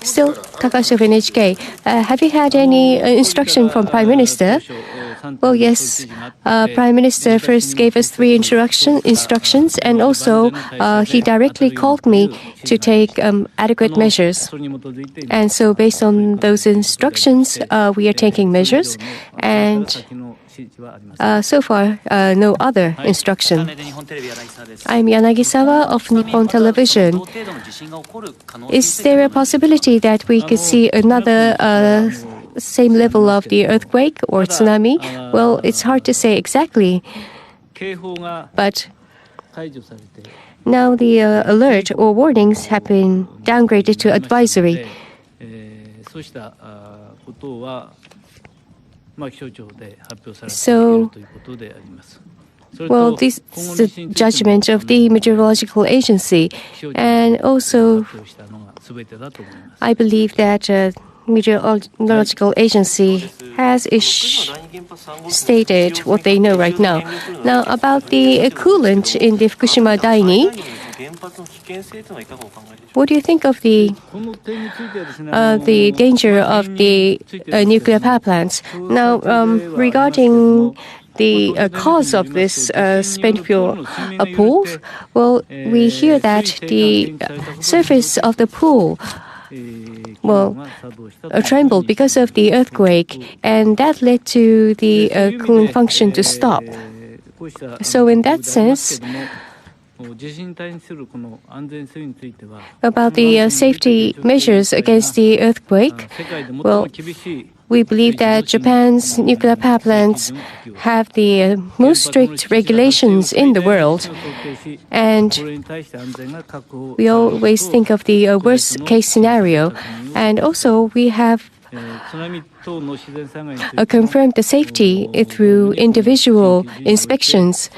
Still, Takashi of NHK, have you had any instruction from Prime Minister? Well, yes. Prime Minister first gave us 3 instructions, and also he directly called me to take adequate measures. And so based on those instructions, we are taking measures. And so far, no other instruction. I'm Yanagisawa of Nippon Television. Is there a possibility that we could see another same level of the earthquake or tsunami? Well, it's hard to say exactly. But now the alert or warnings have been downgraded to advisory. So, well, this is the judgment of the meteorological agency. And also, I believe that meteorological agency has stated what they know right now. Now, about the coolant in the Fukushima Daini, what do you think of the danger of the nuclear power plants? Now, regarding the cause of this spent fuel pool, well, we hear that the surface of the pool trembled because of the earthquake, and that led to the cooling function to stop. So in that sense, about the safety measures against the earthquake, well, we believe that Japan's nuclear power plants have the most strict regulations in the world. And we always think of the worst case scenario. And also we have confirmed the safety through individual inspections.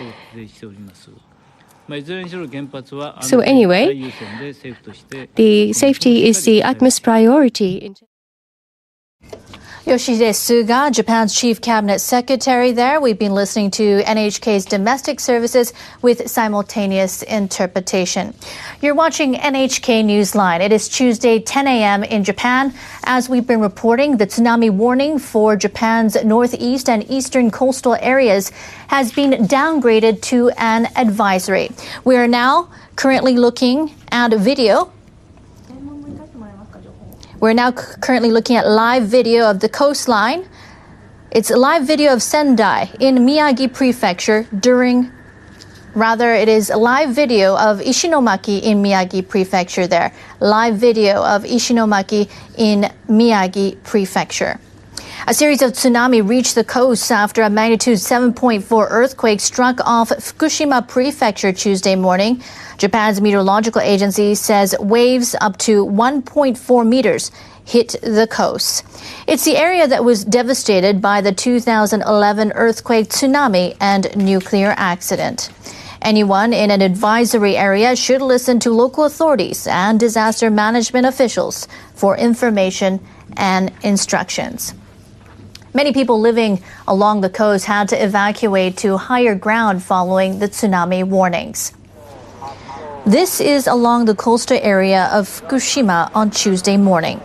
So anyway, the safety is the utmost priority. Yoshihide Suga, Japan's chief cabinet secretary there. We've been listening to NHK's domestic services with simultaneous interpretation. You're watching NHK Newsline. It is Tuesday, 10 a.m. in Japan. As we've been reporting, the tsunami warning for Japan's northeast and eastern coastal areas has been downgraded to an advisory. We are now currently looking at a video. We're now currently looking at live video of the coastline. It's a live video of Sendai in Miyagi Prefecture it is a live video of Ishinomaki in Miyagi Prefecture there. Live video of Ishinomaki in Miyagi Prefecture. A series of tsunami reached the coast after a magnitude 7.4 earthquake struck off Fukushima Prefecture Tuesday morning. Japan's meteorological agency says waves up to 1.4 meters hit the coast. It's the area that was devastated by the 2011 earthquake, tsunami, and nuclear accident. Anyone in an advisory area should listen to local authorities and disaster management officials for information and instructions. Many people living along the coast had to evacuate to higher ground following the tsunami warnings. This is along the coastal area of Fukushima on Tuesday morning.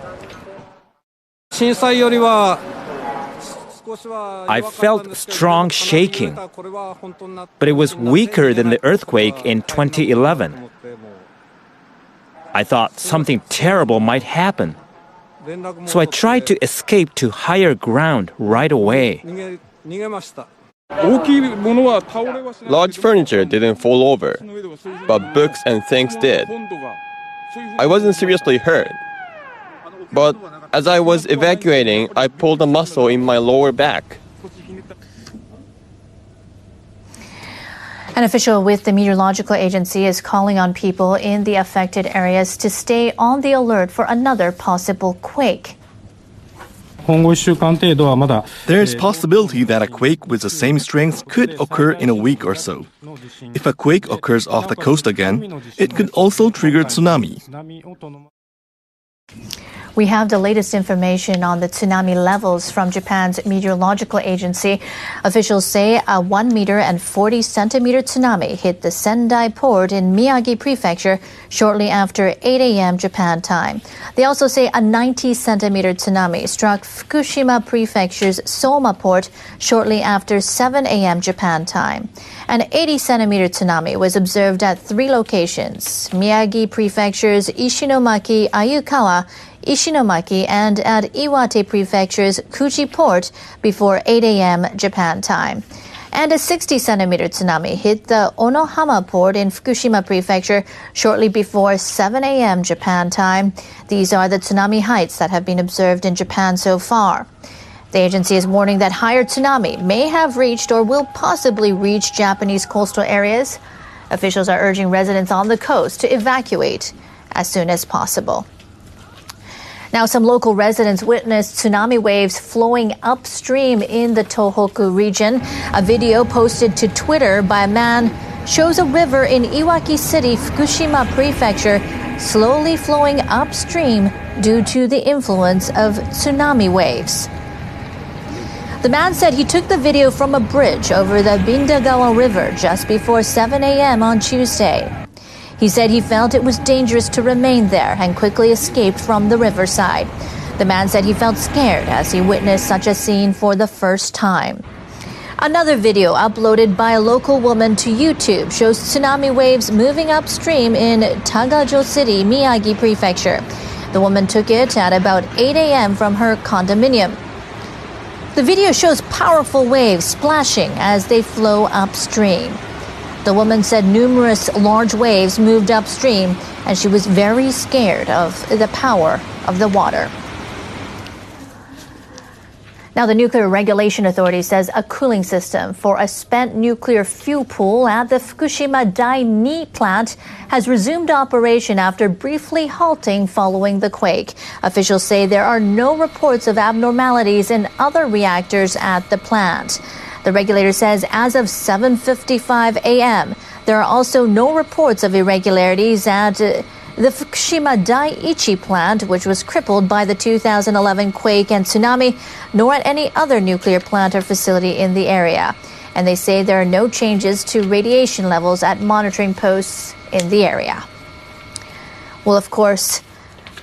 I felt strong shaking, but it was weaker than the earthquake in 2011. I thought something terrible might happen, so I tried to escape to higher ground right away. Large furniture didn't fall over, but books and things did. I wasn't seriously hurt, but as I was evacuating, I pulled a muscle in my lower back. An official with the meteorological agency is calling on people in the affected areas to stay on the alert for another possible quake. There is possibility that a quake with the same strength could occur in a week or so. If a quake occurs off the coast again, it could also trigger tsunami. We have the latest information on the tsunami levels from Japan's meteorological agency. Officials say a 1 meter and 40 centimeter tsunami hit the Sendai port in Miyagi Prefecture shortly after 8 a.m. Japan time. They also say a 90 centimeter tsunami struck Fukushima Prefecture's Soma port shortly after 7 a.m. Japan time. An 80-centimeter tsunami was observed at 3 locations: Miyagi Prefecture's Ishinomaki, Ayukawa, Ishinomaki, and at Iwate Prefecture's Kuji Port before 8 a.m. Japan time. And a 60-centimeter tsunami hit the Onohama port in Fukushima Prefecture shortly before 7 a.m. Japan time. These are the tsunami heights that have been observed in Japan so far. The agency is warning that higher tsunami may have reached or will possibly reach Japanese coastal areas. Officials are urging residents on the coast to evacuate as soon as possible. Now, some local residents witnessed tsunami waves flowing upstream in the Tohoku region. A video posted to Twitter by a man shows a river in Iwaki City, Fukushima Prefecture, slowly flowing upstream due to the influence of tsunami waves. The man said he took the video from a bridge over the Bindagawa River just before 7 a.m. on Tuesday. He said he felt it was dangerous to remain there and quickly escaped from the riverside. The man said he felt scared as he witnessed such a scene for the first time. Another video uploaded by a local woman to YouTube shows tsunami waves moving upstream in Tagajo City, Miyagi Prefecture. The woman took it at about 8 a.m. from her condominium. The video shows powerful waves splashing as they flow upstream. The woman said numerous large waves moved upstream, and she was very scared of the power of the water. Now, the Nuclear Regulation Authority says a cooling system for a spent nuclear fuel pool at the Fukushima Dai-2 plant has resumed operation after briefly halting following the quake. Officials say there are no reports of abnormalities in other reactors at the plant. The regulator says as of 7:55 a.m., there are also no reports of irregularities at the Fukushima Dai-1 plant, which was crippled by the 2011 quake and tsunami, nor at any other nuclear plant or facility in the area. And they say there are no changes to radiation levels at monitoring posts in the area. We'll, of course,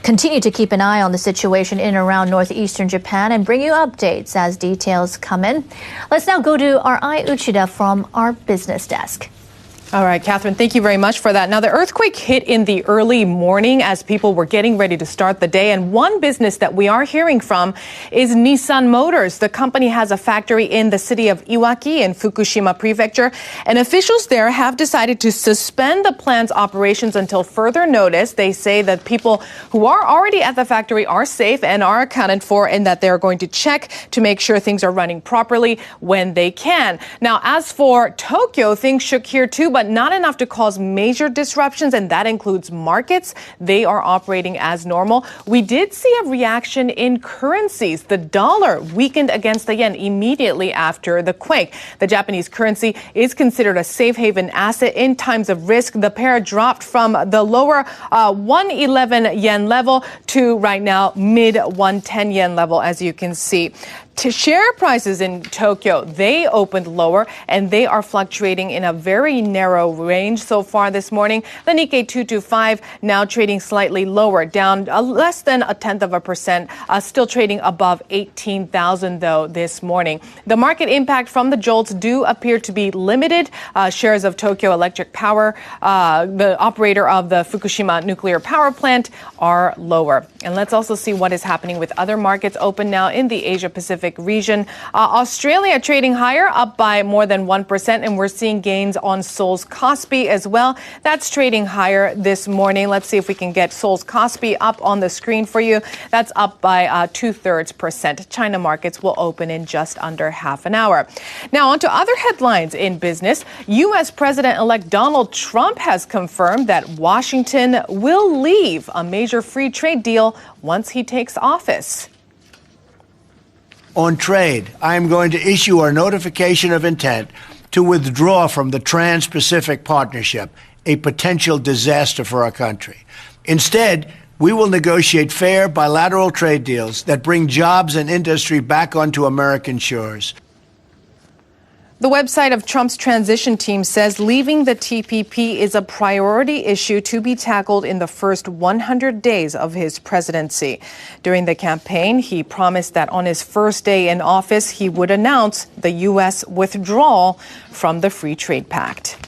continue to keep an eye on the situation in and around northeastern Japan and bring you updates as details come in. Let's now go to our Ai Uchida from our business desk. All right, Catherine, thank you very much for that. Now, the earthquake hit in the early morning as people were getting ready to start the day. And one business that we are hearing from is Nissan Motors. The company has a factory in the city of Iwaki in Fukushima Prefecture. And officials there have decided to suspend the plant's operations until further notice. They say that people who are already at the factory are safe and are accounted for, and that they're going to check to make sure things are running properly when they can. Now, as for Tokyo, things shook here too, but not enough to cause major disruptions, and that includes markets. They are operating as normal. We did see a reaction in currencies. The dollar weakened against the yen immediately after the quake. The Japanese currency is considered a safe haven asset in times of risk. The pair dropped from the lower 111 yen level to right now mid 110 yen level, as you can see. To share prices in Tokyo, they opened lower and they are fluctuating in a very narrow range so far this morning. The Nikkei 225 now trading slightly lower, down less than 0.1%, still trading above 18,000 though this morning. The market impact from the jolts do appear to be limited. Shares of Tokyo Electric Power, the operator of the Fukushima nuclear power plant, are lower. And let's also see what is happening with other markets open now in the Asia Pacific region. Australia trading higher, up by more than 1%, and we're seeing gains on Seoul's Kospi as well. That's trading higher this morning. Let's see if we can get Seoul's Kospi up on the screen for you. That's up by 0.2%. China markets will open in just under half an hour. Now on to other headlines in business. U.S. President-elect Donald Trump has confirmed that Washington will leave a major free trade deal once he takes office. On trade, I am going to issue our notification of intent to withdraw from the Trans-Pacific Partnership, a potential disaster for our country. Instead, we will negotiate fair bilateral trade deals that bring jobs and industry back onto American shores. The website of Trump's transition team says leaving the TPP is a priority issue to be tackled in the first 100 days of his presidency. During the campaign, he promised that on his first day in office, he would announce the U.S. withdrawal from the Free Trade Pact.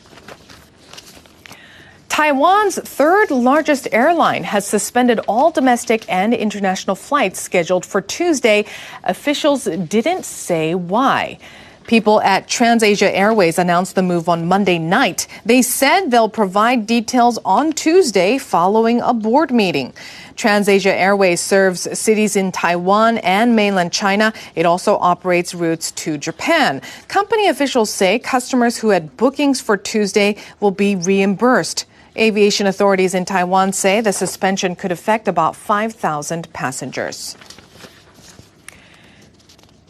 Taiwan's third largest airline has suspended all domestic and international flights scheduled for Tuesday. Officials didn't say why. People at TransAsia Airways announced the move on Monday night. They said they'll provide details on Tuesday following a board meeting. TransAsia Airways serves cities in Taiwan and mainland China. It also operates routes to Japan. Company officials say customers who had bookings for Tuesday will be reimbursed. Aviation authorities in Taiwan say the suspension could affect about 5,000 passengers.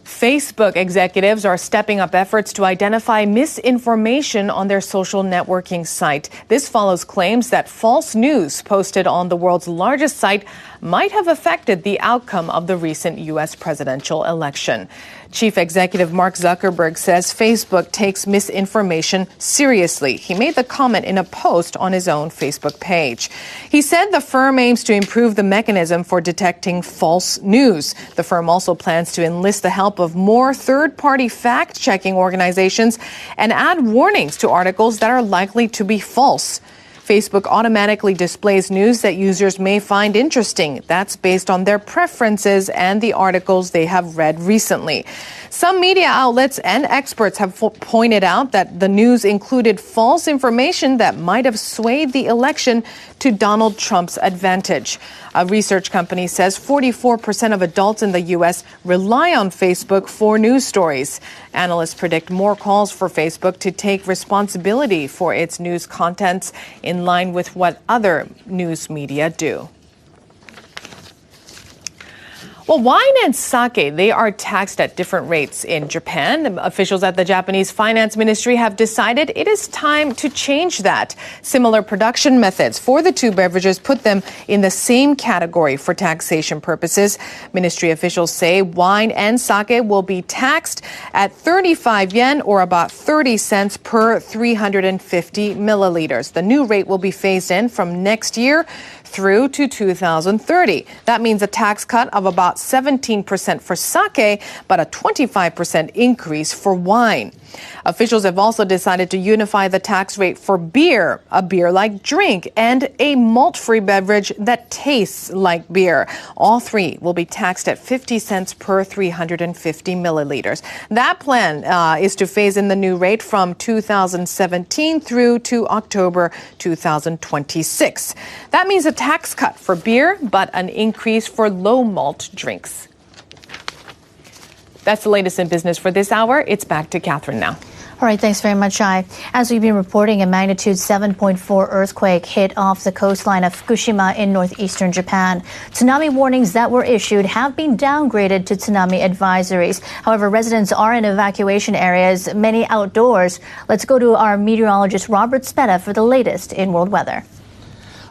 Facebook executives are stepping up efforts to identify misinformation on their social networking site. This follows claims that false news posted on the world's largest site might have affected the outcome of the recent U.S. presidential election. Chief Executive Mark Zuckerberg says Facebook takes misinformation seriously. He made the comment in a post on his own Facebook page. He said the firm aims to improve the mechanism for detecting false news. The firm also plans to enlist the help of more third-party fact-checking organizations and add warnings to articles that are likely to be false. Facebook automatically displays news that users may find interesting. That's based on their preferences and the articles they have read recently. Some media outlets and experts have pointed out that the news included false information that might have swayed the election to Donald Trump's advantage. A research company says 44% of adults in the U.S. rely on Facebook for news stories. Analysts predict more calls for Facebook to take responsibility for its news contents in line with what other news media do. Well, wine and sake, they are taxed at different rates in Japan. Officials at the Japanese Finance Ministry have decided it is time to change that. Similar production methods for the two beverages put them in the same category for taxation purposes. Ministry officials say wine and sake will be taxed at 35 yen or about 30 cents per 350 milliliters. The new rate will be phased in from next year through to 2030. That means a tax cut of about 17% for sake, but a 25% increase for wine. Officials have also decided to unify the tax rate for beer, a beer-like drink, and a malt-free beverage that tastes like beer. All three will be taxed at 50 cents per 350 milliliters. That plan is to phase in the new rate from 2017 through to October 2026. That means a tax cut for beer, but an increase for low-malt drinks. That's the latest in business for this hour. It's back to Catherine now. All right, thanks very much, Ai. As we've been reporting, a magnitude 7.4 earthquake hit off the coastline of Fukushima in northeastern Japan. Tsunami warnings that were issued have been downgraded to tsunami advisories. However, residents are in evacuation areas, many outdoors. Let's go to our meteorologist Robert Speta for the latest in world weather.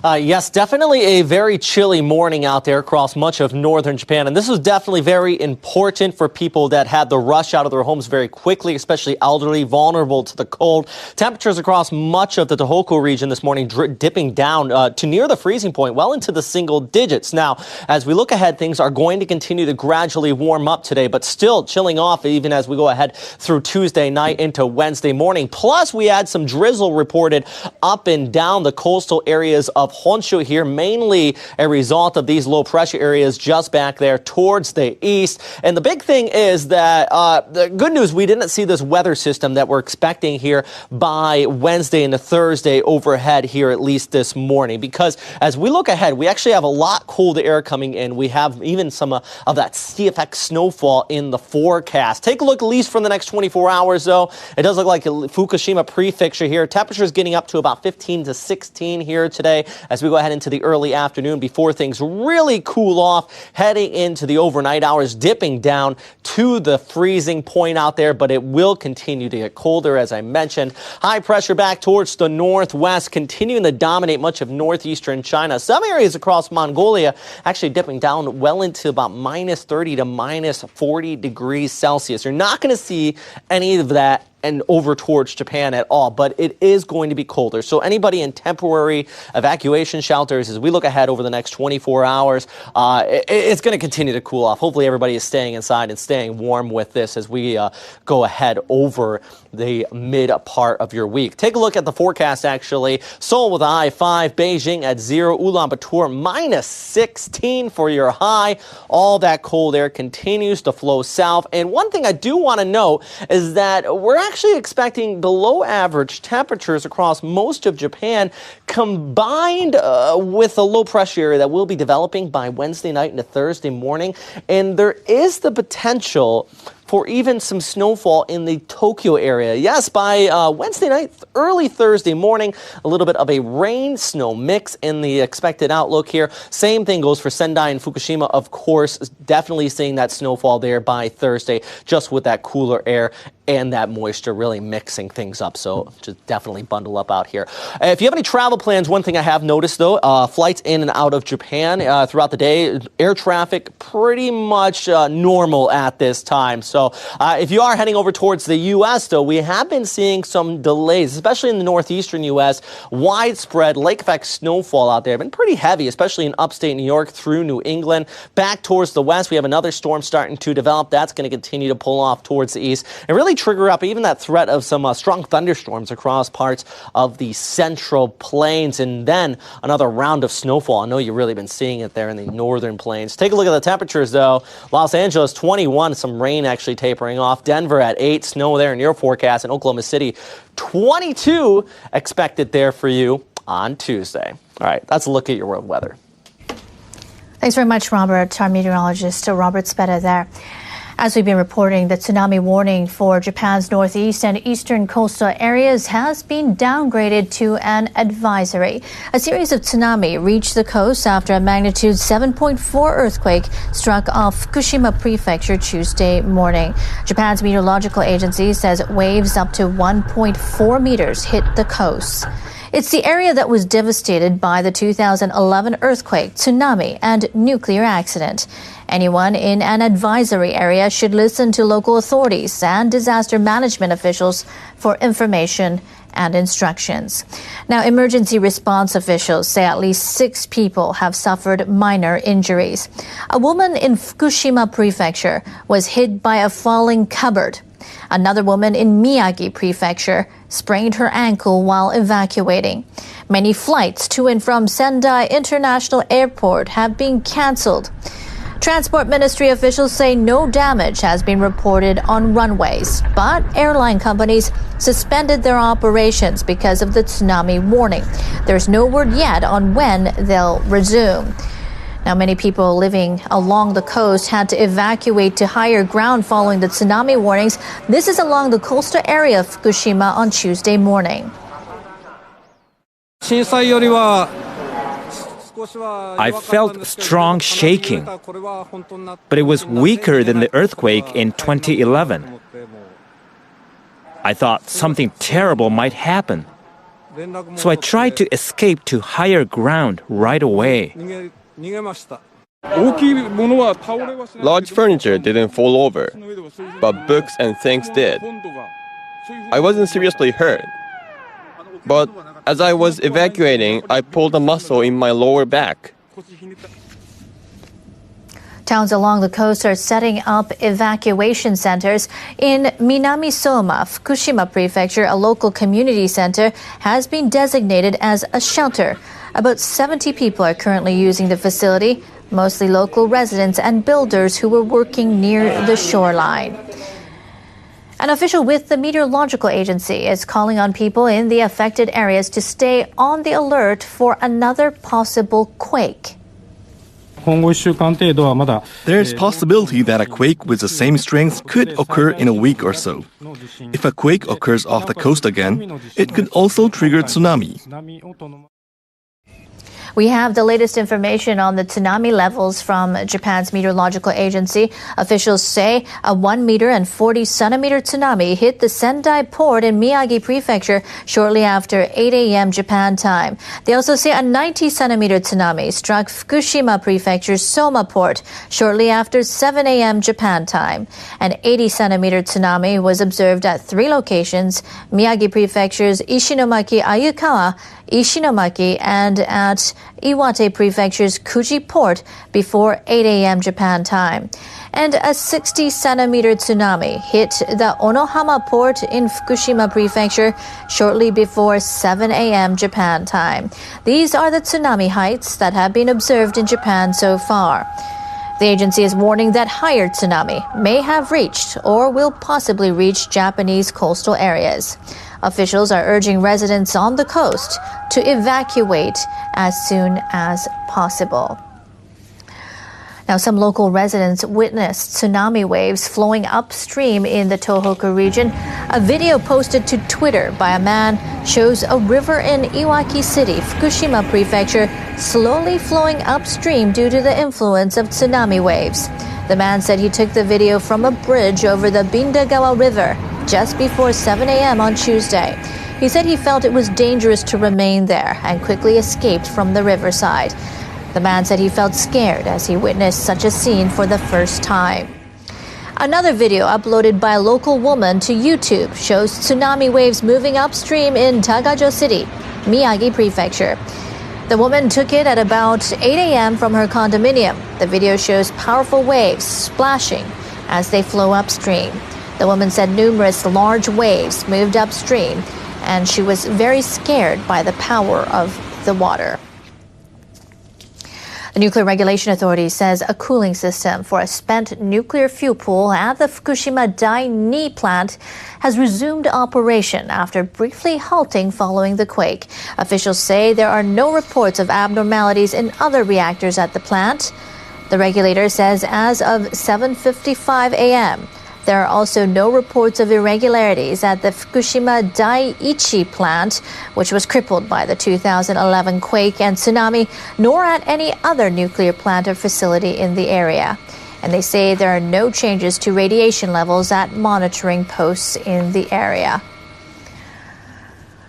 Yes, definitely a very chilly morning out there across much of northern Japan. And this was definitely very important for people that had to rush out of their homes very quickly, especially elderly, vulnerable to the cold. Temperatures across much of the Tohoku region this morning dipping down to near the freezing point, well into the single digits. Now, as we look ahead, things are going to continue to gradually warm up today, but still chilling off even as we go ahead through Tuesday night into Wednesday morning. Plus, we had some drizzle reported up and down the coastal areas of Honshu here, mainly a result of these low pressure areas just back there towards the east. And the big thing is that the good news, we didn't see this weather system that we're expecting here by Wednesday and Thursday overhead here, at least this morning, because as we look ahead, we actually have a lot colder air coming in. We have even some of that CFX snowfall in the forecast. Take a look at least for the next 24 hours, though. It does look like a Fukushima prefecture here. Temperatures getting up to about 15 to 16 here today as we go ahead into the early afternoon before things really cool off, heading into the overnight hours, dipping down to the freezing point out there, but it will continue to get colder, as I mentioned. High pressure back towards the northwest, continuing to dominate much of northeastern China. Some areas across Mongolia actually dipping down well into about minus 30 to minus 40 degrees Celsius. You're not going to see any of that and over towards Japan at all, but it is going to be colder. So anybody in temporary evacuation shelters, as we look ahead over the next 24 hours, it's going to continue to cool off. Hopefully everybody is staying inside and staying warm with this as we go ahead over the mid part of your week. Take a look at the forecast, actually. Seoul with a high 5, Beijing at 0, Ulaanbaatar minus 16 for your high. All that cold air continues to flow south. And one thing I do want to note is that we're actually expecting below average temperatures across most of Japan, combined with a low pressure area that will be developing by Wednesday night into Thursday morning. And there is the potential for even some snowfall in the Tokyo area. Yes, by Wednesday night, early Thursday morning, a little bit of a rain-snow mix in the expected outlook here. Same thing goes for Sendai and Fukushima, of course, definitely seeing that snowfall there by Thursday, just with that cooler air and that moisture really mixing things up. So just definitely bundle up out here. If you have any travel plans, one thing I have noticed, though, flights in and out of Japan throughout the day, air traffic pretty much normal at this time. So if you are heading over towards the U.S., though, we have been seeing some delays, especially in the northeastern U.S. Widespread lake effect snowfall out there. Been pretty heavy, especially in upstate New York through New England. Back towards the west, we have another storm starting to develop. That's going to continue to pull off towards the east and really trigger up even that threat of some strong thunderstorms across parts of the central plains, and then another round of snowfall. I know you've really been seeing it there in the northern plains. Take a look at the temperatures, though. Los Angeles 21, some rain actually tapering off. Denver at 8, snow there in your forecast. And Oklahoma City 22 expected there for you on Tuesday. All right, that's a look at your world weather. Thanks very much, Robert. Our meteorologist, Robert Spetta there. As we've been reporting, the tsunami warning for Japan's northeast and eastern coastal areas has been downgraded to an advisory. A series of tsunami reached the coast after a magnitude 7.4 earthquake struck off Fukushima Prefecture Tuesday morning. Japan's meteorological agency says waves up to 1.4 meters hit the coast. It's the area that was devastated by the 2011 earthquake, tsunami, and nuclear accident. Anyone in an advisory area should listen to local authorities and disaster management officials for information and instructions. Now, emergency response officials say at least 6 people have suffered minor injuries. A woman in Fukushima Prefecture was hit by a falling cupboard. Another woman in Miyagi Prefecture sprained her ankle while evacuating. Many flights to and from Sendai International Airport have been cancelled. Transport Ministry officials say no damage has been reported on runways, but airline companies suspended their operations because of the tsunami warning. There's no word yet on when they'll resume. Now, many people living along the coast had to evacuate to higher ground following the tsunami warnings. This is along the coastal area of Fukushima on Tuesday morning. I felt strong shaking, but it was weaker than the earthquake in 2011. I thought something terrible might happen, so I tried to escape to higher ground right away. Large furniture didn't fall over, but books and things did. I wasn't seriously hurt, but as I was evacuating, I pulled a muscle in my lower back. Towns along the coast are setting up evacuation centers. In Minami-Soma, Fukushima Prefecture, a local community center has been designated as a shelter. About 70 people are currently using the facility, mostly local residents and builders who were working near the shoreline. An official with the meteorological agency is calling on people in the affected areas to stay on the alert for another possible quake. There's possibility that a quake with the same strength could occur in a week or so. If a quake occurs off the coast again, it could also trigger tsunami. We have the latest information on the tsunami levels from Japan's meteorological agency. Officials say a 1 meter and 40 centimeter tsunami hit the Sendai port in Miyagi Prefecture shortly after 8 a.m. Japan time. They also say a 90 centimeter tsunami struck Fukushima Prefecture's Soma port shortly after 7 a.m. Japan time. An 80 centimeter tsunami was observed at 3 locations: Miyagi Prefecture's Ishinomaki Ayukawa, Ishinomaki, and at Iwate Prefecture's Kuji port before 8 a.m. Japan time. And a 60 centimeter tsunami hit the Onohama port in Fukushima Prefecture shortly before 7 a.m. Japan time. These are the tsunami heights that have been observed in Japan so far. The agency is warning that higher tsunami may have reached or will possibly reach Japanese coastal areas. Officials are urging residents on the coast to evacuate as soon as possible. Now, some local residents witnessed tsunami waves flowing upstream in the Tohoku region. A video posted to Twitter by a man shows a river in Iwaki City, Fukushima Prefecture, slowly flowing upstream due to the influence of tsunami waves. The man said he took the video from a bridge over the Bindagawa River just before 7 a.m. on Tuesday. He said he felt it was dangerous to remain there and quickly escaped from the riverside. The man said he felt scared as he witnessed such a scene for the first time. Another video uploaded by a local woman to YouTube shows tsunami waves moving upstream in Tagajo City, Miyagi Prefecture. The woman took it at about 8 a.m. from her condominium. The video shows powerful waves splashing as they flow upstream. The woman said numerous large waves moved upstream, and she was very scared by the power of the water. The Nuclear Regulation Authority says a cooling system for a spent nuclear fuel pool at the Fukushima Dai-2 plant has resumed operation after briefly halting following the quake. Officials say there are no reports of abnormalities in other reactors at the plant. The regulator says as of 7:55 a.m., there are also no reports of irregularities at the Fukushima Dai-1 plant, which was crippled by the 2011 quake and tsunami, nor at any other nuclear plant or facility in the area. And they say there are no changes to radiation levels at monitoring posts in the area.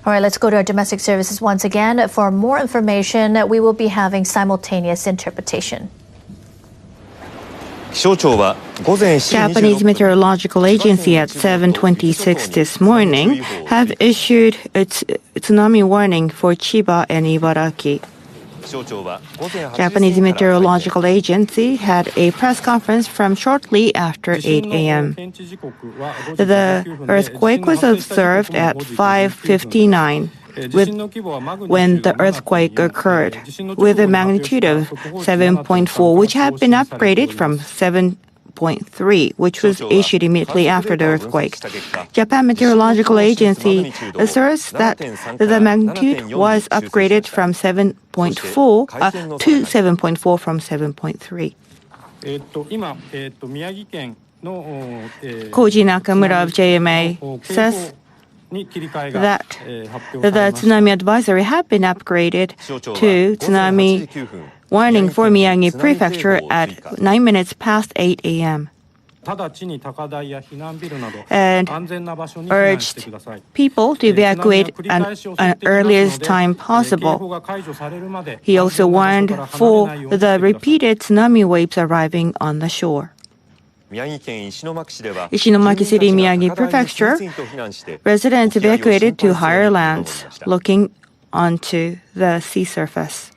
All right, let's go to our domestic services once again. For more information, we will be having simultaneous interpretation. Japanese Meteorological Agency at 7:26 this morning have issued its tsunami warning for Chiba and Ibaraki. Japanese Meteorological Agency had a press conference from shortly after 8 a.m. The earthquake was observed at 5:59 when the earthquake occurred, with a magnitude of 7.4, which had been upgraded from 7.3, which was issued immediately after the earthquake. Japan Meteorological Agency asserts that the magnitude was upgraded from 7.4 to 7.4 from 7.3. Koji Nakamura of JMA says that the tsunami advisory had been upgraded to tsunami warning for Miyagi Prefecture at 9 minutes past 8 a.m. and urged people to evacuate at earliest time possible. He also warned for the repeated tsunami waves arriving on the shore. Ishinomaki City, Miyagi Prefecture, residents evacuated to higher lands, looking onto the sea surface.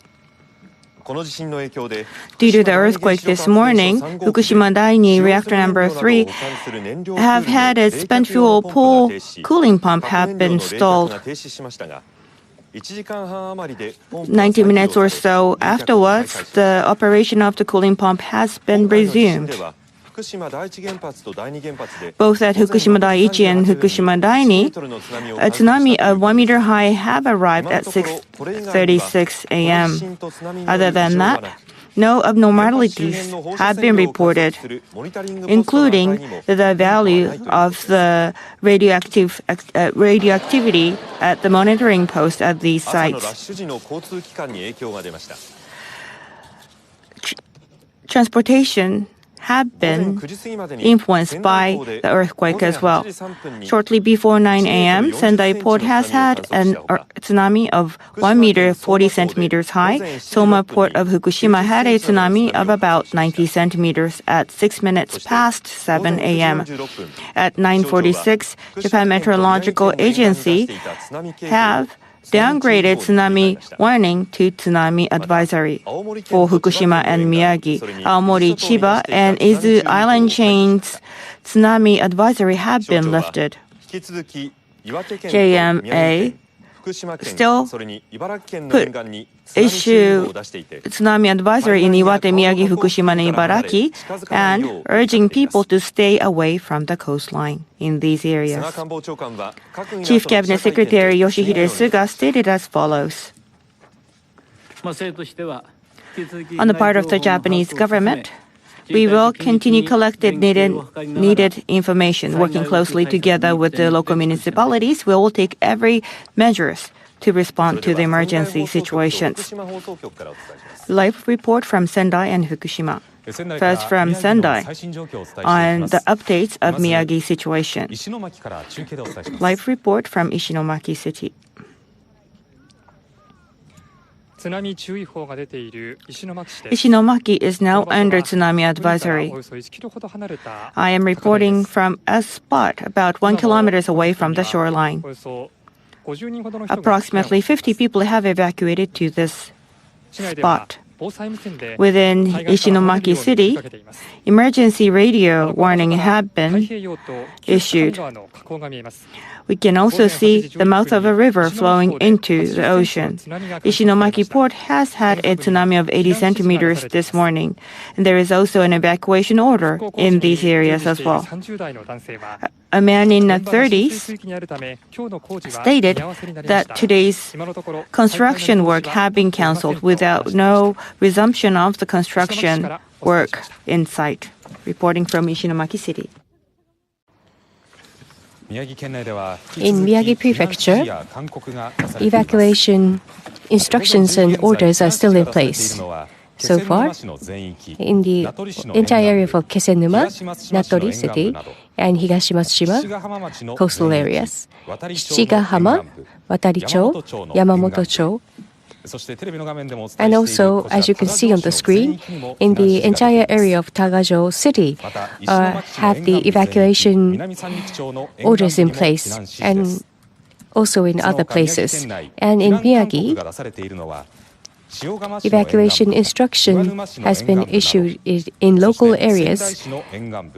Due to the earthquake this morning, Fukushima Dai-2 reactor number 3 have had its spent fuel pool cooling pump have been installed. 90 minutes or so afterwards, the operation of the cooling pump has been resumed. Both at Fukushima Dai-1 and Fukushima Dai-2, a tsunami of 1 meter high have arrived at 6:36 a.m. Other than that, no abnormalities have been reported, including the value of the radioactivity at the monitoring post at these sites. Transportation have been influenced by the earthquake as well. Shortly before 9 a.m., Sendai Port has had a tsunami of 1 meter 40 centimeters high. Soma Port of Fukushima had a tsunami of about 90 centimeters at 6 minutes past 7 a.m. At 9:46, Japan Meteorological Agency have downgraded tsunami warning to tsunami advisory for Fukushima and Miyagi. Aomori, Chiba, and Izu Island chains tsunami advisory have been lifted. JMA still issue tsunami advisory in Iwate, Miyagi, Fukushima, and Ibaraki, and urging people to stay away from the coastline in these areas. Chief Cabinet Secretary Yoshihide Suga stated as follows. On the part of the Japanese government, we will continue collecting needed information. Working closely together with the local municipalities, we will take every measures to respond to the emergency situations. Live report from Sendai and Fukushima. First from Sendai on the updates of Miyagi situation. Live report from Ishinomaki City. Ishinomaki is now under tsunami advisory. I am reporting from a spot about 1 kilometer away from the shoreline. Approximately 50 people have evacuated to this spot. Within Ishinomaki City, emergency radio warning have been issued. We can also see the mouth of a river flowing into the ocean. Ishinomaki Port has had a tsunami of 80 centimeters this morning, and there is also an evacuation order in these areas as well. A man in the 30s stated that today's construction work had been cancelled without no resumption of the construction work in sight. Reporting from Ishinomaki City. In Miyagi Prefecture, evacuation instructions and orders are still in place. So far, in the entire area of Kesenuma, Natori City, and Higashimatsushima coastal areas, Shichigahama, Watari-cho, Yamamoto-cho, and also, as you can see on the screen, in the entire area of Tagajo City, have the evacuation orders in place, and also in other places. And in Miyagi, evacuation instruction has been issued in local areas,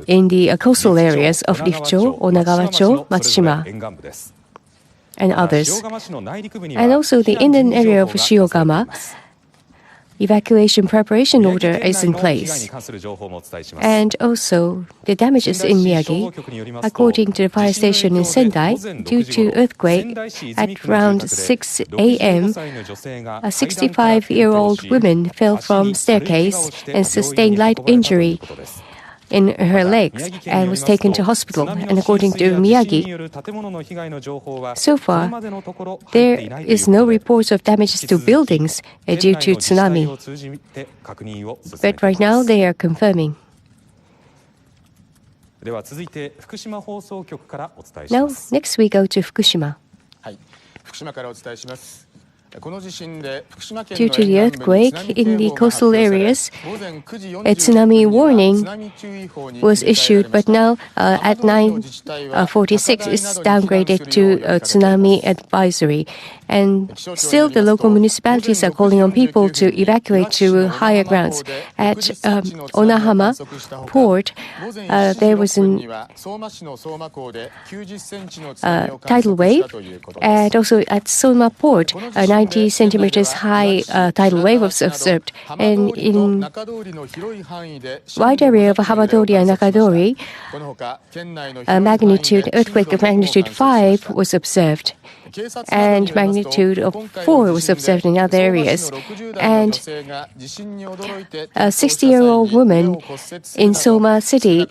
in the coastal areas of Rifcho, Onagawa-cho, Matsushima, and others. And also the inland area of Shiogama, evacuation preparation order is in place. And also the damages in Miyagi, according to the fire station in Sendai, due to earthquake at around 6 a.m., a 65-year-old woman fell from staircase and sustained light injury in her legs and was taken to hospital. And according to Miyagi, so far, there is no reports of damages to buildings due to tsunami. But right now, they are confirming. Now, next we go to Fukushima. Due to the earthquake in the coastal areas, a tsunami warning was issued, but now at 9:46 it's downgraded to a tsunami advisory. And still the local municipalities are calling on people to evacuate to higher grounds. At Onahama Port, there was a tidal wave, and also at Soma Port, a 90 centimeters high tidal wave was observed. And in wide area of Hamadori and Nakadori, earthquake of magnitude 5 was observed. and magnitude of 4 was observed in other areas. And a 60-year-old woman in Soma City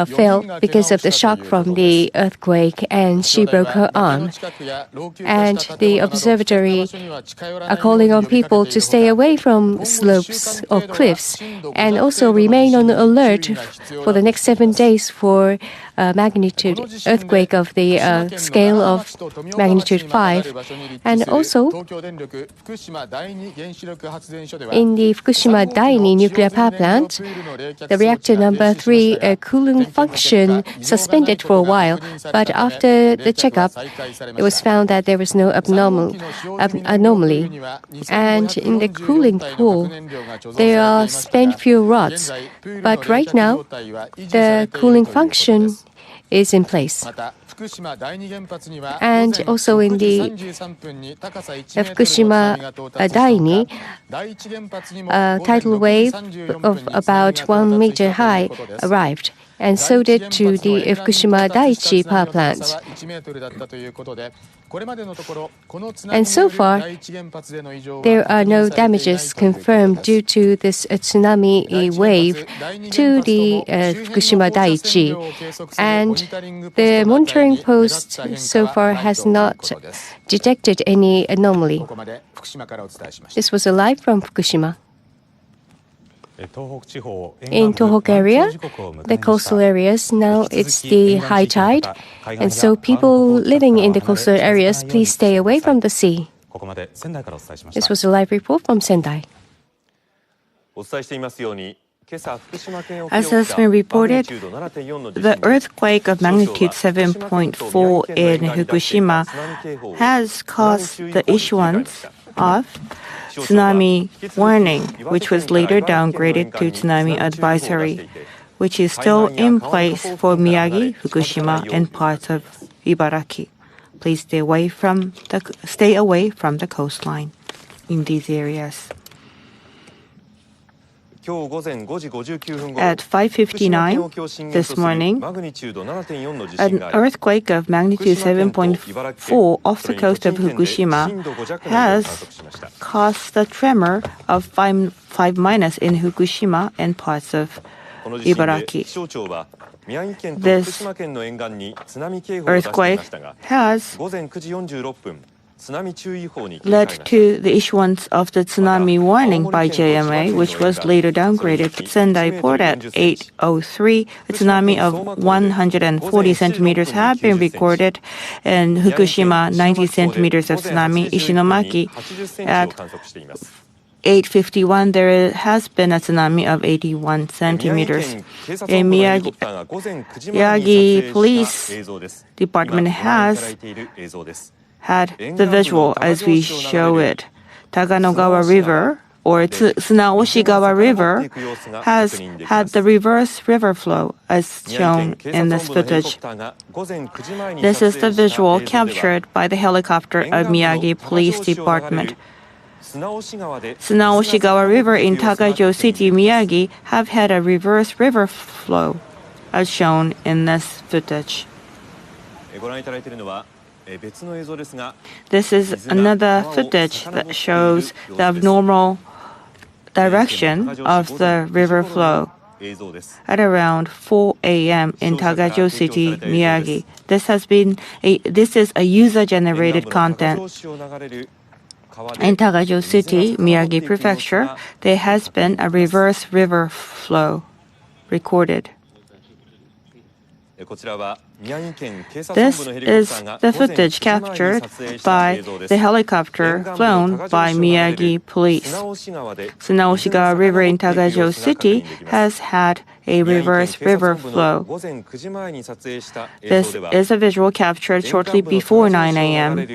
fell because of the shock from the earthquake, and she broke her arm. And the observatory are calling on people to stay away from slopes or cliffs and also remain on alert for the next 7 days for magnitude earthquake of the scale of magnitude 5. And also in the Fukushima Daini nuclear power plant, the reactor number 3 cooling function suspended for a while, but after the checkup, it was found that there was no anomaly. And in the cooling pool, there are spent fuel rods, but right now, the cooling function is in place. And also in the Fukushima Daini, a tidal wave of about 1 meter high arrived, and so did to the Fukushima Daiichi power plant. And so far, there are no damages confirmed due to this tsunami wave to the Fukushima Daiichi. And the monitoring post so far has not detected any anomaly. This was live from Fukushima. In Tohoku area, the coastal areas, now it's the high tide, and so people living in the coastal areas, please stay away from the sea. This was a live report from Sendai. As has been reported, the earthquake of magnitude 7.4 in Fukushima has caused the issuance of tsunami warning, which was later downgraded to tsunami advisory, which is still in place for Miyagi, Fukushima, and parts of Ibaraki. Please stay away from the coastline in these areas. At 5:59 this morning, an earthquake of magnitude 7.4 off the coast of Fukushima has caused a tremor of 5- in Fukushima and parts of Ibaraki. This earthquake has led to the issuance of the tsunami warning by JMA, which was later downgraded to Sendai Port at 8:03. A tsunami of 140 centimeters have been recorded, and Fukushima 90 centimeters of tsunami. Ishinomaki at 8:51, there has been a tsunami of 81 centimeters. In Miyagi Police Department has had the visual as we show it. Taganogawa River or Tsunaoshigawa River has had the reverse river flow as shown in this footage. This is the visual captured by the helicopter of Miyagi Police Department. Tsunaoshigawa River in Tagajo City, Miyagi have had a reverse river flow as shown in this footage. This is another footage that shows the abnormal direction of the river flow at around 4 a.m. in Tagajo City, Miyagi. This is a user-generated content. In Tagajo City, Miyagi Prefecture, there has been a reverse river flow recorded. This is the footage captured by the helicopter flown by Miyagi Police. Tsunaoshigawa River in Tagajo City has had a reverse river flow. This is a visual captured shortly before 9 a.m.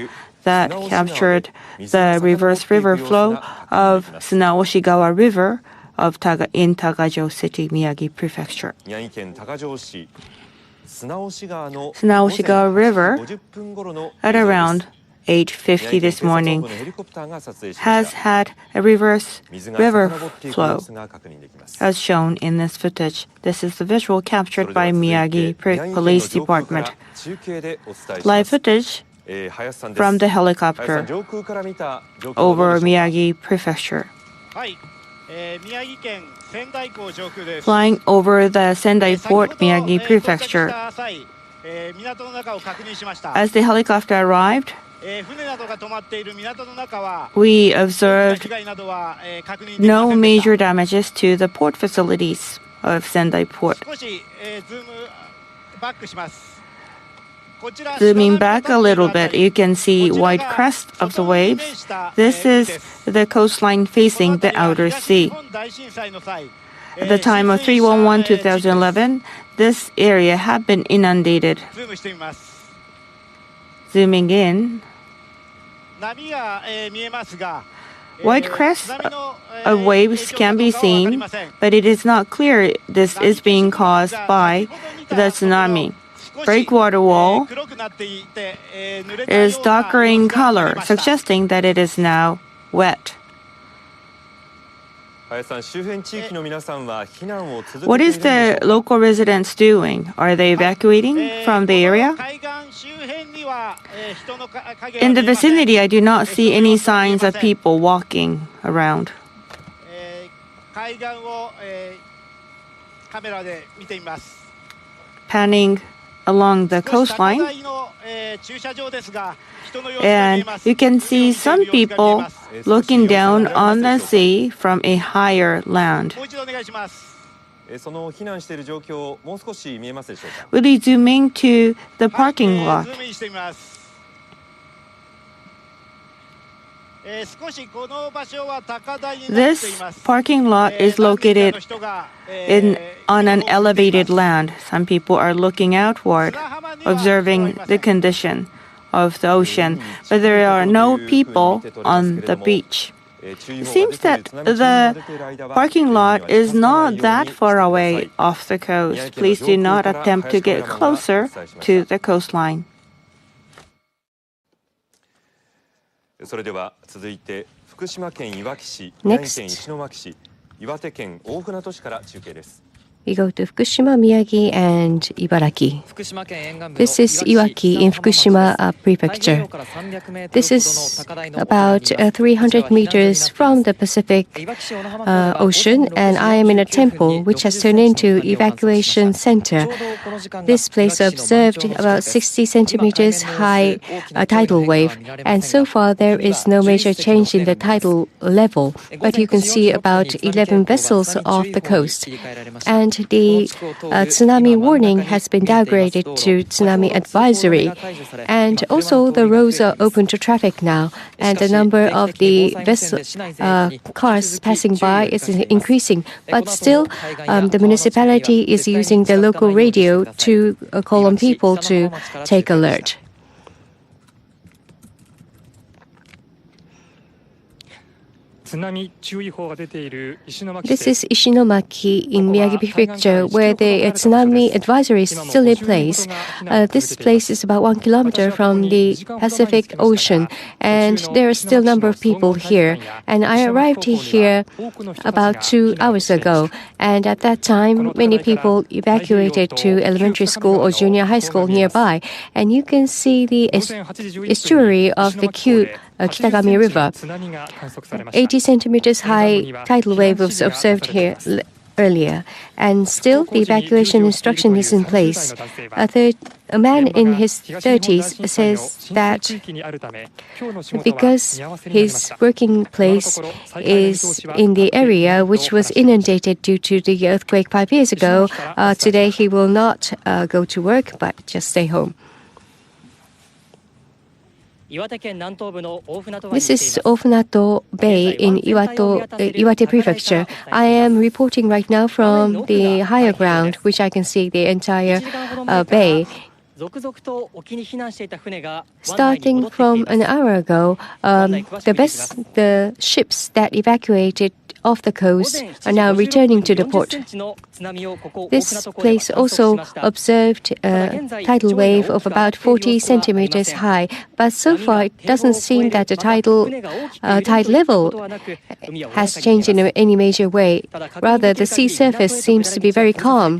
that captured the reverse river flow of Tsunaoshigawa River in Tagajo City, Miyagi Prefecture. Tsunaoshigawa River at around 8:50 this morning has had a reverse river flow as shown in this footage. This is the visual captured by Miyagi Police Department. Live footage from the helicopter over Miyagi Prefecture. Flying over the Sendai Port, Miyagi Prefecture. As the helicopter arrived, we observed no major damages to the port facilities of Sendai Port. Zooming back a little bit, you can see white crest of the waves. This is the coastline facing the outer sea. At the time of 3/11/2011, this area had been inundated. Zooming in, white crests of waves can be seen, but it is not clear this is being caused by the tsunami. Breakwater wall is darker in color, suggesting that it is now wet. What is the local residents doing? Are they evacuating from the area? In the vicinity, I do not see any signs of people walking around. Panning along the coastline, and you can see some people looking down on the sea from a higher land. Will you zoom in to the parking lot? This parking lot is located on an elevated land. Some people are looking outward, observing the condition of the ocean, but there are no people on the beach. It seems that the parking lot is not that far away off the coast. Please do not attempt to get closer to the coastline. Next, we go to Fukushima, Miyagi, and Ibaraki. This is Iwaki in Fukushima Prefecture. This is about 300 meters from the Pacific Ocean, and I am in a temple which has turned into evacuation center. This place observed about 60 centimeters high tidal wave, and so far there is no major change in the tidal level, but you can see about 11 vessels off the coast. And the tsunami warning has been downgraded to tsunami advisory. And also the roads are open to traffic now, and the number of the cars passing by is increasing. But still, the municipality is using the local radio to call on people to take alert. This is Ishinomaki in Miyagi Prefecture, where the tsunami advisory is still in place. This place is about 1 kilometer from the Pacific Ocean, and there are still a number of people here. And I arrived here about 2 hours ago, and at that time, many people evacuated to elementary school or junior high school nearby. And you can see the estuary of the Kitagami River. 80 centimeters high tidal wave was observed here earlier, and still the evacuation instruction is in place. A man in his 30s says that because his working place is in the area which was inundated due to the earthquake 5 years ago, today he will not go to work but just stay home. This is Ofunato Bay in Iwate Prefecture. I am reporting right now from the higher ground, which I can see the entire bay. Starting from an hour ago, the ships that evacuated off the coast are now returning to the port. This place also observed a tidal wave of about 40 centimeters high, but so far it doesn't seem that the tide level has changed in any major way. Rather, the sea surface seems to be very calm.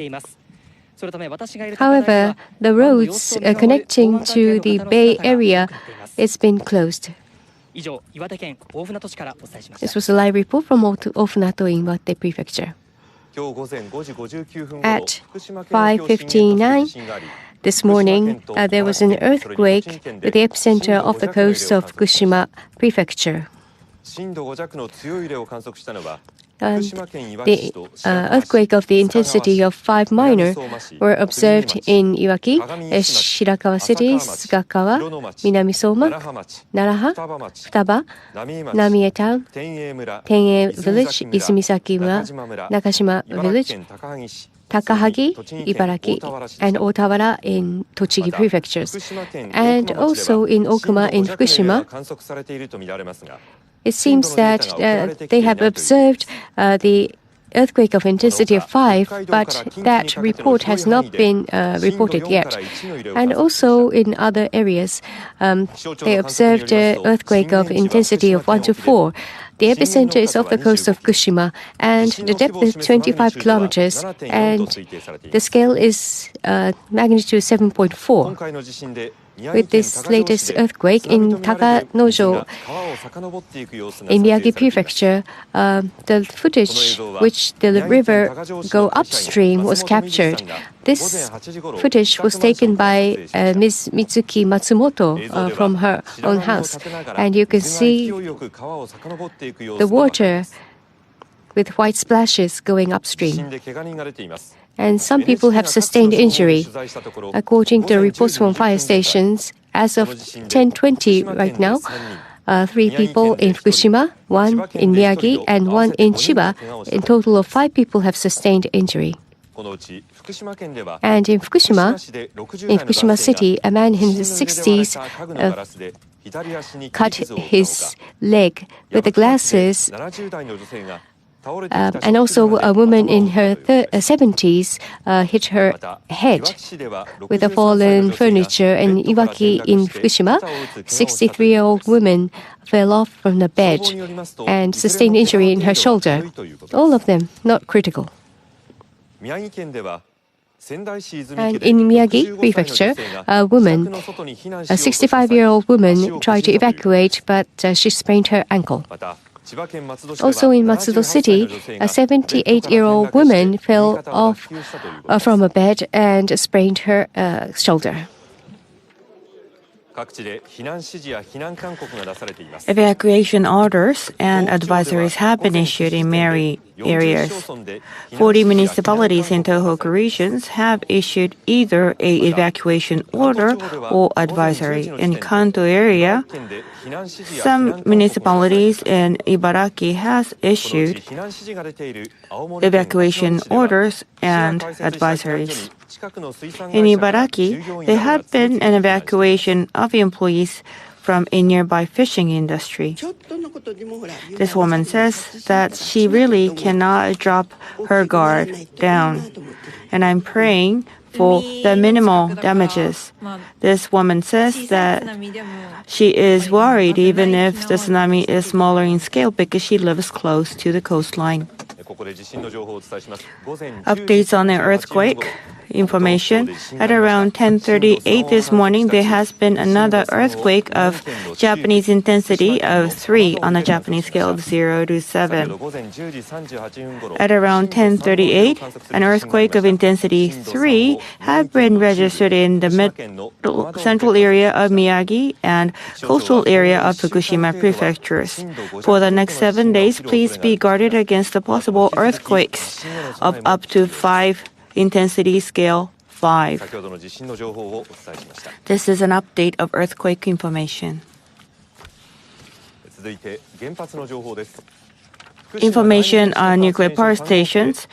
However, the roads connecting to the Bay Area has been closed. This was a live report from Ofunato in Iwate Prefecture. At 5:59 this morning, there was an earthquake with the epicenter off the coast of Fukushima Prefecture. The earthquake of the intensity of 5 minor were observed in Iwaki, Shirakawa City, Sugakawa, Minami-Soma, Naraha, Futaba, Namie Town, Tenei Village, Izumisaki-mura, Nakashima Village, Takahagi, Ibaraki, and Otawara in Tochigi prefectures, and also in Okuma in Fukushima. It seems that they have observed the earthquake of intensity of 5, but that report has not been reported yet. And also in other areas, they observed an earthquake of intensity of 1 to 4. The epicenter is off the coast of Fukushima, and the depth is 25 kilometers, and the scale is magnitude 7.4. With this latest earthquake in Takanojo, in Miyagi Prefecture, the footage which the river go upstream was captured. This footage was taken by Ms. Mitsuki Matsumoto from her own house, and you can see the water with white splashes going upstream. And some people have sustained injury. According to reports from fire stations, as of 10:20 right now, 3 people in Fukushima, 1 in Miyagi, and 1 in Chiba. In total of 5 people have sustained injury. And in Fukushima City, a man in his 60s cut his leg with the glasses. And also a woman in her 70s hit her head with a fallen furniture. And Iwaki in Fukushima, 63-year-old woman fell off from the bed and sustained injury in her shoulder. All of them not critical. And in Miyagi Prefecture, a 65-year-old woman tried to evacuate, but she sprained her ankle. Also in Matsudo City, a 78-year-old woman fell off from a bed and sprained her shoulder. Evacuation orders and advisories have been issued in many areas. 40 municipalities in Tohoku regions have issued either an evacuation order or advisory. In Kanto area, some municipalities in Ibaraki has issued evacuation orders and advisories. In Ibaraki, there had been an evacuation of employees from a nearby fishing industry. This woman says that she really cannot drop her guard down, and I'm praying for the minimal damages. This woman says that she is worried even if the tsunami is smaller in scale because she lives close to the coastline. Updates on the earthquake information. At around 10:38 this morning, there has been another earthquake of Japanese intensity of 3 on a Japanese scale of 0 to 7. At around 10:38, an earthquake of intensity 3 had been registered in the central area of Miyagi and coastal area of Fukushima prefectures. For the next 7 days, please be guarded against the possible earthquakes of up to 5 intensity scale 5. This is an update of earthquake information. Information on nuclear power stations.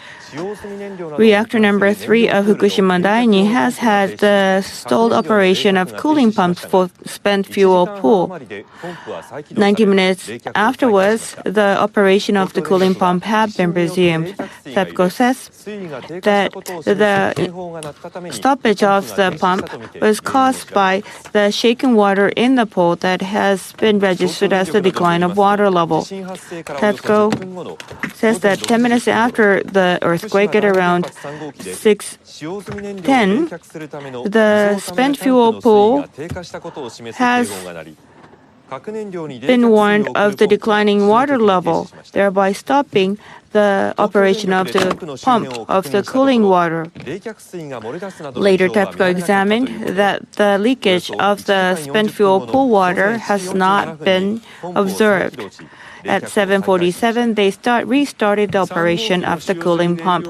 Reactor number 3 of Fukushima Daini has had the stalled operation of cooling pumps for spent fuel pool. 90 minutes afterwards, the operation of the cooling pump had been resumed. TEPCO says that the stoppage of the pump was caused by the shaken water in the pool that has been registered as the decline of water level. TEPCO says that 10 minutes after the earthquake at around 6:10, the spent fuel pool has been warned of the declining water level, thereby stopping the operation of the pump of the cooling water. Later, TEPCO examined that the leakage of the spent fuel pool water has not been observed. At 7:47, they restarted the operation of the cooling pump.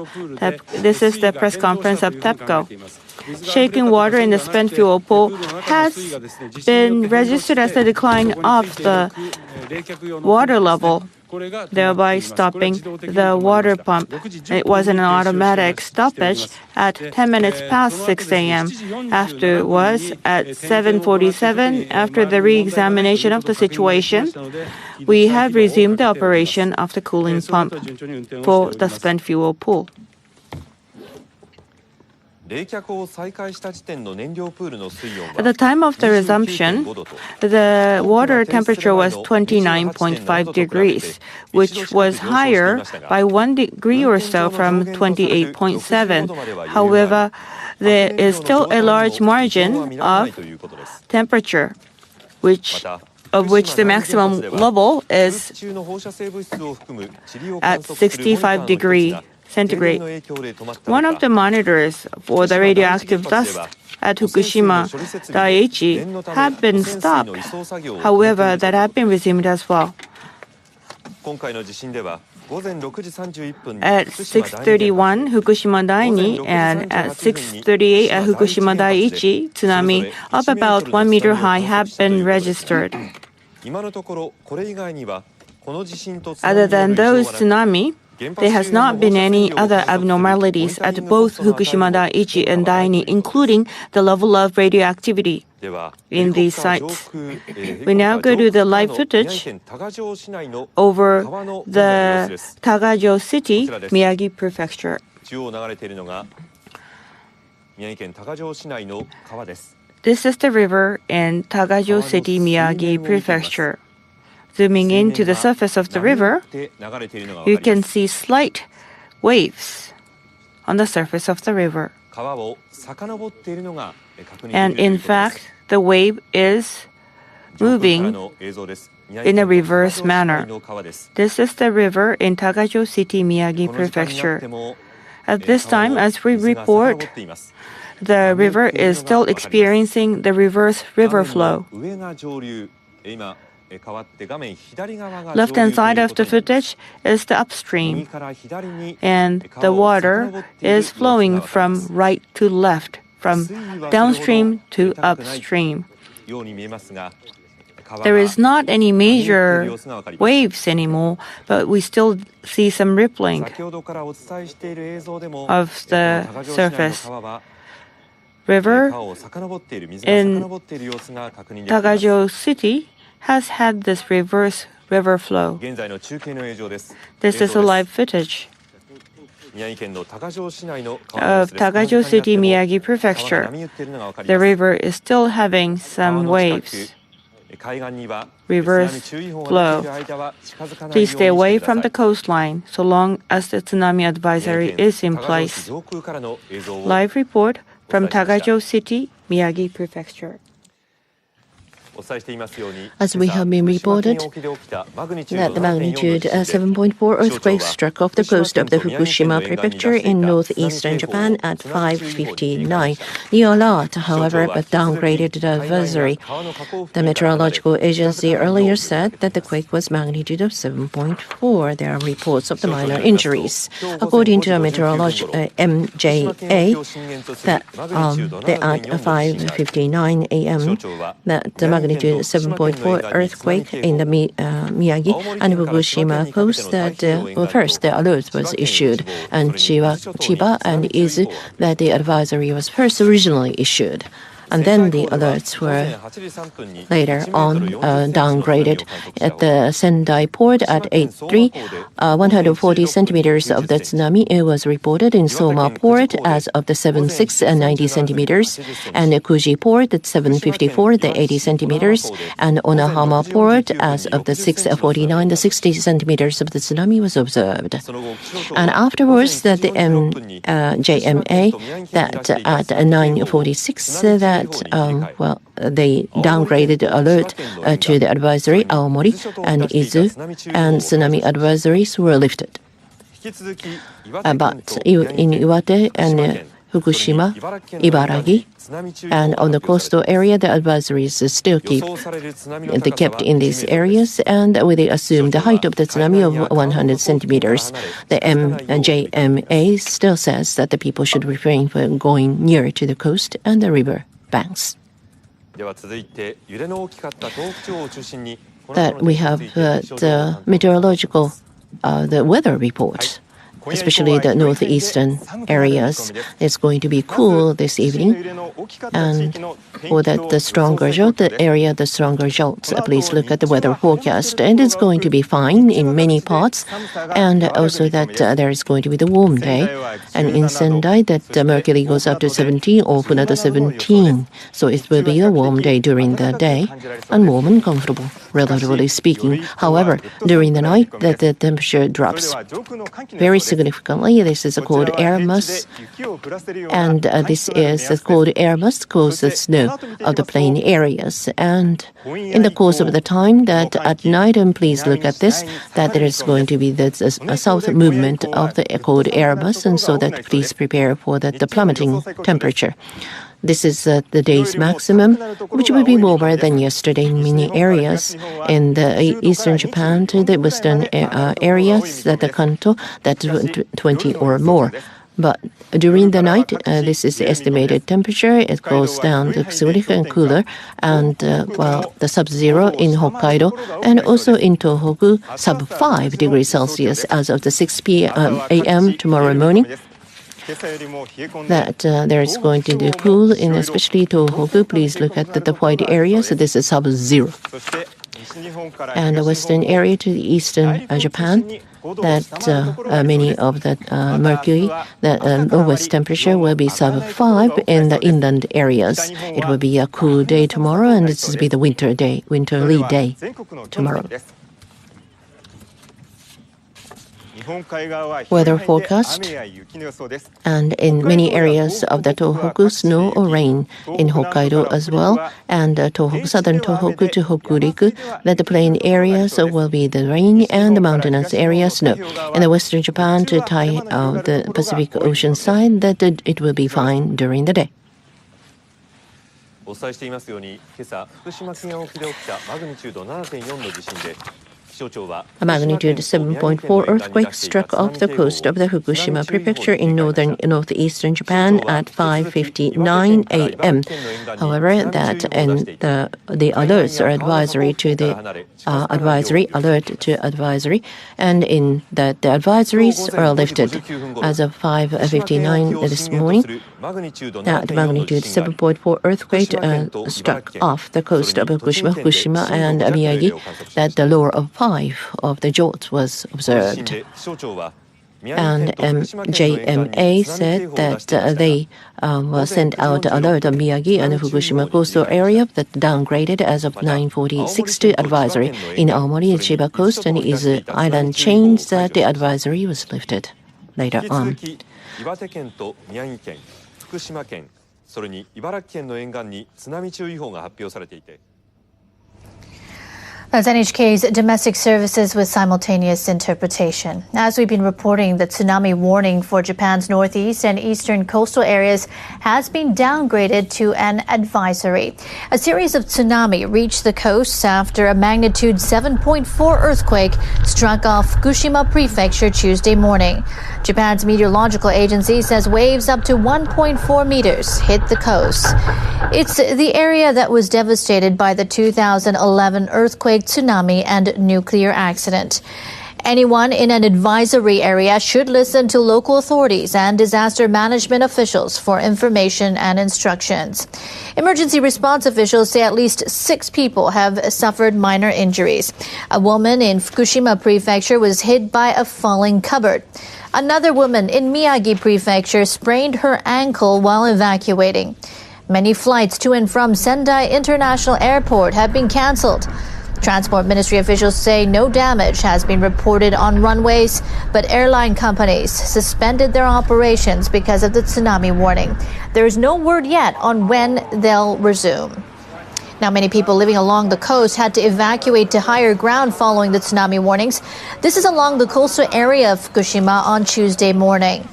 This is the press conference of TEPCO. Shaking water in the spent fuel pool has been registered as the decline of the water level, thereby stopping the water pump. It was an automatic stoppage at 10 minutes past 6 a.m. Afterwards, at 7:47, after the re-examination of the situation, we have resumed the operation of the cooling pump for the spent fuel pool. At the time of the resumption, the water temperature was 29.5 degrees, which was higher by 1 degree or so from 28.7. However, there is still a large margin of temperature, of which the maximum level is at 65 degrees centigrade. One of the monitors for the radioactive dust at Fukushima Daiichi had been stopped. However, that had been resumed as well. At 6:31, Fukushima Daini, and at 6:38 at Fukushima Daiichi, tsunami up about 1 meter high have been registered. Other than those tsunami, there has not been any other abnormalities at both Fukushima Daiichi and Daini, including the level of radioactivity in these sites. We now go to the live footage over the Tagajo City, Miyagi Prefecture. This is the river in Tagajo City, Miyagi Prefecture. Zooming in to the surface of the river, you can see slight waves on the surface of the river. And in fact, the wave is moving in a reverse manner. This is the river in Tagajo City, Miyagi Prefecture. At this time, as we report, the river is still experiencing the reverse river flow. Left-hand side of the footage is the upstream, and the water is flowing from right to left, from downstream to upstream. There is not any major waves anymore, but we still see some rippling of the surface. River in Tagajo City has had this reverse river flow. This is a live footage of Tagajo City, Miyagi Prefecture. The river is still having some waves, reverse flow. Please stay away from the coastline so long as the tsunami advisory is in place. Live report from Tagajo City, Miyagi Prefecture. As we have been reported, that the magnitude 7.4 earthquake struck off the coast of the Fukushima prefecture in northeastern Japan at 5:59. The alert, however, downgraded the advisory. The meteorological agency earlier said that the quake was magnitude of 7.4. There are reports of the minor injuries. According to MJA, that at 5:59 a.m., that the magnitude 7.4 earthquake in the Miyagi and Fukushima coast, that first the alert was issued, and Chiba and Izu, that the advisory was first originally issued. And then the alerts were later on downgraded. At the Sendai port at 8:03, 140 centimeters of the tsunami was reported in Soma port as of the 7:06, 90 centimeters, and Kuji port at 7:54, the 80 centimeters, and Onahama port as of the 6:49, the 60 centimeters of the tsunami was observed. And afterwards, that the JMA that at 9:46 that they downgraded alert to the advisory Aomori and Izu, and tsunami advisories were lifted. But in Iwate and Fukushima, Ibaragi, and on the coastal area, the advisories still kept in these areas, and with the assumed height of the tsunami of 100 centimeters. The JMA still says that the people should refrain from going near to the coast and the river banks. That we have the meteorological, the weather report. Especially the northeastern areas. It's going to be cool this evening, and for that the stronger jolt, the stronger jolts. Please look at the weather forecast, and it's going to be fine in many parts, and also that there is going to be the warm day, and in Sendai that mercury goes up to 17 or Funada 17, so it will be a warm day during the day, and warm and comfortable, relatively speaking. However, during the night, that the temperature drops very significantly. This is called air mass, and this is called air mass causes snow of the plain areas. And in the course of the time that at night, and please look at this, that there is going to be the south movement of the cold air mass, and so that please prepare for the plummeting temperature. This is the day's maximum, which will be warmer than yesterday in many areas. In the eastern Japan to the western areas, that the Kanto, that's 20 or more. But during the night, this is the estimated temperature. It goes down to significantly cooler, and the sub-zero in Hokkaido and also in Tohoku, sub-5 degrees Celsius as of the 6 a.m. tomorrow morning. That there is going to be cool in especially Tohoku. Please look at the white area. So this is sub-zero. And the western area to the eastern Japan, that many of the mercury, the lowest temperature will be sub-5 in the inland areas. It will be a cool day tomorrow, and this will be the winterly day tomorrow. Weather forecast, and in many areas of the Tohoku, snow or rain in Hokkaido as well, and southern Tohoku to Hokuriku, that the plain areas will be the rain, and the mountainous area snow. In the western Japan to the Pacific Ocean side, that it will be fine during the day. A magnitude 7.4 earthquake struck off the coast of the Fukushima prefecture in northeastern Japan at 5:59 a.m. However, that and the alerts are advisory to the alert to advisory, and in that the advisories are lifted as of 5:59 this morning. That magnitude 7.4 earthquake struck off the coast of Fukushima and Miyagi. That the lower of 5 of the jolt was observed. And JMA said that they sent out alert on Miyagi and Fukushima coastal area that downgraded as of 9:46 to advisory. In Aomori and Chiba coast and Izu island chains, that the advisory was lifted later on. That's NHK's domestic services with simultaneous interpretation. As we've been reporting, the tsunami warning for Japan's northeast and eastern coastal areas has been downgraded to an advisory. A series of tsunami reached the coast after a magnitude 7.4 earthquake struck off Fukushima prefecture Tuesday morning. Japan's meteorological agency says waves up to 1.4 meters hit the coast. It's the area that was devastated by the 2011 earthquake, tsunami, and nuclear accident. Anyone in an advisory area should listen to local authorities and disaster management officials for information and instructions. Emergency response officials say at least 6 people have suffered minor injuries. A woman in Fukushima Prefecture was hit by a falling cupboard. Another woman in Miyagi Prefecture sprained her ankle while evacuating. Many flights to and from Sendai International Airport have been cancelled. Transport Ministry officials say no damage has been reported on runways, but airline companies suspended their operations because of the tsunami warning. There is no word yet on when they'll resume. Now, many people living along the coast had to evacuate to higher ground following the tsunami warnings. This is along the coastal area of Fukushima on Tuesday morning.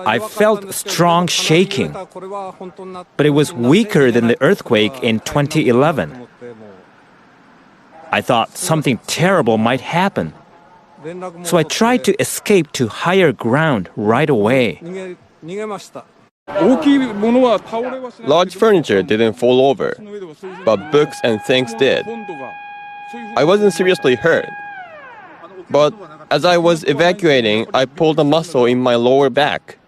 I felt strong shaking, but it was weaker than the earthquake in 2011. I thought something terrible might happen, so I tried to escape to higher ground right away. Large furniture didn't fall over, but books and things did. I wasn't seriously hurt, but as I was evacuating, I pulled a muscle in my lower back.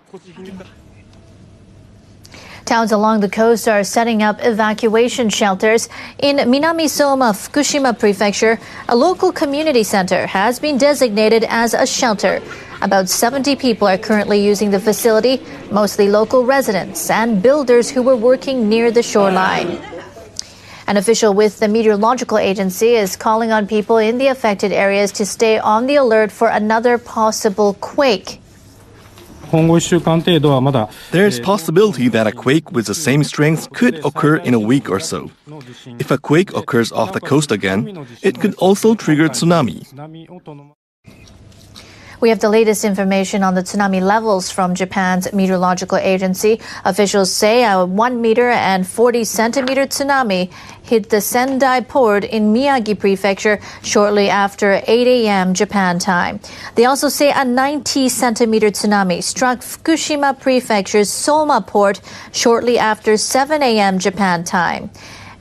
Towns along the coast are setting up evacuation shelters. In Minami-Soma, Fukushima Prefecture, a local community center has been designated as a shelter. About 70 people are currently using the facility, mostly local residents and builders who were working near the shoreline. An official with the meteorological agency is calling on people in the affected areas to stay on the alert for another possible quake. There is possibility that a quake with the same strength could occur in a week or so. If a quake occurs off the coast again, it could also trigger tsunami. We have the latest information on the tsunami levels from Japan's meteorological agency. Officials say a 1 meter and 40 centimeter tsunami hit the Sendai port in Miyagi Prefecture shortly after 8 a.m. Japan time. They also say a 90 centimeter tsunami struck Fukushima Prefecture's Soma port shortly after 7 a.m. Japan time.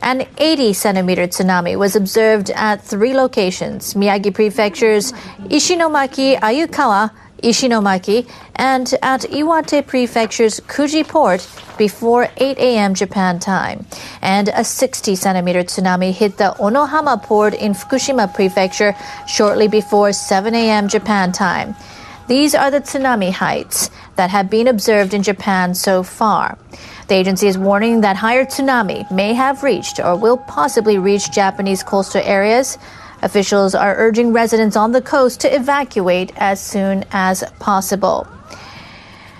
An 80 centimeter tsunami was observed at 3 locations, Miyagi Prefecture's Ishinomaki, Ayukawa, Ishinomaki, and at Iwate Prefecture's Kuji Port before 8 a.m. Japan time. And a 60 centimeter tsunami hit the Onohama port in Fukushima Prefecture shortly before 7 a.m. Japan time. These are the tsunami heights that have been observed in Japan so far. The agency is warning that higher tsunami may have reached or will possibly reach Japanese coastal areas. Officials are urging residents on the coast to evacuate as soon as possible.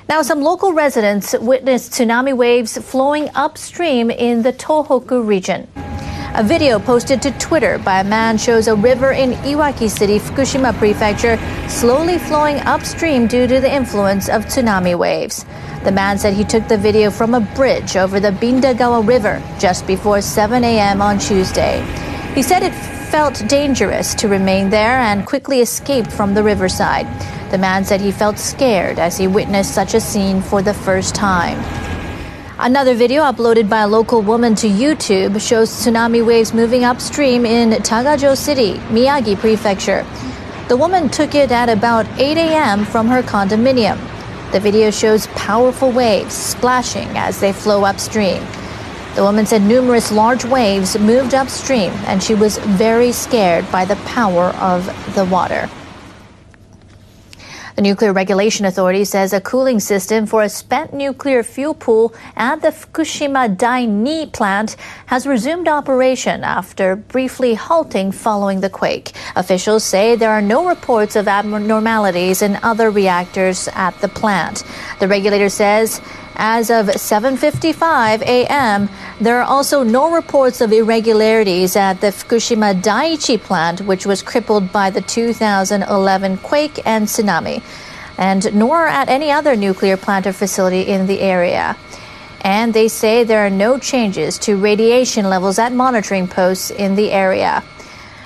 Now, some local residents witnessed tsunami waves flowing upstream in the Tohoku region. A video posted to Twitter by a man shows a river in Iwaki City, Fukushima Prefecture, slowly flowing upstream due to the influence of tsunami waves. The man said he took the video from a bridge over the Bindagawa River just before 7 a.m. on Tuesday. He said it felt dangerous to remain there and quickly escaped from the riverside. The man said he felt scared as he witnessed such a scene for the first time. Another video uploaded by a local woman to YouTube shows tsunami waves moving upstream in Tagajo City, Miyagi Prefecture. The woman took it at about 8 a.m. from her condominium. The video shows powerful waves splashing as they flow upstream. The woman said numerous large waves moved upstream and she was very scared by the power of the water. The Nuclear Regulation Authority says a cooling system for a spent nuclear fuel pool at the Fukushima Dai-2 plant has resumed operation after briefly halting following the quake. Officials say there are no reports of abnormalities in other reactors at the plant. The regulator says as of 7:55 a.m., there are also no reports of irregularities at the Fukushima Dai-2 plant, which was crippled by the 2011 quake and tsunami, and nor at any other nuclear plant or facility in the area. And they say there are no changes to radiation levels at monitoring posts in the area.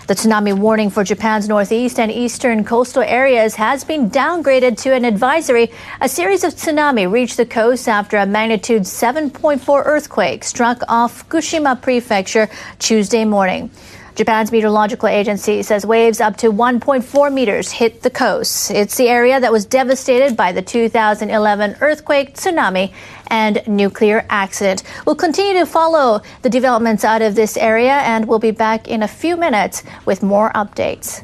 The tsunami warning for Japan's northeast and eastern coastal areas has been downgraded to an advisory. A series of tsunami reached the coast after a magnitude 7.4 earthquake struck off Fukushima Prefecture Tuesday morning. Japan's meteorological agency says waves up to 1.4 meters hit the coast. It's the area that was devastated by the 2011 earthquake, tsunami, and nuclear accident. We'll continue to follow the developments out of this area, and we'll be back in a few minutes with more updates.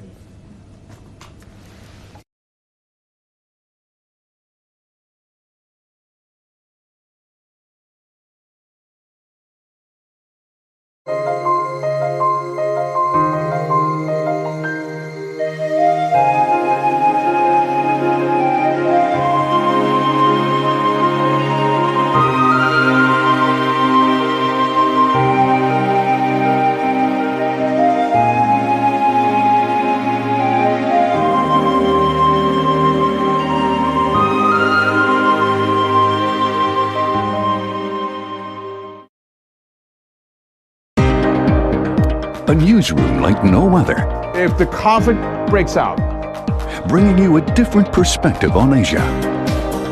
A newsroom like no other. If the conflict breaks out, bringing you a different perspective on Asia.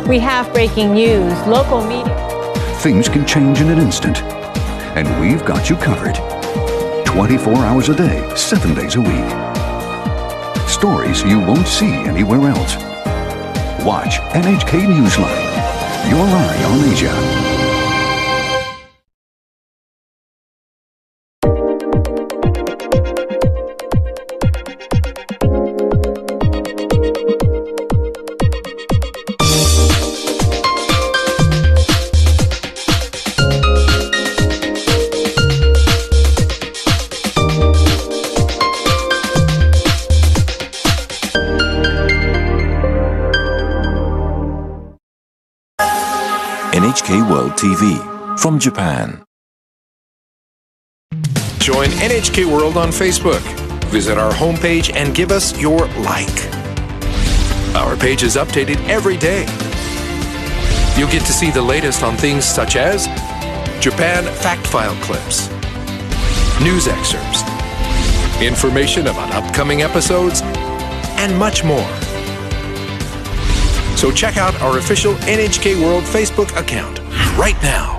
We have breaking news, local media. Things can change in an instant, and we've got you covered. 24 hours a day, 7 days a week. Stories you won't see anywhere else. Watch NHK Newsline, your eye on Asia. NHK World TV from Japan. Join NHK World on Facebook. Visit our homepage and give us your like. Our page is updated every day. You'll get to see the latest on things such as Japan Fact File clips, news excerpts, information about upcoming episodes, and much more. So check out our official NHK World Facebook account right now.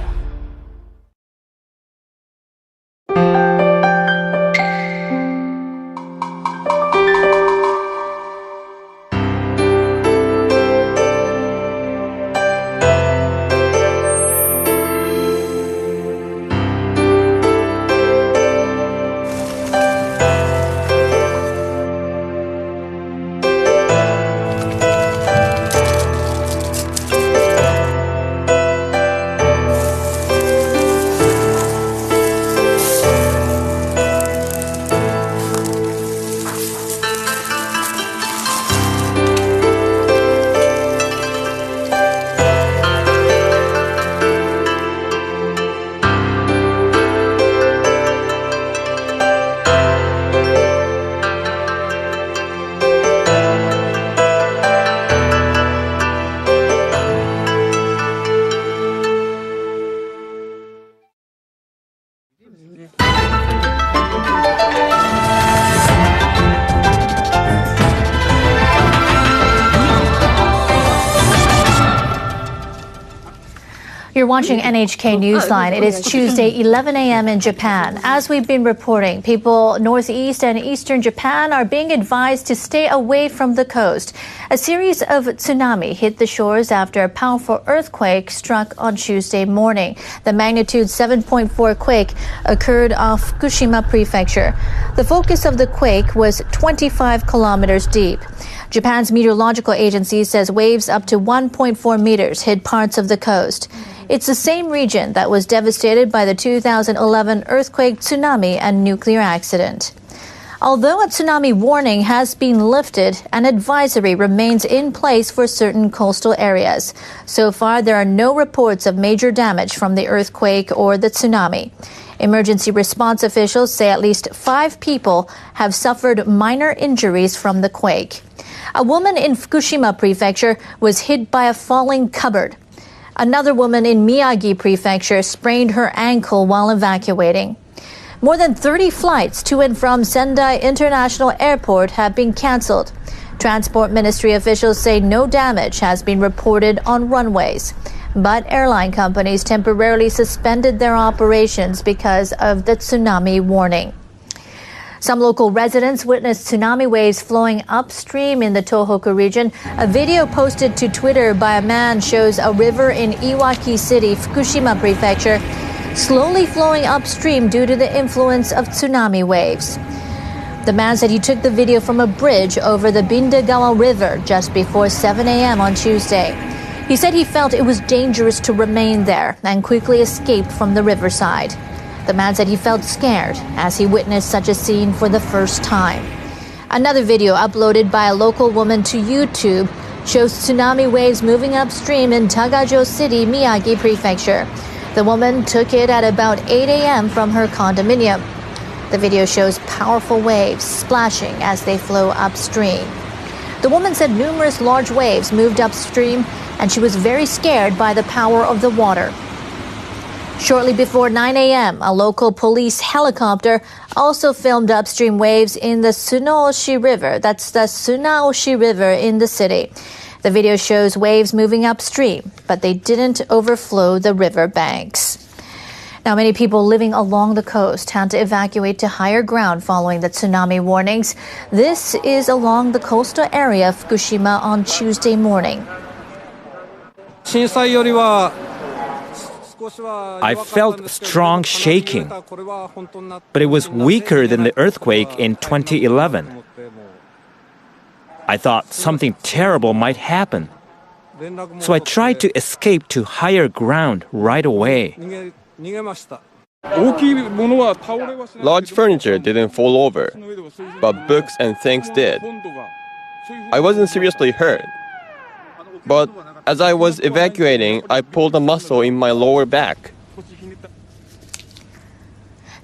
You're watching NHK Newsline. It is Tuesday, 11 a.m. in Japan. As we've been reporting, people northeast and eastern Japan are being advised to stay away from the coast. A series of tsunami hit the shores after a powerful earthquake struck on Tuesday morning. The magnitude 7.4 quake occurred off Fukushima Prefecture. The focus of the quake was 25 kilometers deep. Japan's meteorological agency says waves up to 1.4 meters hit parts of the coast. It's the same region that was devastated by the 2011 earthquake, tsunami, and nuclear accident. Although a tsunami warning has been lifted, an advisory remains in place for certain coastal areas. So far, there are no reports of major damage from the earthquake or the tsunami. Emergency response officials say at least 5 people have suffered minor injuries from the quake. A woman in Fukushima Prefecture was hit by a falling cupboard. Another woman in Miyagi Prefecture sprained her ankle while evacuating. More than 30 flights to and from Sendai International Airport have been canceled. Transport Ministry officials say no damage has been reported on runways. But airline companies temporarily suspended their operations because of the tsunami warning. Some local residents witnessed tsunami waves flowing upstream in the Tohoku region. A video posted to Twitter by a man shows a river in Iwaki City, Fukushima Prefecture, slowly flowing upstream due to the influence of tsunami waves. The man said he took the video from a bridge over the Bindagawa River just before 7 a.m. on Tuesday. He said he felt it was dangerous to remain there and quickly escaped from the riverside. The man said he felt scared as he witnessed such a scene for the first time. Another video uploaded by a local woman to YouTube shows tsunami waves moving upstream in Tagajo City, Miyagi Prefecture. The woman took it at about 8 a.m. from her condominium. The video shows powerful waves splashing as they flow upstream. The woman said numerous large waves moved upstream and she was very scared by the power of the water. Shortly before 9 a.m., a local police helicopter also filmed upstream waves in the Sunaoshi River. That's the Sunaoshi River in the city. The video shows waves moving upstream, but they didn't overflow the river banks. Now, many people living along the coast had to evacuate to higher ground following the tsunami warnings. This is along the coastal area of Fukushima on Tuesday morning. I felt strong shaking, but it was weaker than the earthquake in 2011. I thought something terrible might happen, so I tried to escape to higher ground right away. Large furniture didn't fall over, but books and things did. I wasn't seriously hurt, but as I was evacuating, I pulled a muscle in my lower back.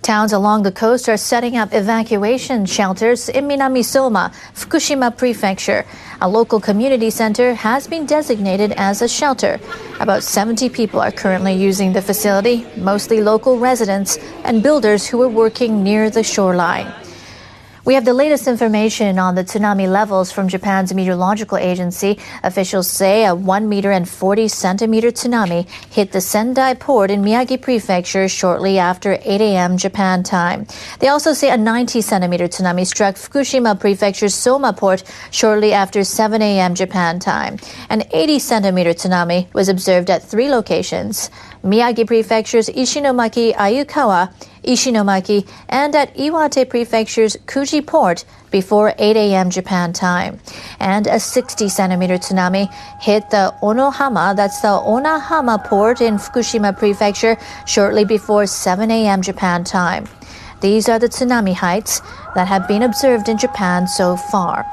Towns along the coast are setting up evacuation shelters in Minamisoma, Fukushima Prefecture. A local community center has been designated as a shelter. About 70 people are currently using the facility, mostly local residents and builders who are working near the shoreline. We have the latest information on the tsunami levels from Japan's meteorological agency. Officials say a 1 meter and 40 centimeter tsunami hit the Sendai port in Miyagi Prefecture shortly after 8 a.m. Japan time. They also say a 90 centimeter tsunami struck Fukushima Prefecture's Soma port shortly after 7 a.m. Japan time. An 80 centimeter tsunami was observed at 3 locations: Miyagi Prefecture's Ishinomaki Ayukawa, Ishinomaki, and at Iwate Prefecture's Kuji Port before 8 a.m. Japan time. And a 60 centimeter tsunami hit the Onohama, that's the Onahama port in Fukushima Prefecture, shortly before 7 a.m. Japan time. These are the tsunami heights that have been observed in Japan so far.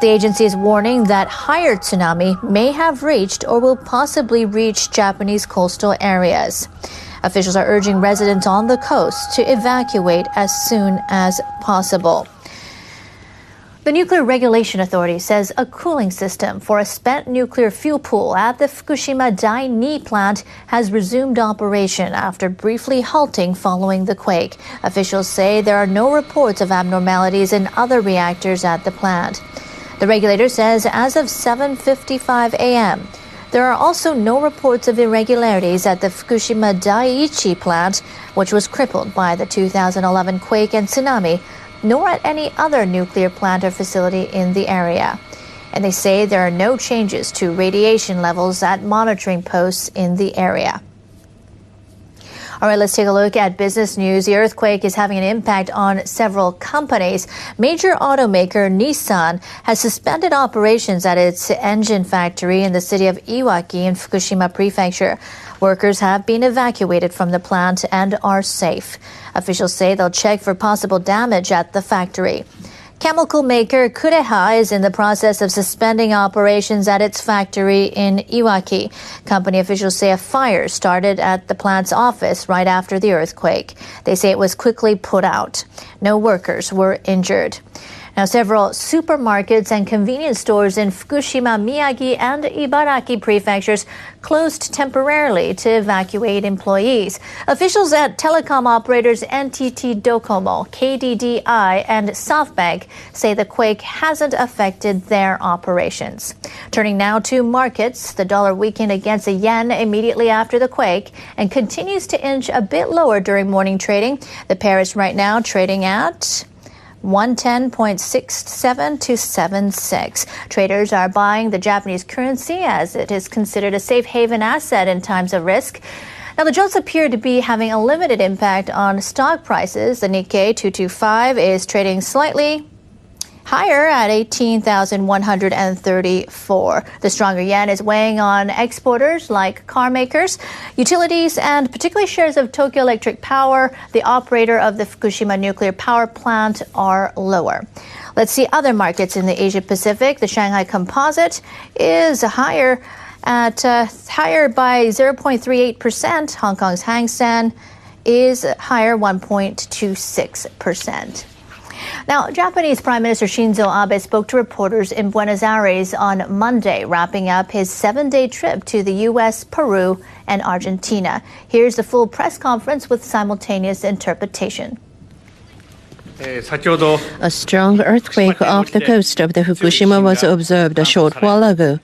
The agency is warning that higher tsunami may have reached or will possibly reach Japanese coastal areas. Officials are urging residents on the coast to evacuate as soon as possible. The Nuclear Regulation Authority says a cooling system for a spent nuclear fuel pool at the Fukushima Dai-2 plant has resumed operation after briefly halting following the quake. Officials say there are no reports of abnormalities in other reactors at the plant. The regulator says as of 7:55 a.m., there are also no reports of irregularities at the Fukushima Dai-1 plant, which was crippled by the 2011 quake and tsunami, nor at any other nuclear plant or facility in the area. And they say there are no changes to radiation levels at monitoring posts in the area. All right, let's take a look at business news. The earthquake is having an impact on several companies. Major automaker Nissan has suspended operations at its engine factory in the city of Iwaki in Fukushima Prefecture. Workers have been evacuated from the plant and are safe. Officials say they'll check for possible damage at the factory. Chemical maker Kureha is in the process of suspending operations at its factory in Iwaki. Company officials say a fire started at the plant's office right after the earthquake. They say it was quickly put out. No workers were injured. Now, several supermarkets and convenience stores in Fukushima, Miyagi, and Ibaraki prefectures closed temporarily to evacuate employees. Officials at telecom operators NTT Docomo, KDDI, and SoftBank say the quake hasn't affected their operations. Turning now to markets, the dollar weakened against the yen immediately after the quake and continues to inch a bit lower during morning trading. The pair is right now trading at 110.67 to 76. Traders are buying the Japanese currency as it is considered a safe haven asset in times of risk. Now, the jolts appear to be having a limited impact on stock prices. The Nikkei 225 is trading slightly higher at 18,134. The stronger yen is weighing on exporters like car makers, utilities, and particularly shares of Tokyo Electric Power, the operator of the Fukushima nuclear power plant, are lower. Let's see other markets in the Asia Pacific. The Shanghai Composite is higher by 0.38%. Hong Kong's Hang Seng is higher 1.26%. Now, Japanese Prime Minister Shinzo Abe spoke to reporters in Buenos Aires on Monday, wrapping up his 7-day trip to the U.S., Peru, and Argentina. Here's the full press conference with simultaneous interpretation. A strong earthquake off the coast of the Fukushima was observed a short while ago,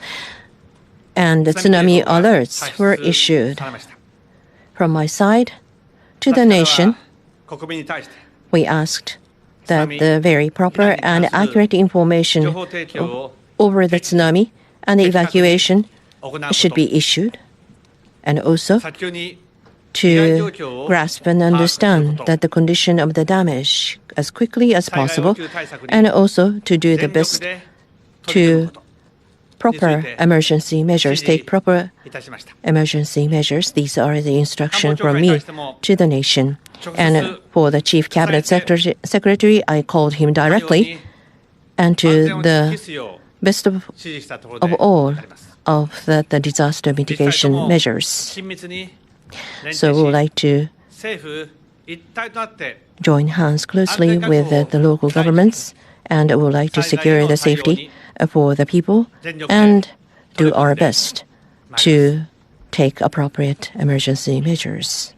and tsunami alerts were issued. From my side to the nation, we asked that the very proper and accurate information over the tsunami and the evacuation should be issued, and also to grasp and understand that the condition of the damage as quickly as possible, and also to do the best to proper emergency measures, take proper emergency measures. These are the instructions from me to the nation. And for the Chief Cabinet Secretary, I called him directly, and to the best of all of the disaster mitigation measures. So we would like to join hands closely with the local governments, and we would like to secure the safety for the people and do our best to take appropriate emergency measures.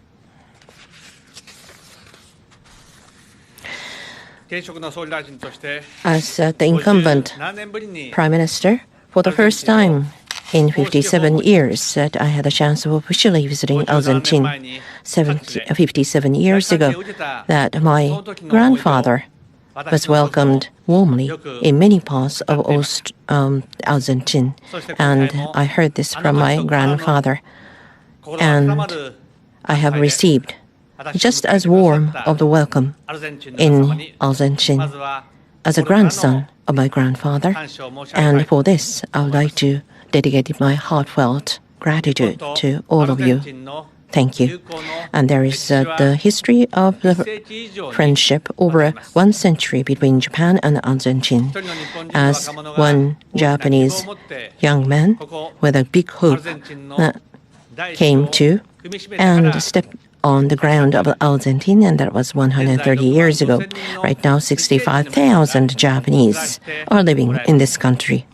As the incumbent Prime Minister, for the first time in 57 years that I had a chance of officially visiting Argentina, 57 years ago, that my grandfather was welcomed warmly in many parts of Argentina, and I heard this from my grandfather, and I have received just as warm of the welcome in Argentina as a grandson of my grandfather, and for this I would like to dedicate my heartfelt gratitude to all of you. Thank you. And there is the history of the friendship over 1 century between Japan and Argentina. As one Japanese young man with a big hope came to and stepped on the ground of Argentina, and that was 130 years ago. Right now, 65,000 Japanese are living in this country.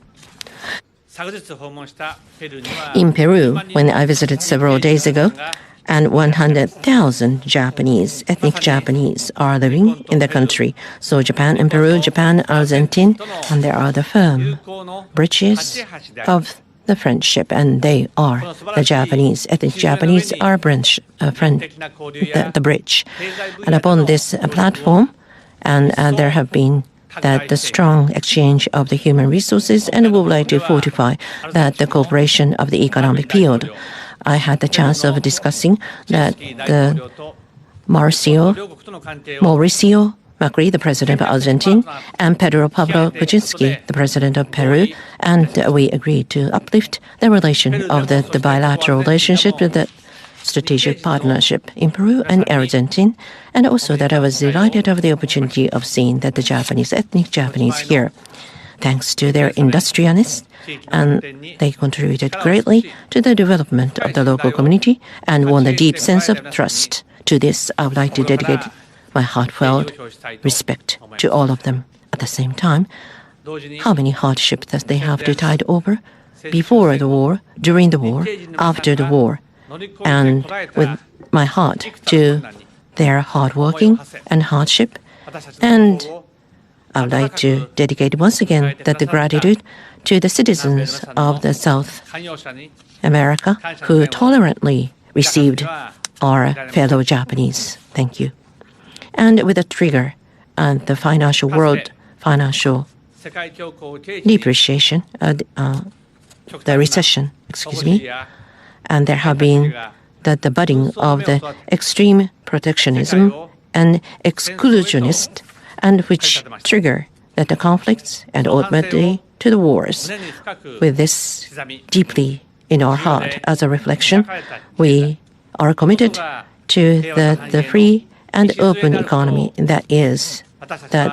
In Peru, when I visited several days ago, and 100,000 Japanese, ethnic Japanese, are living in the country. So Japan and Peru, Japan, Argentina, and there are the firm bridges of the friendship, and they are the Japanese, ethnic Japanese are the bridge. And upon this platform, and there have been the strong exchange of the human resources, and we would like to fortify the cooperation of the economic field. I had the chance of discussing that Mauricio Macri, the president of Argentina, and Pedro Pablo Kuczynski, the president of Peru, and we agreed to uplift the relation of the bilateral relationship with the strategic partnership in Peru and Argentina, and also that I was delighted of the opportunity of seeing that the Japanese, ethnic Japanese here, thanks to their industrialists, and they contributed greatly to the development of the local community and won a deep sense of trust. To this, I would like to dedicate my heartfelt respect to all of them. At the same time, how many hardships that they have to tide over before the war, during the war, after the war, and with my heart to their hard working and hardship. And I would like to dedicate once again the gratitude to the citizens of the South America who tolerantly received our fellow Japanese. Thank you. And with a trigger, and the financial world, financial depreciation, the recession, and there have been the budding of the extreme protectionism and exclusionist, and which trigger the conflicts and ultimately to the wars. With this deeply in our heart as a reflection, we are committed to the free and open economy that is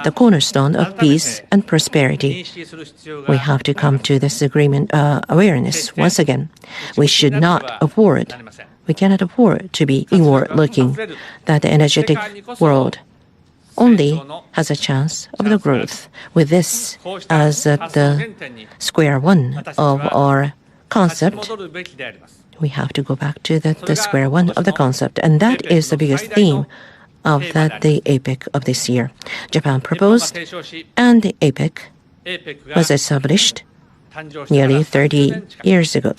the cornerstone of peace and prosperity. We have to come to this awareness once again. We should not afford, we cannot afford to be inward-looking, that the energetic world only has a chance of the growth. With this as the square one of our concept, we have to go back to the square one of the concept, and that is the biggest theme of the APEC of this year. Japan proposed, and the APEC was established nearly 30 years ago,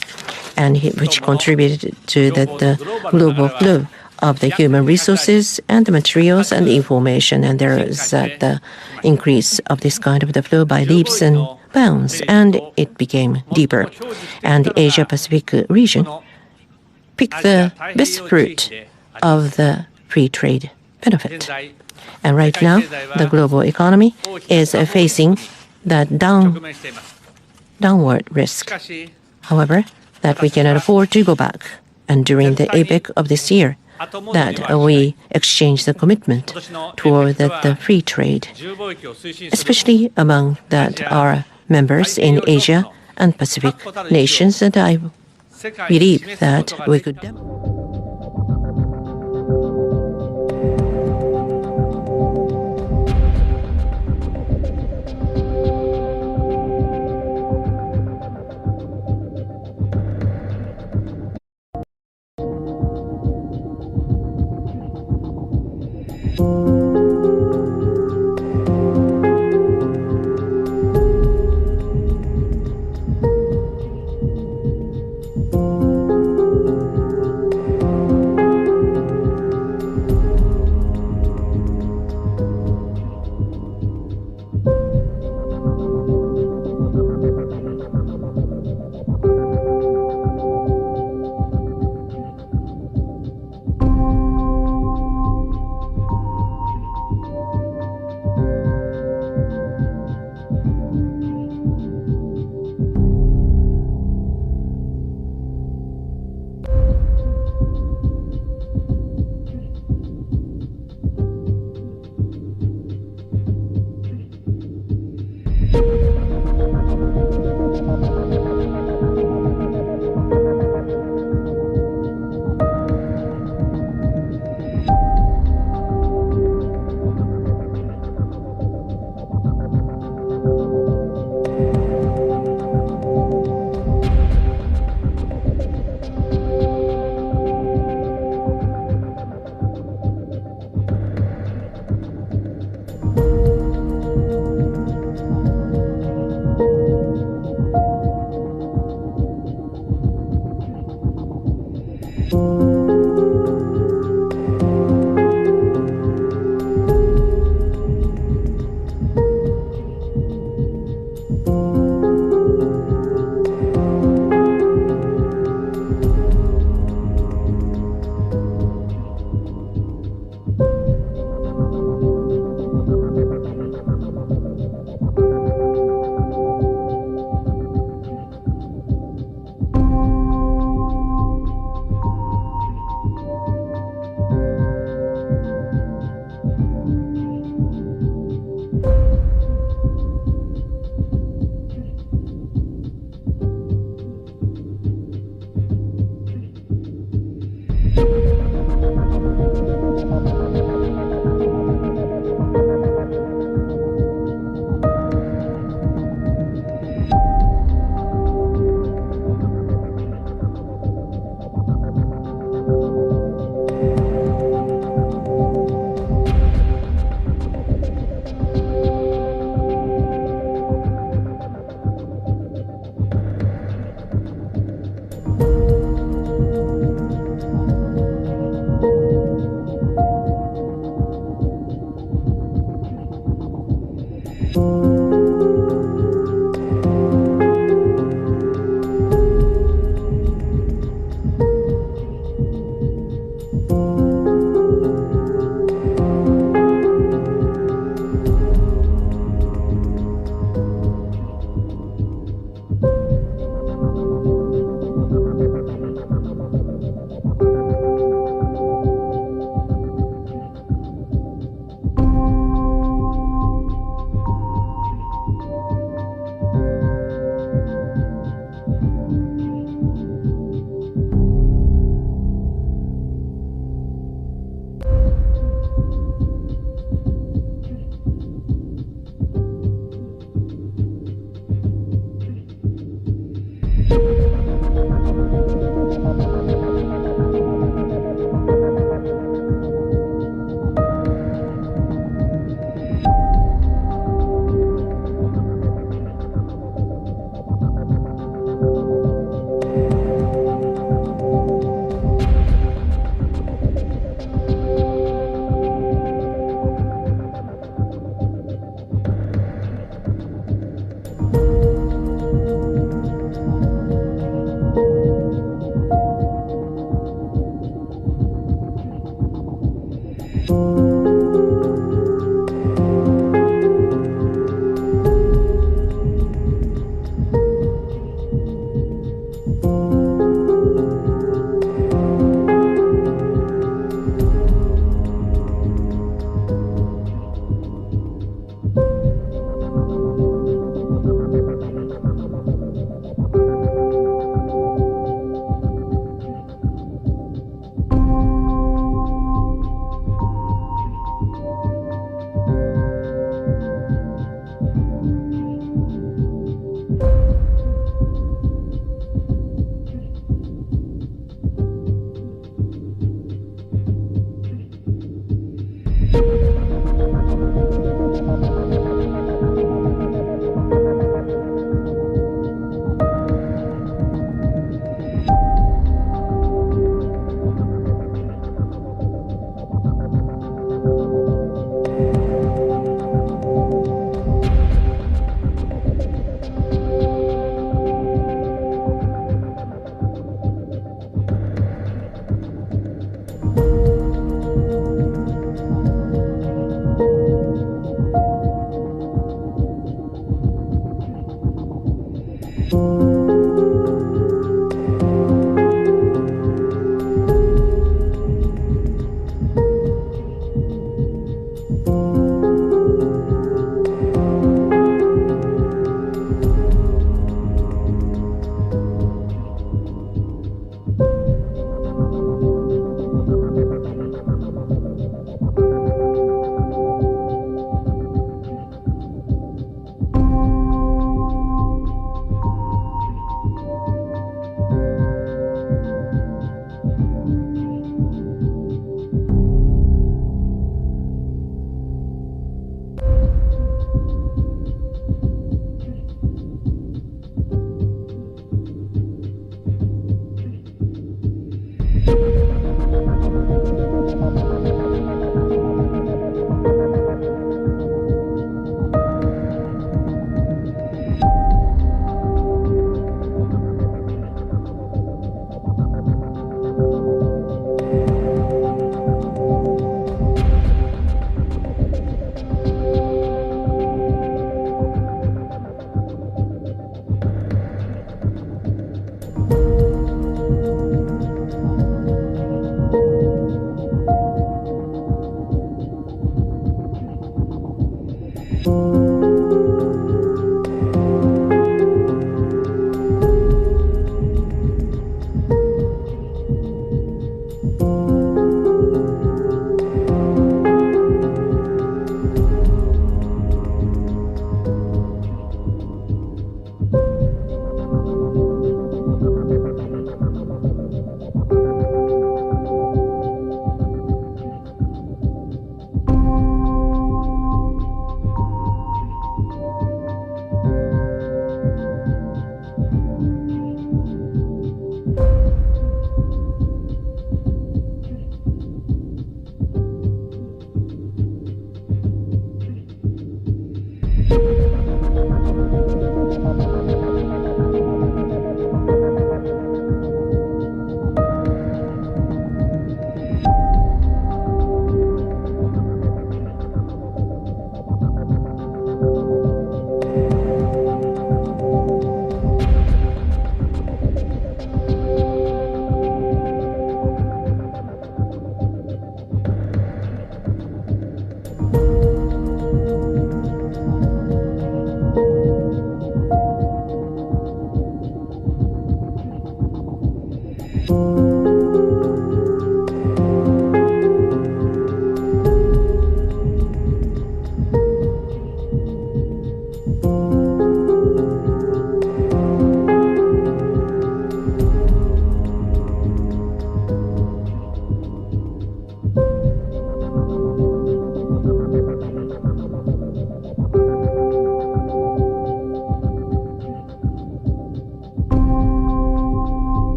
and which contributed to the global flow of the human resources and the materials and information, and there is the increase of this kind of the flow by leaps and bounds, and it became deeper. And the Asia-Pacific region picked the best fruit of the free trade benefit. And right now, the global economy is facing that downward risk. However, that we cannot afford to go back. And during the APEC of this year, that we exchange the commitment toward the free trade, especially among that our members in Asia and Pacific nations, and I believe that we could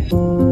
day.